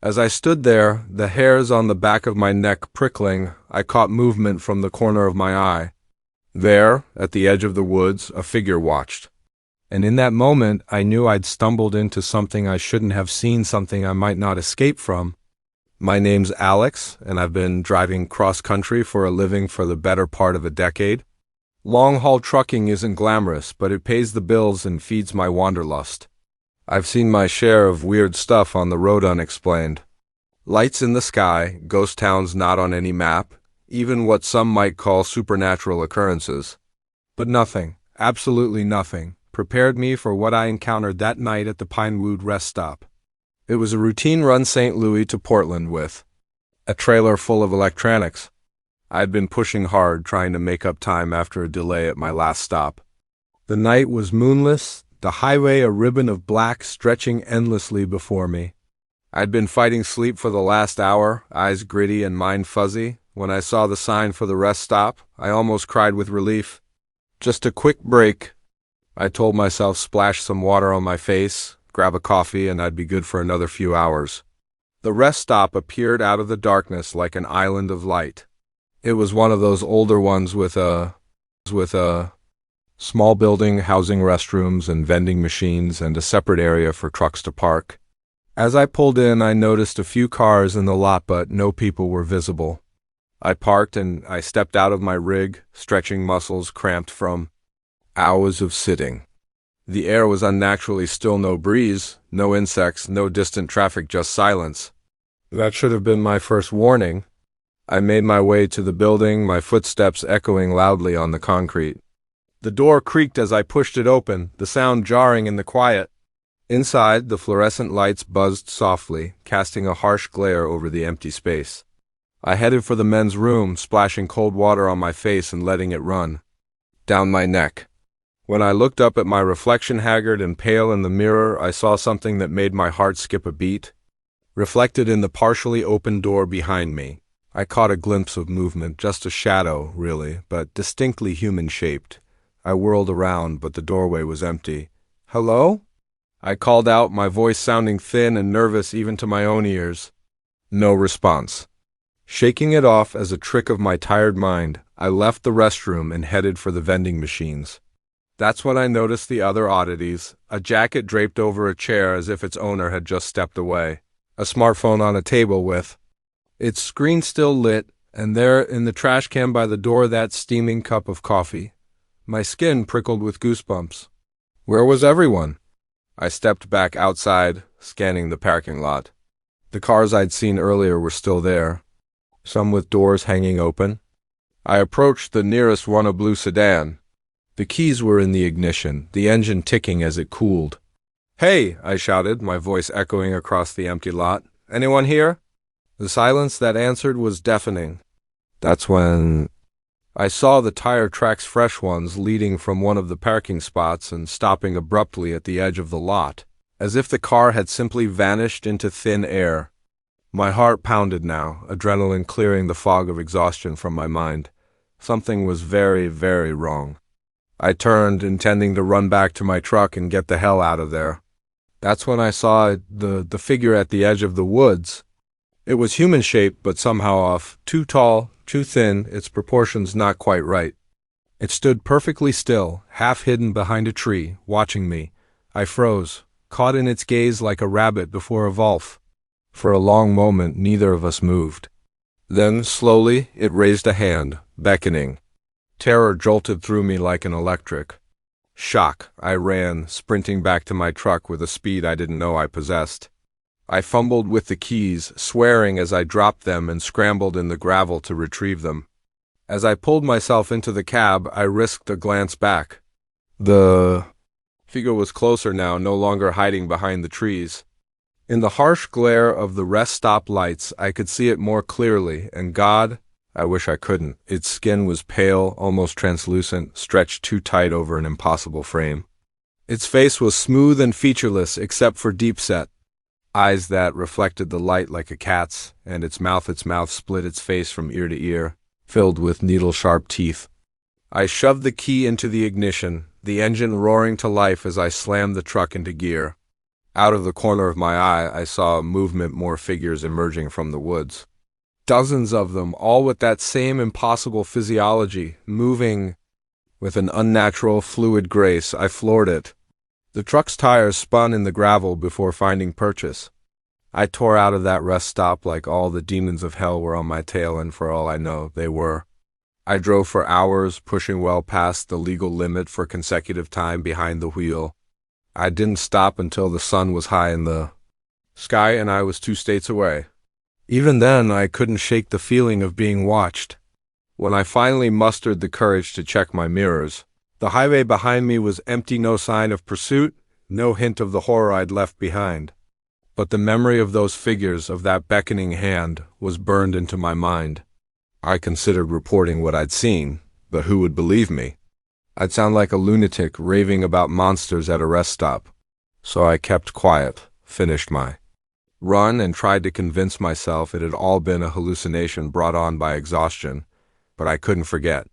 As I stood there, the hairs on the back of my neck prickling, I caught movement from the corner of my eye. There, at the edge of the woods, a figure watched. And in that moment, I knew I'd stumbled into something I shouldn't have seen, something I might not escape from. My name's Alex, and I've been driving cross-country for a living for the better part of a decade. Long-haul trucking isn't glamorous, but it pays the bills and feeds my wanderlust. I've seen my share of weird stuff on the road unexplained. Lights in the sky, ghost towns not on any map, even what some might call supernatural occurrences. But nothing, absolutely nothing, prepared me for what I encountered that night at the Pinewood rest stop. It was a routine run St. Louis to Portland with a trailer full of electronics. I'd been pushing hard, trying to make up time after a delay at my last stop. The night was moonless, the highway a ribbon of black stretching endlessly before me. I'd been fighting sleep for the last hour, eyes gritty and mind fuzzy. When I saw the sign for the rest stop, I almost cried with relief. Just a quick break. I told myself, splash some water on my face, grab a coffee, and I'd be good for another few hours. The rest stop appeared out of the darkness like an island of light. It was one of those older ones with a small building housing restrooms and vending machines and a separate area for trucks to park. As I pulled in, I noticed a few cars in the lot, but no people were visible. I parked and I stepped out of my rig, stretching muscles cramped from hours of sitting. The air was unnaturally still, no breeze, no insects, no distant traffic, just silence. That should have been my first warning. I made my way to the building, my footsteps echoing loudly on the concrete. The door creaked as I pushed it open, the sound jarring in the quiet. Inside, the fluorescent lights buzzed softly, casting a harsh glare over the empty space. I headed for the men's room, splashing cold water on my face and letting it run down my neck. When I looked up at my reflection, haggard and pale in the mirror, I saw something that made my heart skip a beat. Reflected in the partially open door behind me, I caught a glimpse of movement, just a shadow, really, but distinctly human-shaped. I whirled around, but the doorway was empty. "Hello?" I called out, my voice sounding thin and nervous even to my own ears. No response. Shaking it off as a trick of my tired mind, I left the restroom and headed for the vending machines. That's when I noticed the other oddities: a jacket draped over a chair as if its owner had just stepped away, a smartphone on a table with its screen still lit, and there in the trash can by the door that steaming cup of coffee. My skin prickled with goosebumps. Where was everyone? I stepped back outside, scanning the parking lot. The cars I'd seen earlier were still there, some with doors hanging open. I approached the nearest one, a blue sedan. The keys were in the ignition, the engine ticking as it cooled. "Hey!" I shouted, my voice echoing across the empty lot. "Anyone here?" The silence that answered was deafening. That's when I saw the tire tracks, fresh ones, leading from one of the parking spots and stopping abruptly at the edge of the lot, as if the car had simply vanished into thin air. My heart pounded now, adrenaline clearing the fog of exhaustion from my mind. Something was very, very wrong. I turned, intending to run back to my truck and get the hell out of there. That's when I saw the figure at the edge of the woods. It was human-shaped, but somehow off. Too tall, too thin, its proportions not quite right. It stood perfectly still, half hidden behind a tree, watching me. I froze, caught in its gaze like a rabbit before a wolf. For a long moment, neither of us moved. Then, slowly, it raised a hand, beckoning. Terror jolted through me like an electric shock. I ran, sprinting back to my truck with a speed I didn't know I possessed. I fumbled with the keys, swearing as I dropped them and scrambled in the gravel to retrieve them. As I pulled myself into the cab, I risked a glance back. The figure was closer now, no longer hiding behind the trees. In the harsh glare of the rest stop lights, I could see it more clearly, and God, I wish I couldn't. Its skin was pale, almost translucent, stretched too tight over an impossible frame. Its face was smooth and featureless except for deep-set eyes that reflected the light like a cat's, and its mouth split its face from ear to ear, filled with needle-sharp teeth. I shoved the key into the ignition, the engine roaring to life as I slammed the truck into gear. Out of the corner of my eye, I saw movement, more figures emerging from the woods. Dozens of them, all with that same impossible physiology, moving with an unnatural, fluid grace. I floored it. The truck's tires spun in the gravel before finding purchase. I tore out of that rest stop like all the demons of hell were on my tail, and for all I know, they were. I drove for hours, pushing well past the legal limit for consecutive time behind the wheel. I didn't stop until the sun was high in the sky and I was 2 states away. Even then, I couldn't shake the feeling of being watched. When I finally mustered the courage to check my mirrors, the highway behind me was empty, no sign of pursuit, no hint of the horror I'd left behind. But the memory of those figures, of that beckoning hand, was burned into my mind. I considered reporting what I'd seen, but who would believe me? I'd sound like a lunatic raving about monsters at a rest stop. So I kept quiet, finished my run, and tried to convince myself it had all been a hallucination brought on by exhaustion. But I couldn't forget.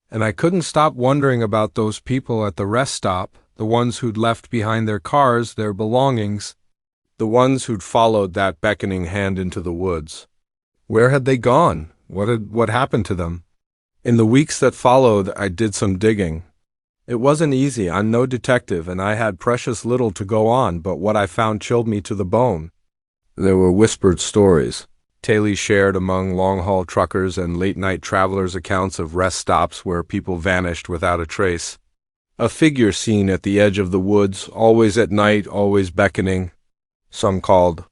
And I couldn't stop wondering about those people at the rest stop, the ones who'd left behind their cars, their belongings, the ones who'd followed that beckoning hand into the woods. Where had they gone? What happened to them? In the weeks that followed, I did some digging. It wasn't easy. I'm no detective, and I had precious little to go on, but what I found chilled me to the bone. There were whispered stories, tales shared among long-haul truckers and late-night travelers' accounts of rest stops where people vanished without a trace. A figure seen at the edge of the woods, always at night, always beckoning. Some called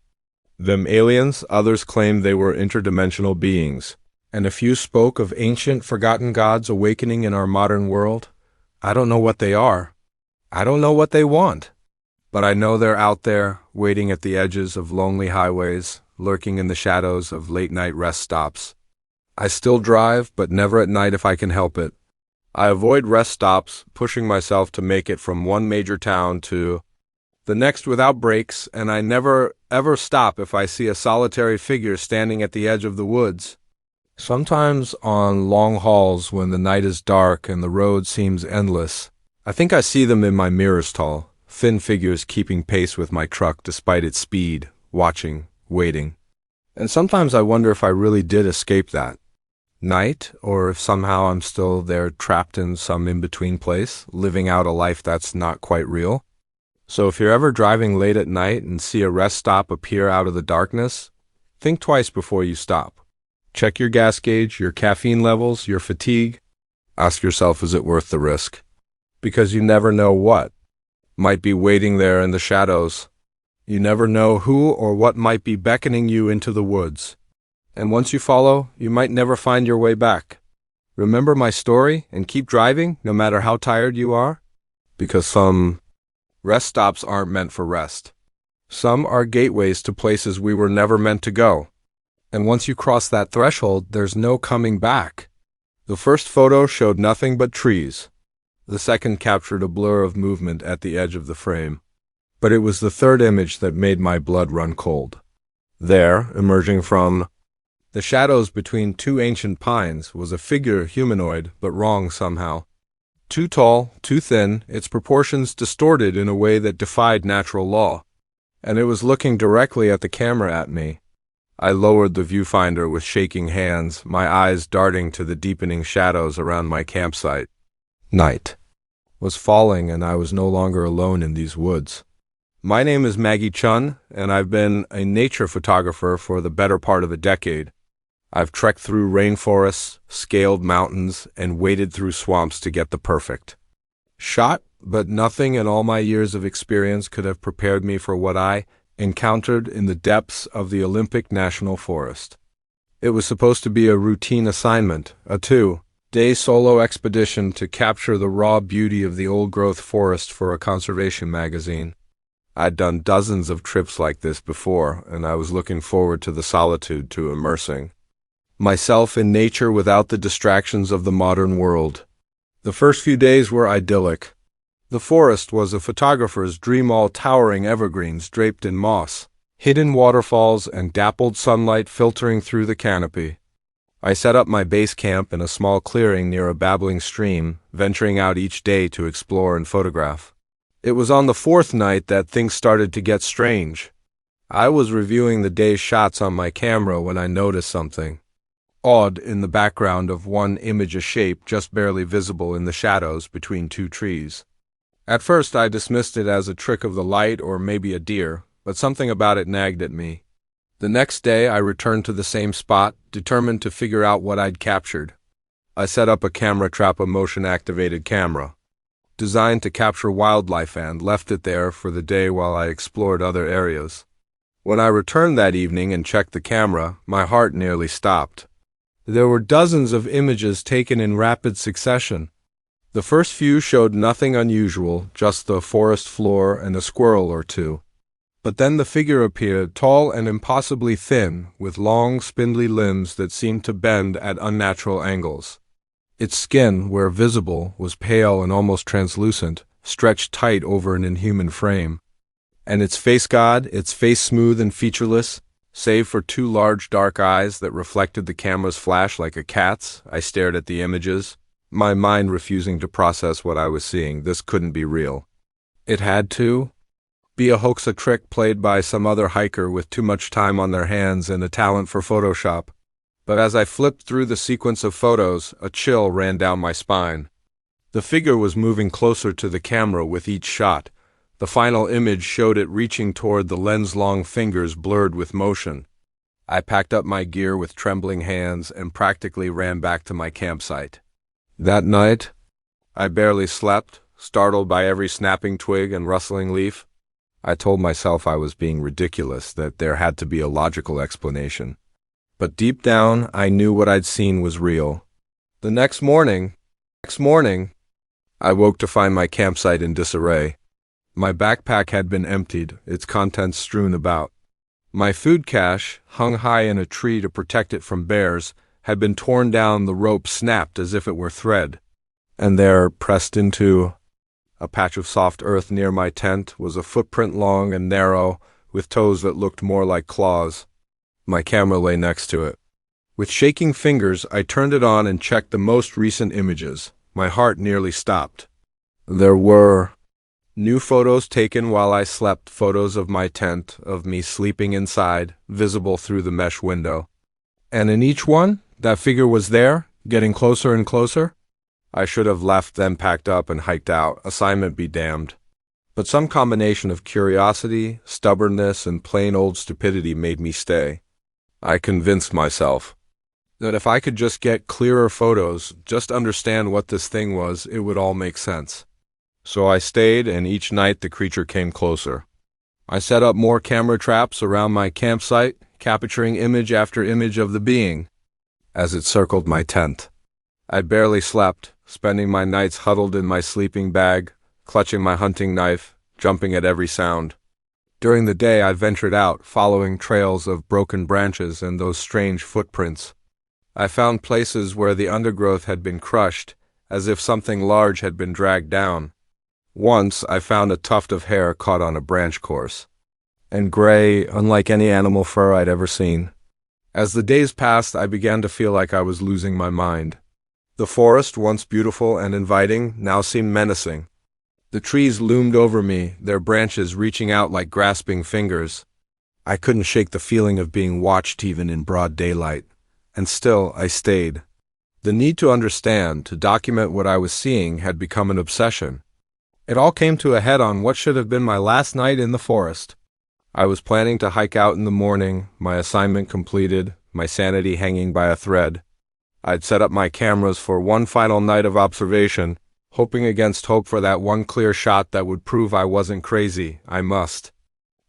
them aliens, others claimed they were interdimensional beings, and a few spoke of ancient, forgotten gods awakening in our modern world. I don't know what they are. I don't know what they want. But I know they're out there, waiting at the edges of lonely highways, lurking in the shadows of late-night rest stops. I still drive, but never at night if I can help it. I avoid rest stops, pushing myself to make it from one major town to the next without breaks, and I never, ever stop if I see a solitary figure standing at the edge of the woods. Sometimes on long hauls when the night is dark and the road seems endless, I think I see them in my mirrors tall, thin figures keeping pace with my truck despite its speed, watching, waiting. And sometimes I wonder if I really did escape that night, or if somehow I'm still there trapped in some in-between place, living out a life that's not quite real. So if you're ever driving late at night and see a rest stop appear out of the darkness, think twice before you stop. Check your gas gauge, your caffeine levels, your fatigue. Ask yourself, is it worth the risk? Because you never know what might be waiting there in the shadows. You never know who or what might be beckoning you into the woods. And once you follow, you might never find your way back. Remember my story and keep driving, no matter how tired you are. Because some rest stops aren't meant for rest. Some are gateways to places we were never meant to go. And once you cross that threshold, there's no coming back. The first photo showed nothing but trees. The second captured a blur of movement at the edge of the frame. But it was the third image that made my blood run cold. There, emerging from the shadows between two ancient pines, was a figure humanoid, but wrong somehow. Too tall, too thin, its proportions distorted in a way that defied natural law. And it was looking directly at the camera at me. I lowered the viewfinder with shaking hands, my eyes darting to the deepening shadows around my campsite. Night was falling, and I was no longer alone in these woods. My name is Maggie Chun, and I've been a nature photographer for the better part of a decade. I've trekked through rainforests, scaled mountains, and waded through swamps to get the perfect shot, but nothing in all my years of experience could have prepared me for what I encountered in the depths of the Olympic National Forest. It was supposed to be a routine assignment, a 2-day solo expedition to capture the raw beauty of the old-growth forest for a conservation magazine. I'd done dozens of trips like this before, and I was looking forward to the solitude, to immersing myself in nature without the distractions of the modern world. The first few days were idyllic. The forest was a photographer's dream, all towering evergreens draped in moss, hidden waterfalls, and dappled sunlight filtering through the canopy. I set up my base camp in a small clearing near a babbling stream, venturing out each day to explore and photograph. It was on the fourth night that things started to get strange. I was reviewing the day's shots on my camera when I noticed something odd in the background of one image, a shape just barely visible in the shadows between two trees. At first I dismissed it as a trick of the light or maybe a deer, but something about it nagged at me. The next day I returned to the same spot, determined to figure out what I'd captured. I set up a camera trap, a motion-activated camera designed to capture wildlife, and left it there for the day while I explored other areas. When I returned that evening and checked the camera, my heart nearly stopped. There were dozens of images taken in rapid succession. The first few showed nothing unusual, just the forest floor and a squirrel or two. But then the figure appeared, tall and impossibly thin, with long, spindly limbs that seemed to bend at unnatural angles. Its skin, where visible, was pale and almost translucent, stretched tight over an inhuman frame. And its face smooth and featureless, save for two large dark eyes that reflected the camera's flash like a cat's. I stared at the images, my mind refusing to process what I was seeing. This couldn't be real. It had to be a hoax, a trick played by some other hiker with too much time on their hands and a talent for Photoshop. But as I flipped through the sequence of photos, a chill ran down my spine. The figure was moving closer to the camera with each shot. The final image showed it reaching toward the lens-long fingers blurred with motion. I packed up my gear with trembling hands and practically ran back to my campsite. That night, I barely slept, startled by every snapping twig and rustling leaf. I told myself I was being ridiculous, that there had to be a logical explanation. But deep down, I knew what I'd seen was real. The next morning, I woke to find my campsite in disarray. My backpack had been emptied, its contents strewn about. My food cache, hung high in a tree to protect it from bears, had been torn down, the rope snapped as if it were thread. And there, pressed into a patch of soft earth near my tent, was a footprint long and narrow, with toes that looked more like claws. My camera lay next to it. With shaking fingers, I turned it on and checked the most recent images. My heart nearly stopped. There were new photos taken while I slept, photos of my tent, of me sleeping inside, visible through the mesh window. And in each one, that figure was there, getting closer and closer. I should have left, then packed up and hiked out, assignment be damned. But some combination of curiosity, stubbornness, and plain old stupidity made me stay. I convinced myself that if I could just get clearer photos, just understand what this thing was, it would all make sense. So I stayed, and each night the creature came closer. I set up more camera traps around my campsite, capturing image after image of the being as it circled my tent. I barely slept, spending my nights huddled in my sleeping bag, clutching my hunting knife, jumping at every sound. During the day I ventured out, following trails of broken branches and those strange footprints. I found places where the undergrowth had been crushed, as if something large had been dragged down. Once I found a tuft of hair caught on a branch course. and gray, unlike any animal fur I'd ever seen. As the days passed, I began to feel like I was losing my mind. The forest, once beautiful and inviting, now seemed menacing. The trees loomed over me, their branches reaching out like grasping fingers. I couldn't shake the feeling of being watched even in broad daylight. And still, I stayed. The need to understand, to document what I was seeing, had become an obsession. It all came to a head on what should have been my last night in the forest. I was planning to hike out in the morning, my assignment completed, my sanity hanging by a thread. I'd set up my cameras for one final night of observation, hoping against hope for that one clear shot that would prove I wasn't crazy. I must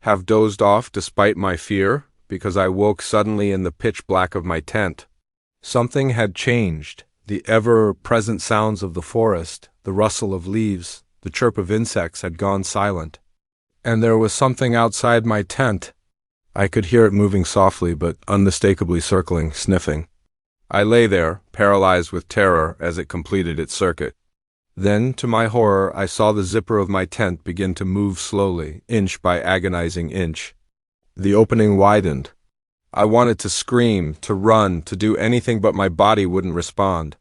have dozed off despite my fear, because I woke suddenly in the pitch black of my tent. Something had changed. The ever-present sounds of the forest, the rustle of leaves, the chirp of insects had gone silent. And there was something outside my tent. I could hear it moving softly but unmistakably circling, sniffing. I lay there, paralyzed with terror as it completed its circuit. Then, to my horror, I saw the zipper of my tent begin to move slowly, inch by agonizing inch. The opening widened. I wanted to scream, to run, to do anything, but my body wouldn't respond.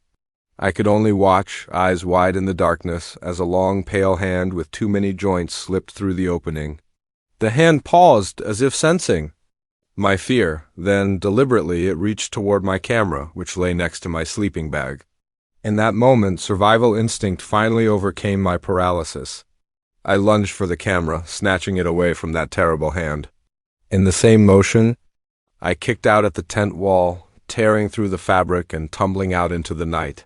I could only watch, eyes wide in the darkness, as a long, pale hand with too many joints slipped through the opening. The hand paused, as if sensing my fear. Then, deliberately, it reached toward my camera, which lay next to my sleeping bag. In that moment, survival instinct finally overcame my paralysis. I lunged for the camera, snatching it away from that terrible hand. In the same motion, I kicked out at the tent wall, tearing through the fabric and tumbling out into the night.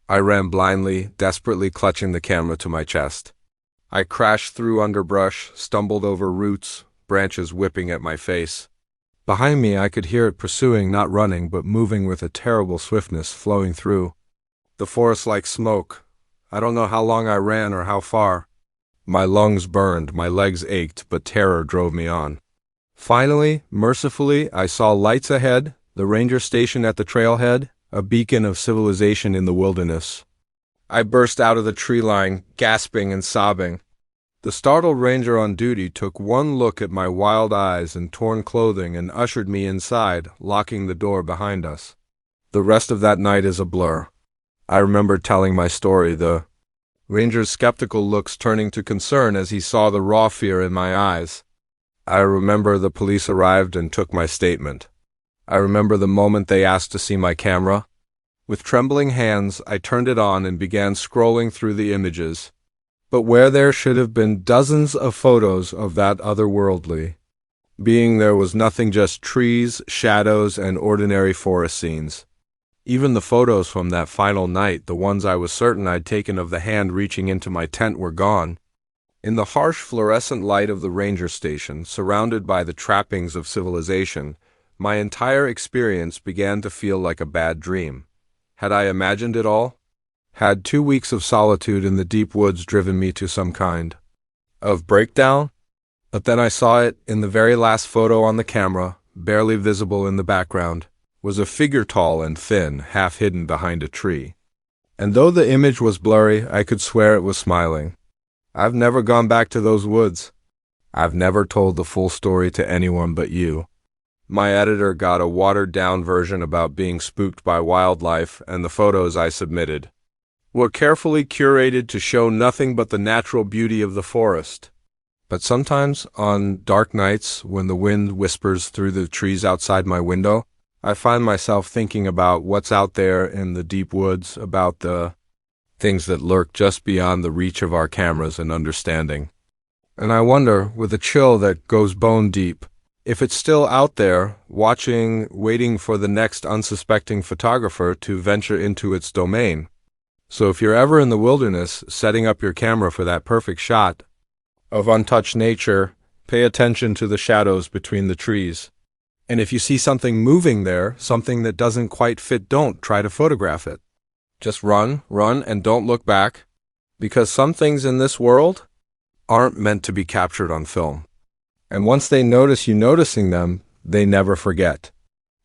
I ran blindly, desperately clutching the camera to my chest. I crashed through underbrush, stumbled over roots, branches whipping at my face. Behind me, I could hear it pursuing, not running, but moving with a terrible swiftness, flowing through the forest like smoke. I don't know how long I ran or how far. My lungs burned, my legs ached, but terror drove me on. Finally, mercifully, I saw lights ahead, the ranger station at the trailhead, a beacon of civilization in the wilderness. I burst out of the tree line, gasping and sobbing. The startled ranger on duty took one look at my wild eyes and torn clothing and ushered me inside, locking the door behind us. The rest of that night is a blur. I remember telling my story, the ranger's skeptical looks turning to concern as he saw the raw fear in my eyes. I remember the police arrived and took my statement. I remember the moment they asked to see my camera. With trembling hands, I turned it on and began scrolling through the images. But where there should have been dozens of photos of that otherworldly being, there was nothing, just trees, shadows, and ordinary forest scenes. Even the photos from that final night, the ones I was certain I'd taken of the hand reaching into my tent, were gone. In the harsh fluorescent light of the ranger station, surrounded by the trappings of civilization, my entire experience began to feel like a bad dream. Had I imagined it all? Had 2 weeks of solitude in the deep woods driven me to some kind of breakdown? But then I saw it in the very last photo on the camera, barely visible in the background, was a figure tall and thin, half hidden behind a tree. And though the image was blurry, I could swear it was smiling. I've never gone back to those woods. I've never told the full story to anyone but you. My editor got a watered-down version about being spooked by wildlife, and the photos I submitted were carefully curated to show nothing but the natural beauty of the forest. But sometimes, on dark nights, when the wind whispers through the trees outside my window, I find myself thinking about what's out there in the deep woods, about the things that lurk just beyond the reach of our cameras and understanding. And I wonder, with a chill that goes bone deep, if it's still out there, watching, waiting for the next unsuspecting photographer to venture into its domain. So if you're ever in the wilderness, setting up your camera for that perfect shot of untouched nature, pay attention to the shadows between the trees. And if you see something moving there, something that doesn't quite fit, don't try to photograph it. Just run, and don't look back, because some things in this world aren't meant to be captured on film. And once they notice you noticing them, they never forget.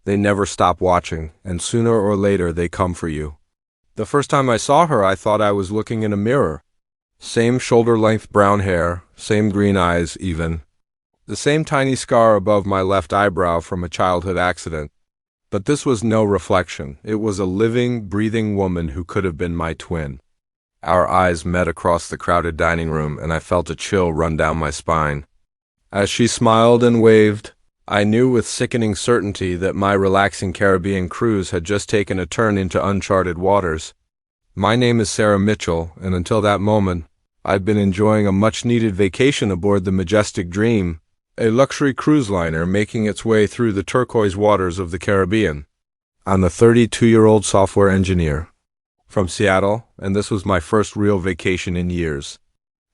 They never stop watching, and sooner or later they come for you. The first time I saw her, I thought I was looking in a mirror. Same shoulder-length brown hair, same green eyes even. The same tiny scar above my left eyebrow from a childhood accident. But this was no reflection. It was a living, breathing woman who could have been my twin. Our eyes met across the crowded dining room, and I felt a chill run down my spine. As she smiled and waved, I knew with sickening certainty that my relaxing Caribbean cruise had just taken a turn into uncharted waters. My name is Sarah Mitchell, and until that moment, I'd been enjoying a much-needed vacation aboard the Majestic Dream, a luxury cruise liner making its way through the turquoise waters of the Caribbean. I'm a 32-year-old software engineer from Seattle, and this was my first real vacation in years.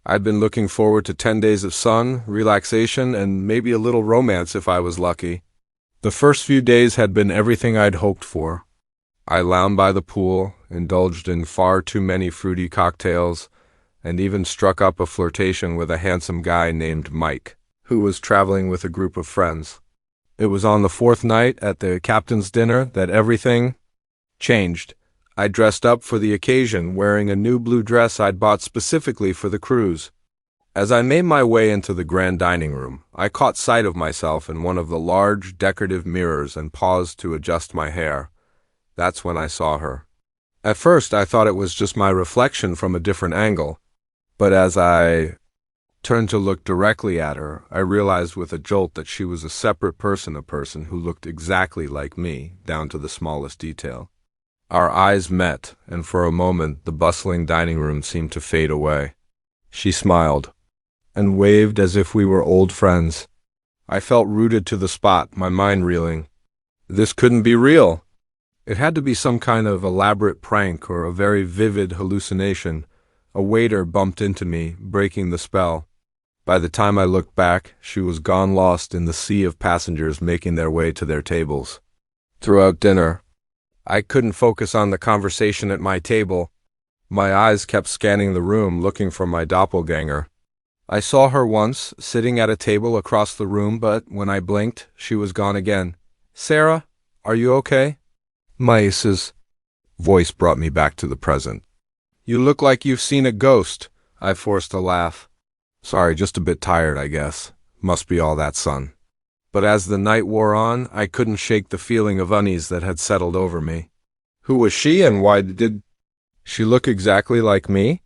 I'd been looking forward to 10 days of sun, relaxation, and maybe a little romance if I was lucky. The first few days had been everything I'd hoped for. I lounged by the pool, indulged in far too many fruity cocktails, and even struck up a flirtation with a handsome guy named Mike, who was traveling with a group of friends. It was on the fourth night at the captain's dinner that everything changed. I dressed up for the occasion, wearing a new blue dress I'd bought specifically for the cruise. As I made my way into the grand dining room, I caught sight of myself in one of the large, decorative mirrors and paused to adjust my hair. That's when I saw her. At first, I thought it was just my reflection from a different angle, but as I turned to look directly at her, I realized with a jolt that she was a separate person, a person who looked exactly like me, down to the smallest detail. Our eyes met, and for a moment the bustling dining room seemed to fade away. She smiled, and waved as if we were old friends. I felt rooted to the spot, my mind reeling. This couldn't be real. It had to be some kind of elaborate prank or a very vivid hallucination. A waiter bumped into me, breaking the spell. By the time I looked back, she was gone lost in the sea of passengers making their way to their tables. Throughout dinner, I couldn't focus on the conversation at my table. My eyes kept scanning the room, looking for my doppelganger. I saw her once, sitting at a table across the room, but when I blinked, she was gone again. "Sarah, are you okay?" Mais's voice brought me back to the present. "You look like you've seen a ghost." I forced a laugh. "Sorry, just a bit tired, I guess. Must be all that sun." But as the night wore on, I couldn't shake the feeling of unease that had settled over me. Who was she, and why did she look exactly like me?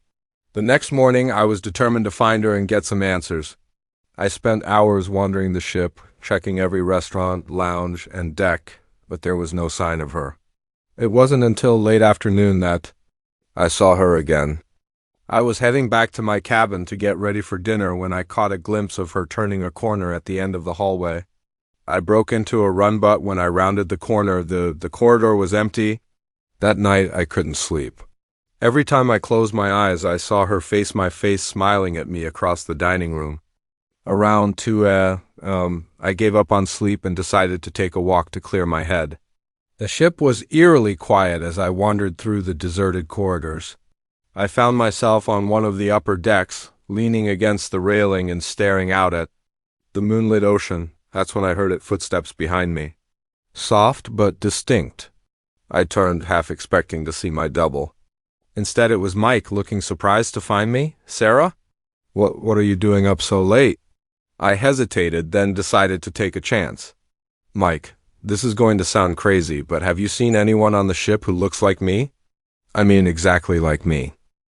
The next morning, I was determined to find her and get some answers. I spent hours wandering the ship, checking every restaurant, lounge, and deck, but there was no sign of her. It wasn't until late afternoon that I saw her again. I was heading back to my cabin to get ready for dinner when I caught a glimpse of her turning a corner at the end of the hallway. I broke into a run, but when I rounded the corner, the corridor was empty. That night, I couldn't sleep. Every time I closed my eyes, I saw her face my face smiling at me across the dining room. Around 2 I gave up on sleep and decided to take a walk to clear my head. The ship was eerily quiet as I wandered through the deserted corridors. I found myself on one of the upper decks, leaning against the railing and staring out at the moonlit ocean. That's when I heard footsteps behind me. Soft but distinct. I turned, half expecting to see my double. Instead, it was Mike, looking surprised to find me. "Sarah? What are you doing up so late?" I hesitated, then decided to take a chance. "Mike, this is going to sound crazy, but have you seen anyone on the ship who looks like me? I mean, exactly like me.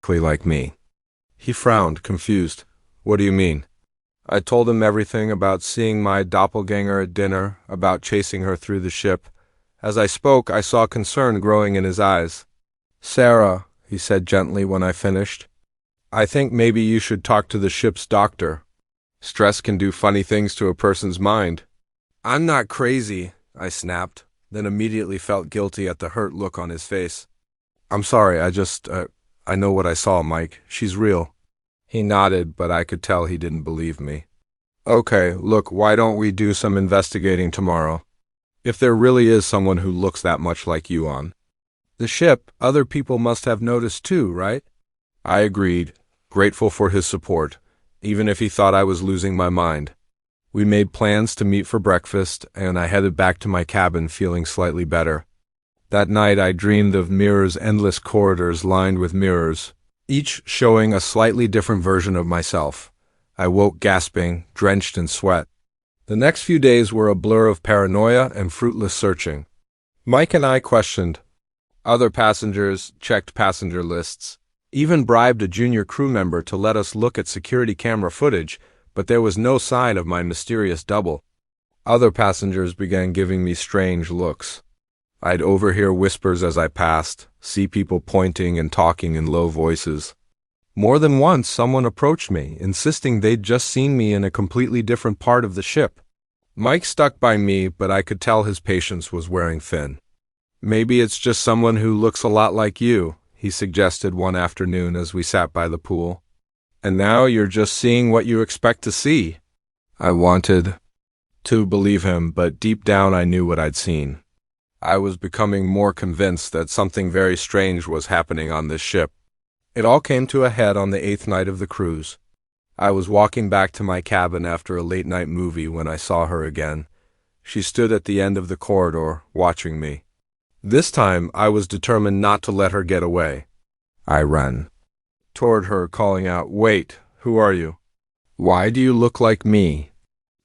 Like me." He frowned, confused. "What do you mean?" I told him everything about seeing my doppelganger at dinner, about chasing her through the ship. As I spoke, I saw concern growing in his eyes. "Sarah," he said gently when I finished, "I think maybe you should talk to the ship's doctor. Stress can do funny things to a person's mind." "I'm not crazy," I snapped, then immediately felt guilty at the hurt look on his face. "I'm sorry, I know what I saw, Mike. She's real." He nodded, but I could tell he didn't believe me. "Okay, look, why don't we do some investigating tomorrow? If there really is someone who looks that much like you on the ship, other people must have noticed too, right?" I agreed, grateful for his support, even if he thought I was losing my mind. We made plans to meet for breakfast, and I headed back to my cabin feeling slightly better. That night I dreamed of mirrors, endless corridors lined with mirrors, each showing a slightly different version of myself. I woke gasping, drenched in sweat. The next few days were a blur of paranoia and fruitless searching. Mike and I questioned other passengers, checked passenger lists, even bribed a junior crew member to let us look at security camera footage, but there was no sign of my mysterious double. Other passengers began giving me strange looks. I'd overhear whispers as I passed, see people pointing and talking in low voices. More than once, someone approached me, insisting they'd just seen me in a completely different part of the ship. Mike stuck by me, but I could tell his patience was wearing thin. "Maybe it's just someone who looks a lot like you," he suggested one afternoon as we sat by the pool. "And now you're just seeing what you expect to see." I wanted to believe him, but deep down I knew what I'd seen. I was becoming more convinced that something very strange was happening on this ship. It all came to a head on the 8th night of the cruise. I was walking back to my cabin after a late-night movie when I saw her again. She stood at the end of the corridor, watching me. This time, I was determined not to let her get away. I ran toward her, calling out, "Wait, who are you? Why do you look like me?"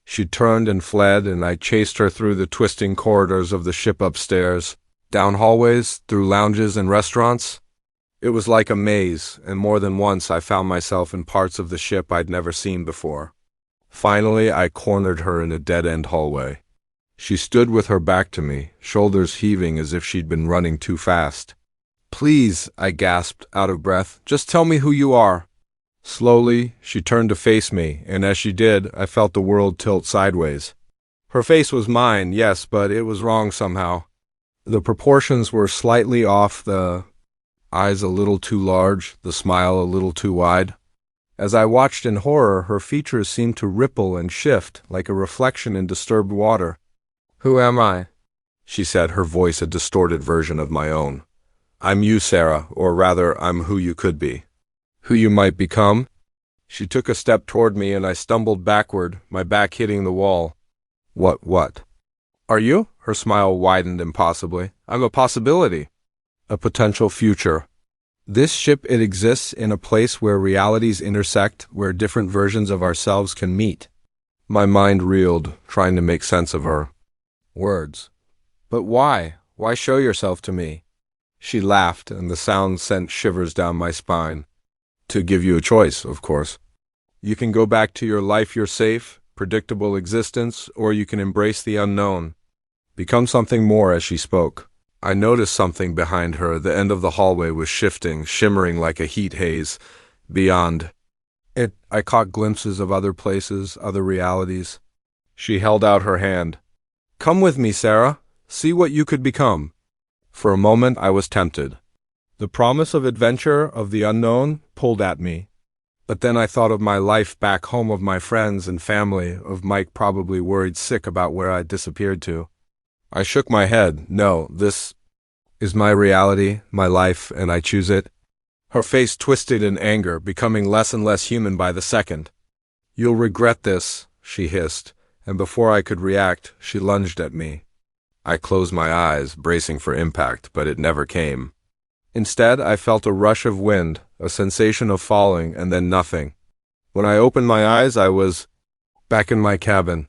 She turned and fled, and I chased her through the twisting corridors of the ship upstairs, down hallways, through lounges and restaurants. It was like a maze, and more than once I found myself in parts of the ship I'd never seen before. Finally, I cornered her in a dead-end hallway. She stood with her back to me, shoulders heaving as if she'd been running too fast. "Please," I gasped, out of breath, "just tell me who you are." Slowly, she turned to face me, and as she did, I felt the world tilt sideways. Her face was mine, yes, but it was wrong somehow. The proportions were slightly off, the eyes a little too large, the smile a little too wide. As I watched in horror, her features seemed to ripple and shift, like a reflection in disturbed water. "Who am I?" she said, her voice a distorted version of my own. "I'm you, Sarah, or rather, I'm who you could be. Who you might become?" She took a step toward me, and I stumbled backward, my back hitting the wall. What? "Are you?" Her smile widened impossibly. "I'm a possibility. A potential future. This ship, it exists in a place where realities intersect, where different versions of ourselves can meet." My mind reeled, trying to make sense of her words. "But why? Why show yourself to me?" She laughed, and the sound sent shivers down my spine. "To give you a choice, of course. You can go back to your life, your safe, predictable existence, or you can embrace the unknown. Become something more." As she spoke, I noticed something behind her. The end of the hallway was shifting, shimmering like a heat haze. Beyond it, I caught glimpses of other places, other realities. She held out her hand. "Come with me, Sarah. See what you could become." For a moment, I was tempted. The promise of adventure, of the unknown, pulled at me. But then I thought of my life back home, of my friends and family, of Mike probably worried sick about where I'd disappeared to. I shook my head. No, this is my reality, my life, and I choose it. Her face twisted in anger, becoming less and less human by the second. "You'll regret this," she hissed, and before I could react, she lunged at me. I closed my eyes, bracing for impact, but it never came. Instead, I felt a rush of wind, a sensation of falling, and then nothing. When I opened my eyes, I was back in my cabin.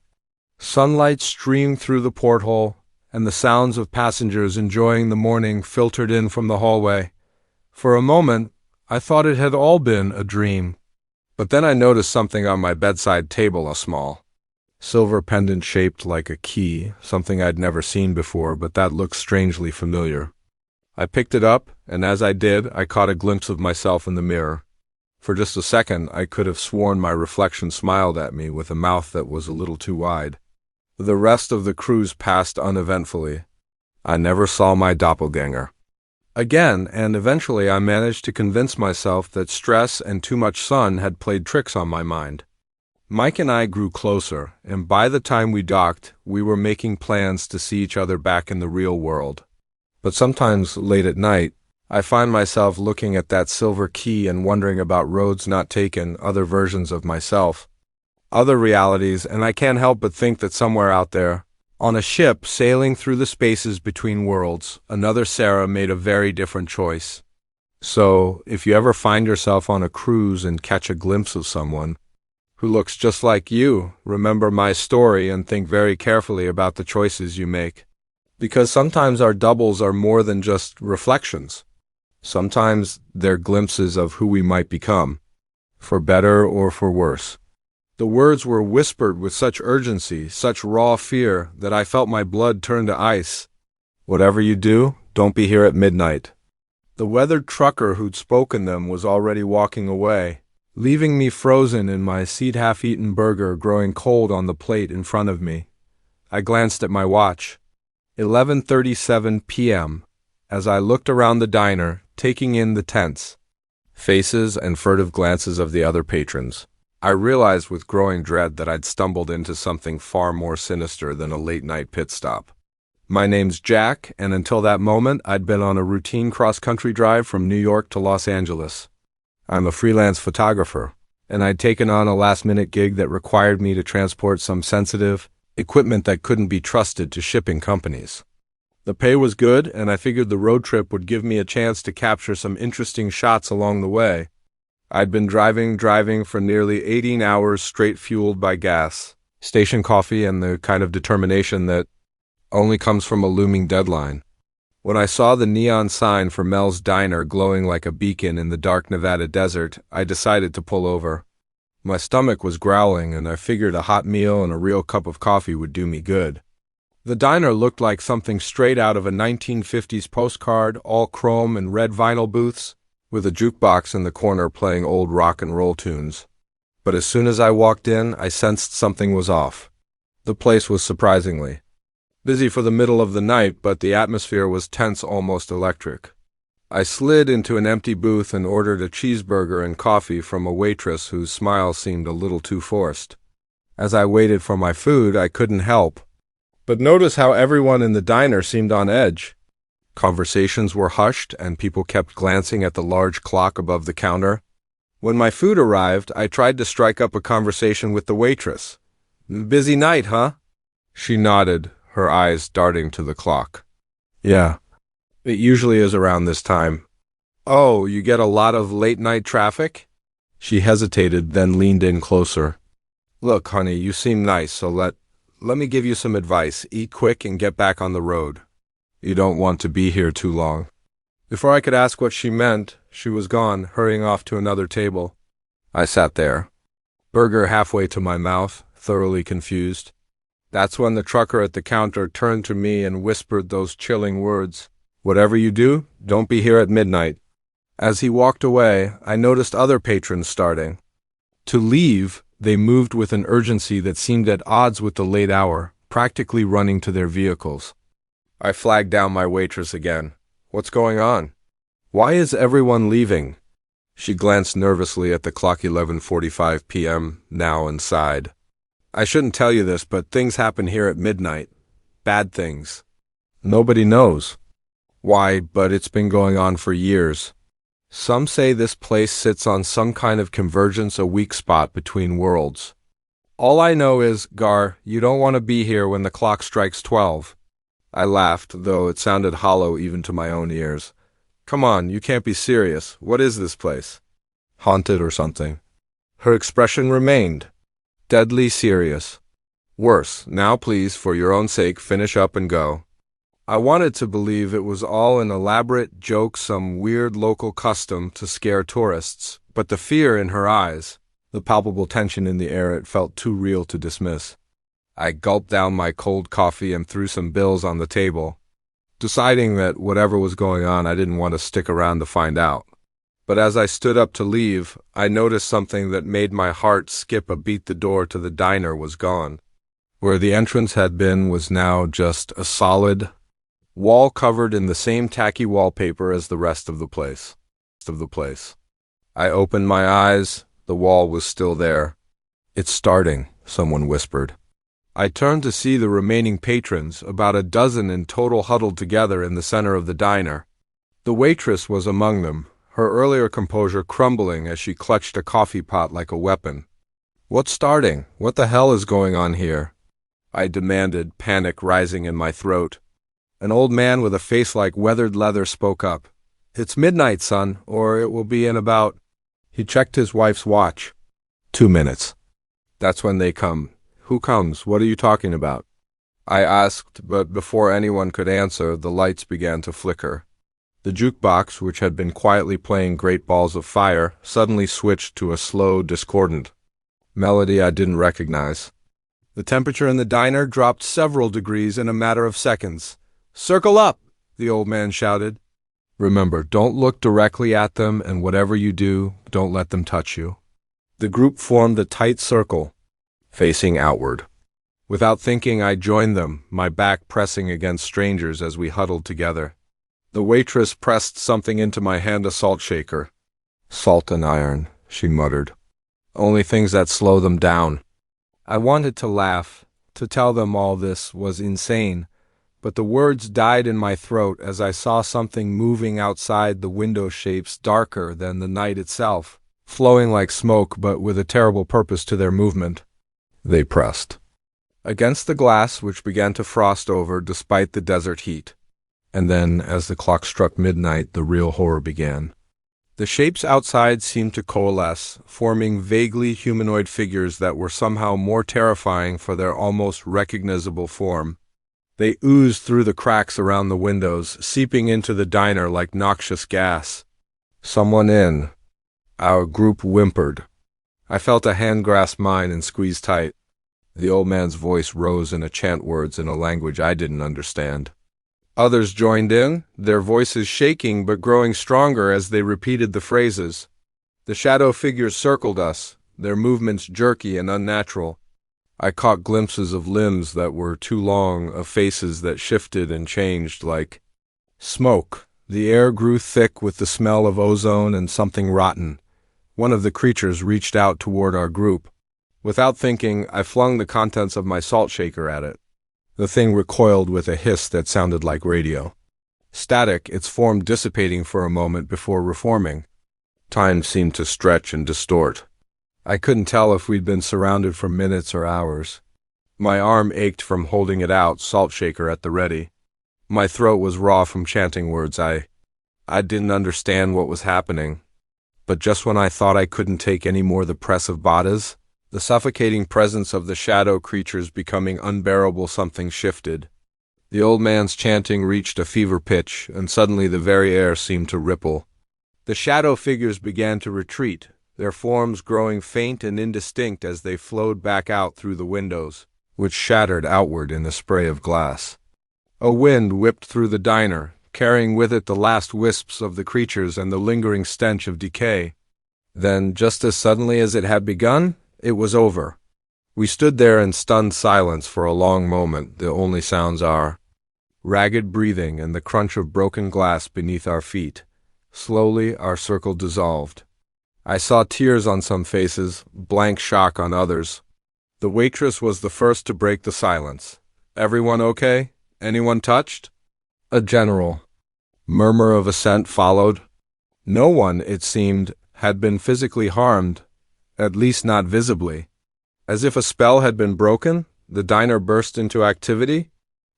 Sunlight streamed through the porthole, and the sounds of passengers enjoying the morning filtered in from the hallway. For a moment, I thought it had all been a dream. But then I noticed something on my bedside table, a small silver pendant shaped like a key, something I'd never seen before, but that looked strangely familiar. I picked it up, and as I did, I caught a glimpse of myself in the mirror. For just a second, I could have sworn my reflection smiled at me with a mouth that was a little too wide. The rest of the cruise passed uneventfully. I never saw my doppelganger again, and eventually I managed to convince myself that stress and too much sun had played tricks on my mind. Mike and I grew closer, and by the time we docked, we were making plans to see each other back in the real world. But sometimes, late at night, I find myself looking at that silver key and wondering about roads not taken, other versions of myself, other realities, and I can't help but think that somewhere out there, on a ship sailing through the spaces between worlds, another Sarah made a very different choice. So, if you ever find yourself on a cruise and catch a glimpse of someone, who looks just like you, remember my story and think very carefully about the choices you make. Because sometimes our doubles are more than just reflections. Sometimes they're glimpses of who we might become, for better or for worse. The words were whispered with such urgency, such raw fear, that I felt my blood turn to ice. Whatever you do, don't be here at midnight. The weathered trucker who'd spoken them was already walking away, leaving me frozen in my seed half-eaten burger growing cold on the plate in front of me. I glanced at my watch. 11:37 p.m. as I looked around the diner, taking in the tense faces and furtive glances of the other patrons. I realized with growing dread that I'd stumbled into something far more sinister than a late-night pit stop. My name's Jack, and until that moment, I'd been on a routine cross-country drive from New York to Los Angeles. I'm a freelance photographer, and I'd taken on a last-minute gig that required me to transport some sensitive equipment that couldn't be trusted to shipping companies. The pay was good, and I figured the road trip would give me a chance to capture some interesting shots along the way. I'd been driving for nearly 18 hours straight, fueled by gas, station coffee, and the kind of determination that only comes from a looming deadline. When I saw the neon sign for Mel's Diner glowing like a beacon in the dark Nevada desert, I decided to pull over. My stomach was growling, and I figured a hot meal and a real cup of coffee would do me good. The diner looked like something straight out of a 1950s postcard, all chrome and red vinyl booths, with a jukebox in the corner playing old rock and roll tunes. But as soon as I walked in, I sensed something was off. The place was surprisingly busy for the middle of the night, but the atmosphere was tense, almost electric. I slid into an empty booth and ordered a cheeseburger and coffee from a waitress whose smile seemed a little too forced. As I waited for my food, I couldn't help but notice how everyone in the diner seemed on edge. Conversations were hushed, and people kept glancing at the large clock above the counter. When my food arrived, I tried to strike up a conversation with the waitress. "Busy night, huh?" She nodded, her eyes darting to the clock. "Yeah, it usually is around this time." "Oh, you get a lot of late-night traffic?" She hesitated, then leaned in closer. "Look, honey, you seem nice, so let me give you some advice. Eat quick and get back on the road. You don't want to be here too long." Before I could ask what she meant, she was gone, hurrying off to another table. I sat there, burger halfway to my mouth, thoroughly confused. That's when the trucker at the counter turned to me and whispered those chilling words, "Whatever you do, don't be here at midnight." As he walked away, I noticed other patrons starting to leave. They moved with an urgency that seemed at odds with the late hour, practically running to their vehicles. I flagged down my waitress again. "What's going on? Why is everyone leaving?" She glanced nervously at the clock. 11:45 p.m. now, and sighed. "I shouldn't tell you this, but things happen here at midnight. Bad things. Nobody knows why, but it's been going on for years. Some say this place sits on some kind of convergence, a weak spot between worlds. All I know is, Gar, you don't want to be here when the clock strikes 12. I laughed, though it sounded hollow even to my own ears. "Come on, you can't be serious. What is this place? Haunted or something?" Her expression remained deadly serious. "Worse. Now please, for your own sake, finish up and go." I wanted to believe it was all an elaborate joke, some weird local custom to scare tourists, but the fear in her eyes, the palpable tension in the air, it felt too real to dismiss. I gulped down my cold coffee and threw some bills on the table, deciding that whatever was going on, I didn't want to stick around to find out. But as I stood up to leave, I noticed something that made my heart skip a beat. The door to the diner was gone. Where the entrance had been was now just a solid wall covered in the same tacky wallpaper as the rest of the place. I opened my eyes. The wall was still there. "It's starting," someone whispered. I turned to see the remaining patrons, about a dozen in total, huddled together in the center of the diner. The waitress was among them, her earlier composure crumbling as she clutched a coffee pot like a weapon. "What's starting? What the hell is going on here?" I demanded, panic rising in my throat. An old man with a face like weathered leather spoke up. "It's midnight, son, or it will be in about—" He checked his wife's watch. 2 minutes. That's when they come. Who comes? What are you talking about? I asked, but before anyone could answer, the lights began to flicker. The jukebox, which had been quietly playing Great Balls of Fire, suddenly switched to a slow, discordant melody I didn't recognize. The temperature in the diner dropped several degrees in a matter of seconds. "Circle up!" the old man shouted. "Remember, don't look directly at them, and whatever you do, don't let them touch you." The group formed a tight circle, facing outward. Without thinking, I joined them, my back pressing against strangers as we huddled together. The waitress pressed something into my hand, a salt shaker. "Salt and iron," she muttered. "Only things that slow them down." I wanted to laugh, to tell them all this was insane, but the words died in my throat as I saw something moving outside the window, shapes darker than the night itself, flowing like smoke but with a terrible purpose to their movement. They pressed against the glass, which began to frost over despite the desert heat. And then, as the clock struck midnight, the real horror began. The shapes outside seemed to coalesce, forming vaguely humanoid figures that were somehow more terrifying for their almost recognizable form. They oozed through the cracks around the windows, seeping into the diner like noxious gas. "Someone in." Our group whimpered. I felt a hand grasp mine and squeeze tight. The old man's voice rose in a chant, words in a language I didn't understand. Others joined in, their voices shaking but growing stronger as they repeated the phrases. The shadow figures circled us, their movements jerky and unnatural. I caught glimpses of limbs that were too long, of faces that shifted and changed like smoke. The air grew thick with the smell of ozone and something rotten. One of the creatures reached out toward our group. Without thinking, I flung the contents of my salt shaker at it. The thing recoiled with a hiss that sounded like radio. Static, its form dissipating for a moment before reforming. Time seemed to stretch and distort. I couldn't tell if we'd been surrounded for minutes or hours. My arm ached from holding it out, salt shaker at the ready. My throat was raw from chanting words. I didn't understand what was happening. But just when I thought I couldn't take any more the press of bodies, the suffocating presence of the shadow creatures becoming unbearable, something shifted. The old man's chanting reached a fever pitch, and suddenly the very air seemed to ripple. The shadow figures began to retreat, their forms growing faint and indistinct as they flowed back out through the windows, which shattered outward in a spray of glass. A wind whipped through the diner, carrying with it the last wisps of the creatures and the lingering stench of decay. Then, just as suddenly as it had begun, it was over. We stood there in stunned silence for a long moment. The only sounds are ragged breathing and the crunch of broken glass beneath our feet. Slowly, our circle dissolved. I saw tears on some faces, blank shock on others. The waitress was the first to break the silence. "Everyone okay? Anyone touched?" A general murmur of assent followed. No one, it seemed, had been physically harmed, at least not visibly. As if a spell had been broken, the diner burst into activity.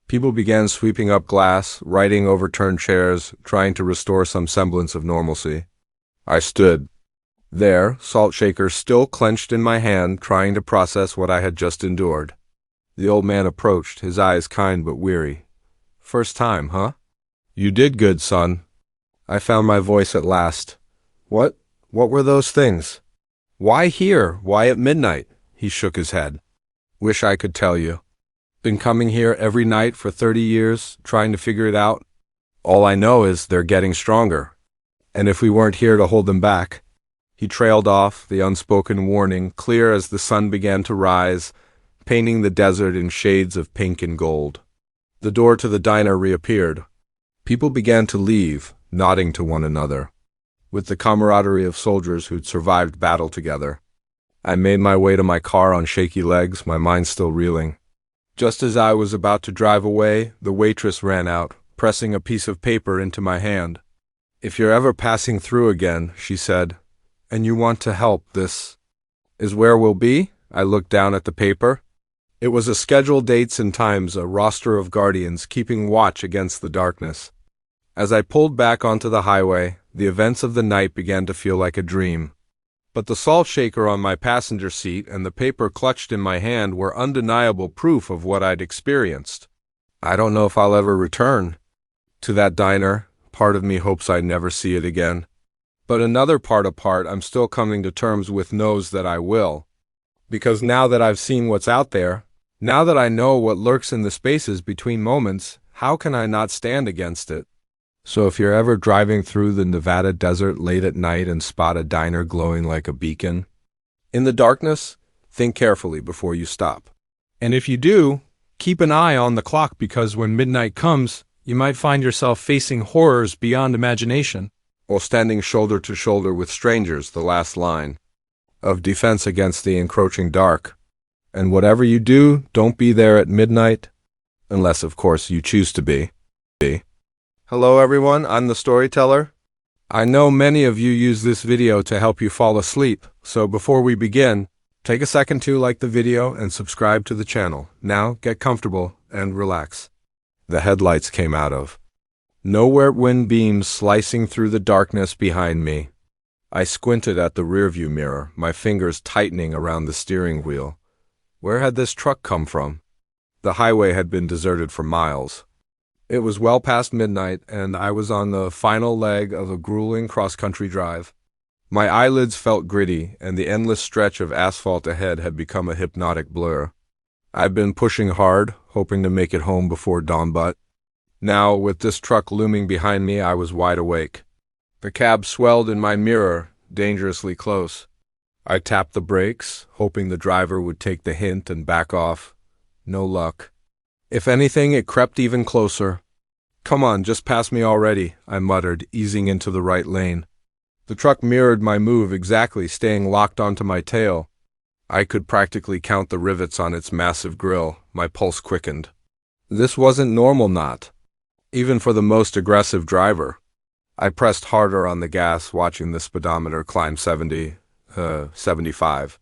People began sweeping up glass, righting overturned chairs, trying to restore some semblance of normalcy. I stood there, salt shaker still clenched in my hand, trying to process what I had just endured. The old man approached, his eyes kind but weary. "First time, huh? You did good, son." I found my voice at last. What were those things? Why here? Why at midnight?" He shook his head. "Wish I could tell you. Been coming here every night for 30 years, trying to figure it out. All I know is they're getting stronger. And if we weren't here to hold them back." He trailed off, the unspoken warning clear as the sun began to rise, painting the desert in shades of pink and gold. The door to the diner reappeared. People began to leave, nodding to one another, with the camaraderie of soldiers who'd survived battle together. I made my way to my car on shaky legs, my mind still reeling. Just as I was about to drive away, the waitress ran out, pressing a piece of paper into my hand. "If you're ever passing through again," she said, "and you want to help, this is where we'll be." I looked down at the paper. It was a scheduled dates and times, a roster of guardians keeping watch against the darkness. As I pulled back onto the highway, the events of the night began to feel like a dream. But the salt shaker on my passenger seat and the paper clutched in my hand were undeniable proof of what I'd experienced. I don't know if I'll ever return to that diner. Part of me hopes I never see it again. But another part I'm still coming to terms with knows that I will. Because now that I've seen what's out there, now that I know what lurks in the spaces between moments, how can I not stand against it? So if you're ever driving through the Nevada desert late at night and spot a diner glowing like a beacon in the darkness, think carefully before you stop. And if you do, keep an eye on the clock, because when midnight comes, you might find yourself facing horrors beyond imagination, or standing shoulder to shoulder with strangers, the last line of defense against the encroaching dark. And whatever you do, don't be there at midnight, unless, of course, you choose to be. Hello everyone, I'm the storyteller. I know many of you use this video to help you fall asleep, so before we begin, take a second to like the video and subscribe to the channel. Now, get comfortable and relax. The headlights came out of nowhere, wind beams slicing through the darkness behind me. I squinted at the rearview mirror, my fingers tightening around the steering wheel. Where had this truck come from? The highway had been deserted for miles. It was well past midnight, and I was on the final leg of a grueling cross-country drive. My eyelids felt gritty, and the endless stretch of asphalt ahead had become a hypnotic blur. I'd been pushing hard, hoping to make it home before dawn, but now, with this truck looming behind me, I was wide awake. The cab swelled in my mirror, dangerously close. I tapped the brakes, hoping the driver would take the hint and back off. No luck. If anything, it crept even closer. "Come on, just pass me already," I muttered, easing into the right lane. The truck mirrored my move exactly, staying locked onto my tail. I could practically count the rivets on its massive grille. My pulse quickened. This wasn't normal, not even for the most aggressive driver. I pressed harder on the gas, watching the speedometer climb 75,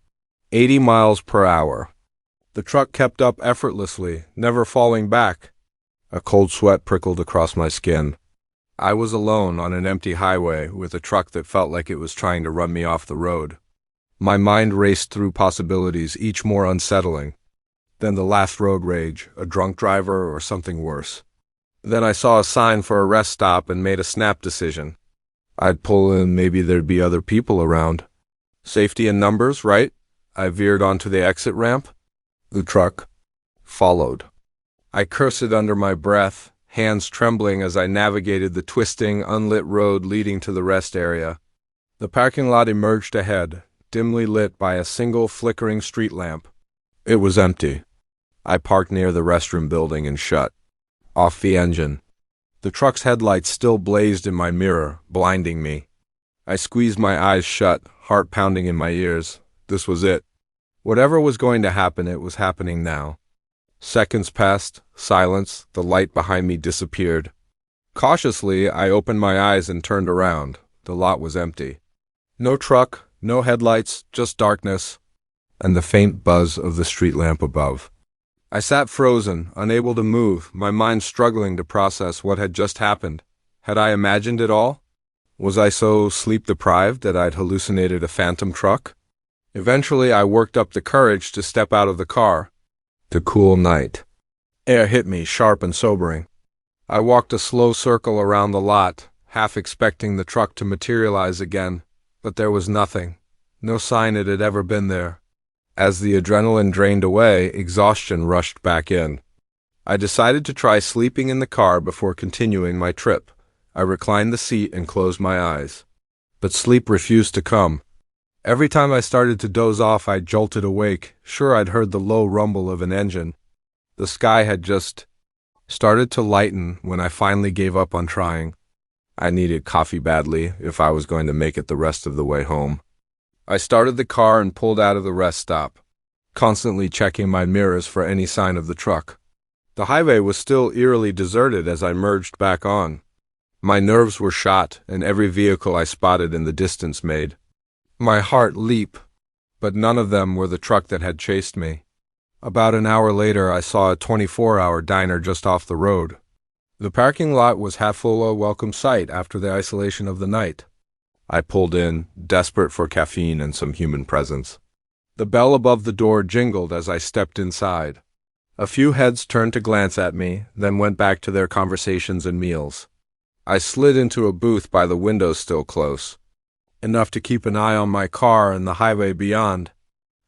80 miles per hour. The truck kept up effortlessly, never falling back. A cold sweat prickled across my skin. I was alone on an empty highway with a truck that felt like it was trying to run me off the road. My mind raced through possibilities, each more unsettling. Then the last road rage, a drunk driver or something worse. Then I saw a sign for a rest stop and made a snap decision. I'd pull in, maybe there'd be other people around. Safety in numbers, right? I veered onto the exit ramp. The truck followed. I cursed under my breath, hands trembling as I navigated the twisting, unlit road leading to the rest area. The parking lot emerged ahead, dimly lit by a single flickering street lamp. It was empty. I parked near the restroom building and shut off the engine. The truck's headlights still blazed in my mirror, blinding me. I squeezed my eyes shut, heart pounding in my ears. This was it. Whatever was going to happen, it was happening now. Seconds passed, silence, the light behind me disappeared. Cautiously, I opened my eyes and turned around. The lot was empty. No truck, no headlights, just darkness, and the faint buzz of the street lamp above. I sat frozen, unable to move, my mind struggling to process what had just happened. Had I imagined it all? Was I so sleep-deprived that I'd hallucinated a phantom truck? Eventually, I worked up the courage to step out of the car. The cool night air hit me, sharp and sobering. I walked a slow circle around the lot, half expecting the truck to materialize again, but there was nothing. No sign it had ever been there. As the adrenaline drained away, exhaustion rushed back in. I decided to try sleeping in the car before continuing my trip. I reclined the seat and closed my eyes. But sleep refused to come. Every time I started to doze off, I jolted awake, sure I'd heard the low rumble of an engine. The sky had just started to lighten when I finally gave up on trying. I needed coffee badly if I was going to make it the rest of the way home. I started the car and pulled out of the rest stop, constantly checking my mirrors for any sign of the truck. The highway was still eerily deserted as I merged back on. My nerves were shot, and every vehicle I spotted in the distance made my heart leap, but none of them were the truck that had chased me. About an hour later, I saw a 24-hour diner just off the road. The parking lot was half full, a welcome sight after the isolation of the night. I pulled in, desperate for caffeine and some human presence. The bell above the door jingled as I stepped inside. A few heads turned to glance at me, then went back to their conversations and meals. I slid into a booth by the window still close, enough to keep an eye on my car and the highway beyond.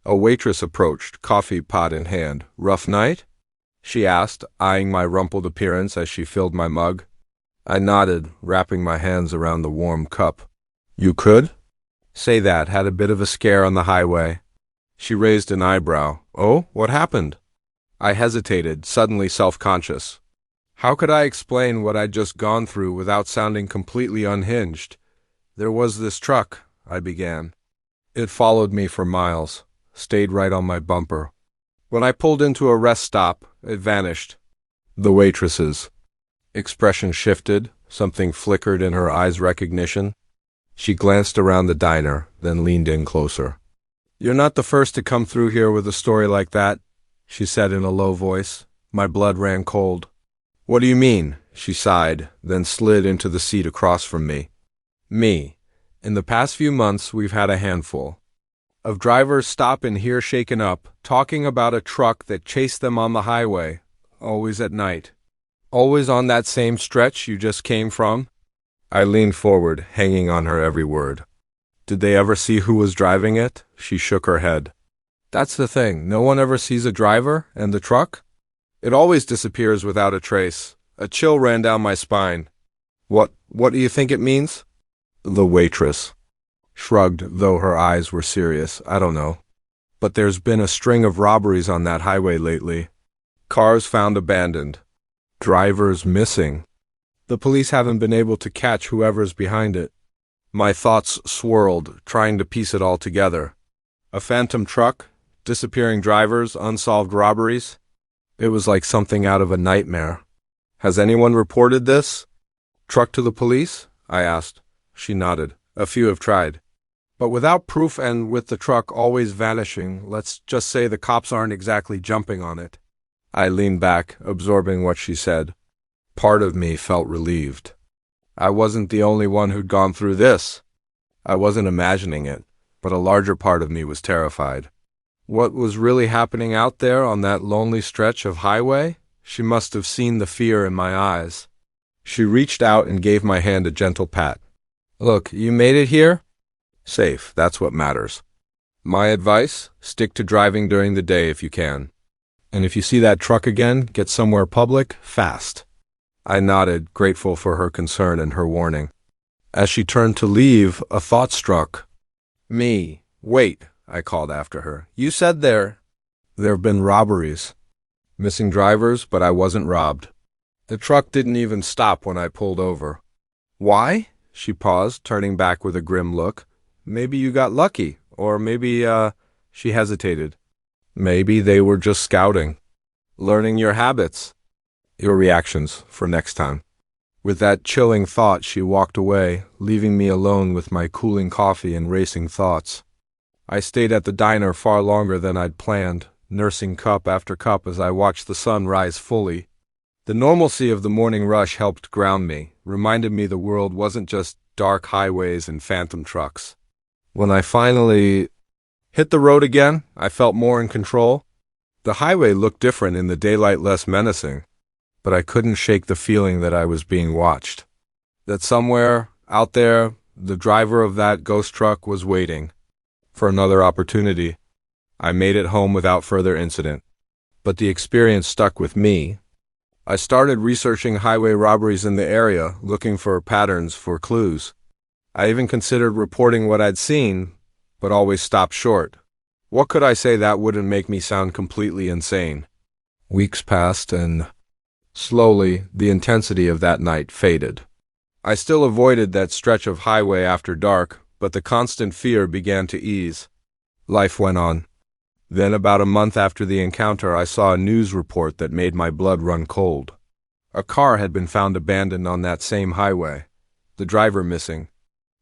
A waitress approached, coffee pot in hand. "Rough night?" she asked, eyeing my rumpled appearance as she filled my mug. I nodded, wrapping my hands around the warm cup. "You could?" "Say that. Had a bit of a scare on the highway." She raised an eyebrow. "Oh, what happened?" I hesitated, suddenly self-conscious. How could I explain what I'd just gone through without sounding completely unhinged? "There was this truck," I began. "It followed me for miles, stayed right on my bumper. When I pulled into a rest stop, it vanished." The waitress's expression shifted, something flickered in her eyes' recognition. She glanced around the diner, then leaned in closer. "You're not the first to come through here with a story like that," she said in a low voice. My blood ran cold. "What do you mean?" She sighed, then slid into the seat across from me. "Me. In the past few months, we've had a handful of drivers stop in here shaken up, talking about a truck that chased them on the highway, always at night. Always on that same stretch you just came from." I leaned forward, hanging on her every word. "Did they ever see who was driving it?" She shook her head. "That's the thing. No one ever sees a driver, and the truck? It always disappears without a trace." A chill ran down my spine. What do you think it means?" The waitress shrugged, though her eyes were serious. "I don't know. But there's been a string of robberies on that highway lately. Cars found abandoned. Drivers missing. The police haven't been able to catch whoever's behind it." My thoughts swirled, trying to piece it all together. A phantom truck, disappearing drivers, unsolved robberies. It was like something out of a nightmare. "Has anyone reported this truck to the police?" I asked. She nodded. "A few have tried. But without proof and with the truck always vanishing, let's just say the cops aren't exactly jumping on it." I leaned back, absorbing what she said. Part of me felt relieved. I wasn't the only one who'd gone through this. I wasn't imagining it, but a larger part of me was terrified. What was really happening out there on that lonely stretch of highway? She must have seen the fear in my eyes. She reached out and gave my hand a gentle pat. "Look, you made it here? Safe, that's what matters. My advice? Stick to driving during the day if you can. And if you see that truck again, get somewhere public, fast." I nodded, grateful for her concern and her warning. As she turned to leave, a thought struck me. "Wait," I called after her. "You said there've been robberies. Missing drivers, but I wasn't robbed. The truck didn't even stop when I pulled over." "Why?" She paused, turning back with a grim look. "Maybe you got lucky, or maybe, she hesitated. "Maybe they were just scouting. Learning your habits. Your reactions for next time." With that chilling thought, she walked away, leaving me alone with my cooling coffee and racing thoughts. I stayed at the diner far longer than I'd planned, nursing cup after cup as I watched the sun rise fully. The normalcy of the morning rush helped ground me, reminded me the world wasn't just dark highways and phantom trucks. When I finally hit the road again, I felt more in control. The highway looked different in the daylight, less menacing. But I couldn't shake the feeling that I was being watched. That somewhere, out there, the driver of that ghost truck was waiting for another opportunity. I made it home without further incident. But the experience stuck with me. I started researching highway robberies in the area, looking for patterns, for clues. I even considered reporting what I'd seen, but always stopped short. What could I say that wouldn't make me sound completely insane? Weeks passed, and slowly, the intensity of that night faded. I still avoided that stretch of highway after dark, but the constant fear began to ease. Life went on. Then, about a month after the encounter, I saw a news report that made my blood run cold. A car had been found abandoned on that same highway, the driver missing.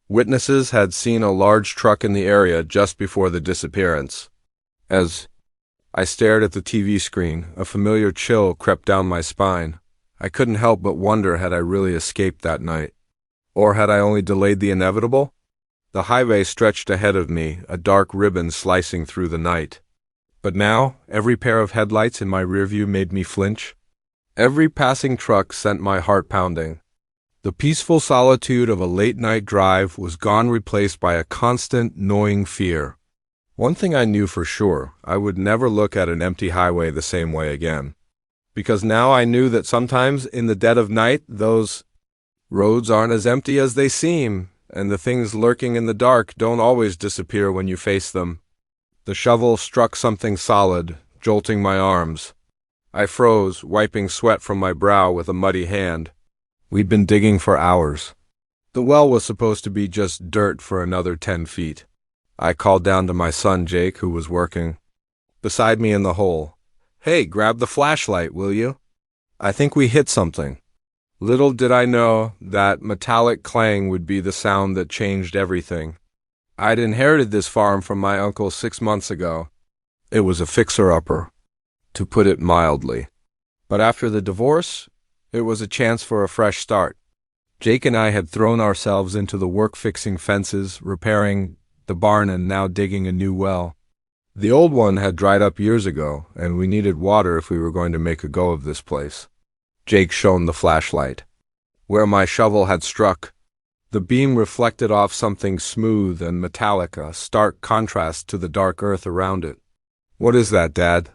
Witnesses had seen a large truck in the area just before the disappearance. As I stared at the TV screen, a familiar chill crept down my spine. I couldn't help but wonder, had I really escaped that night? Or had I only delayed the inevitable? The highway stretched ahead of me, a dark ribbon slicing through the night. But now, every pair of headlights in my rearview made me flinch. Every passing truck sent my heart pounding. The peaceful solitude of a late-night drive was gone, replaced by a constant, gnawing fear. One thing I knew for sure, I would never look at an empty highway the same way again. Because now I knew that sometimes, in the dead of night, those roads aren't as empty as they seem, and the things lurking in the dark don't always disappear when you face them. The shovel struck something solid, jolting my arms. I froze, wiping sweat from my brow with a muddy hand. We'd been digging for hours. The well was supposed to be just dirt for another 10 feet. I called down to my son Jake, who was working beside me in the hole. "Hey, grab the flashlight, will you? I think we hit something." Little did I know that metallic clang would be the sound that changed everything. I'd inherited this farm from my uncle 6 months ago. It was a fixer-upper, to put it mildly. But after the divorce, it was a chance for a fresh start. Jake and I had thrown ourselves into the work fixing fences, repairing the barn, and now digging a new well. The old one had dried up years ago, and we needed water if we were going to make a go of this place. Jake shone the flashlight. Where my shovel had struck, the beam reflected off something smooth and metallic, a stark contrast to the dark earth around it. "What is that, Dad?"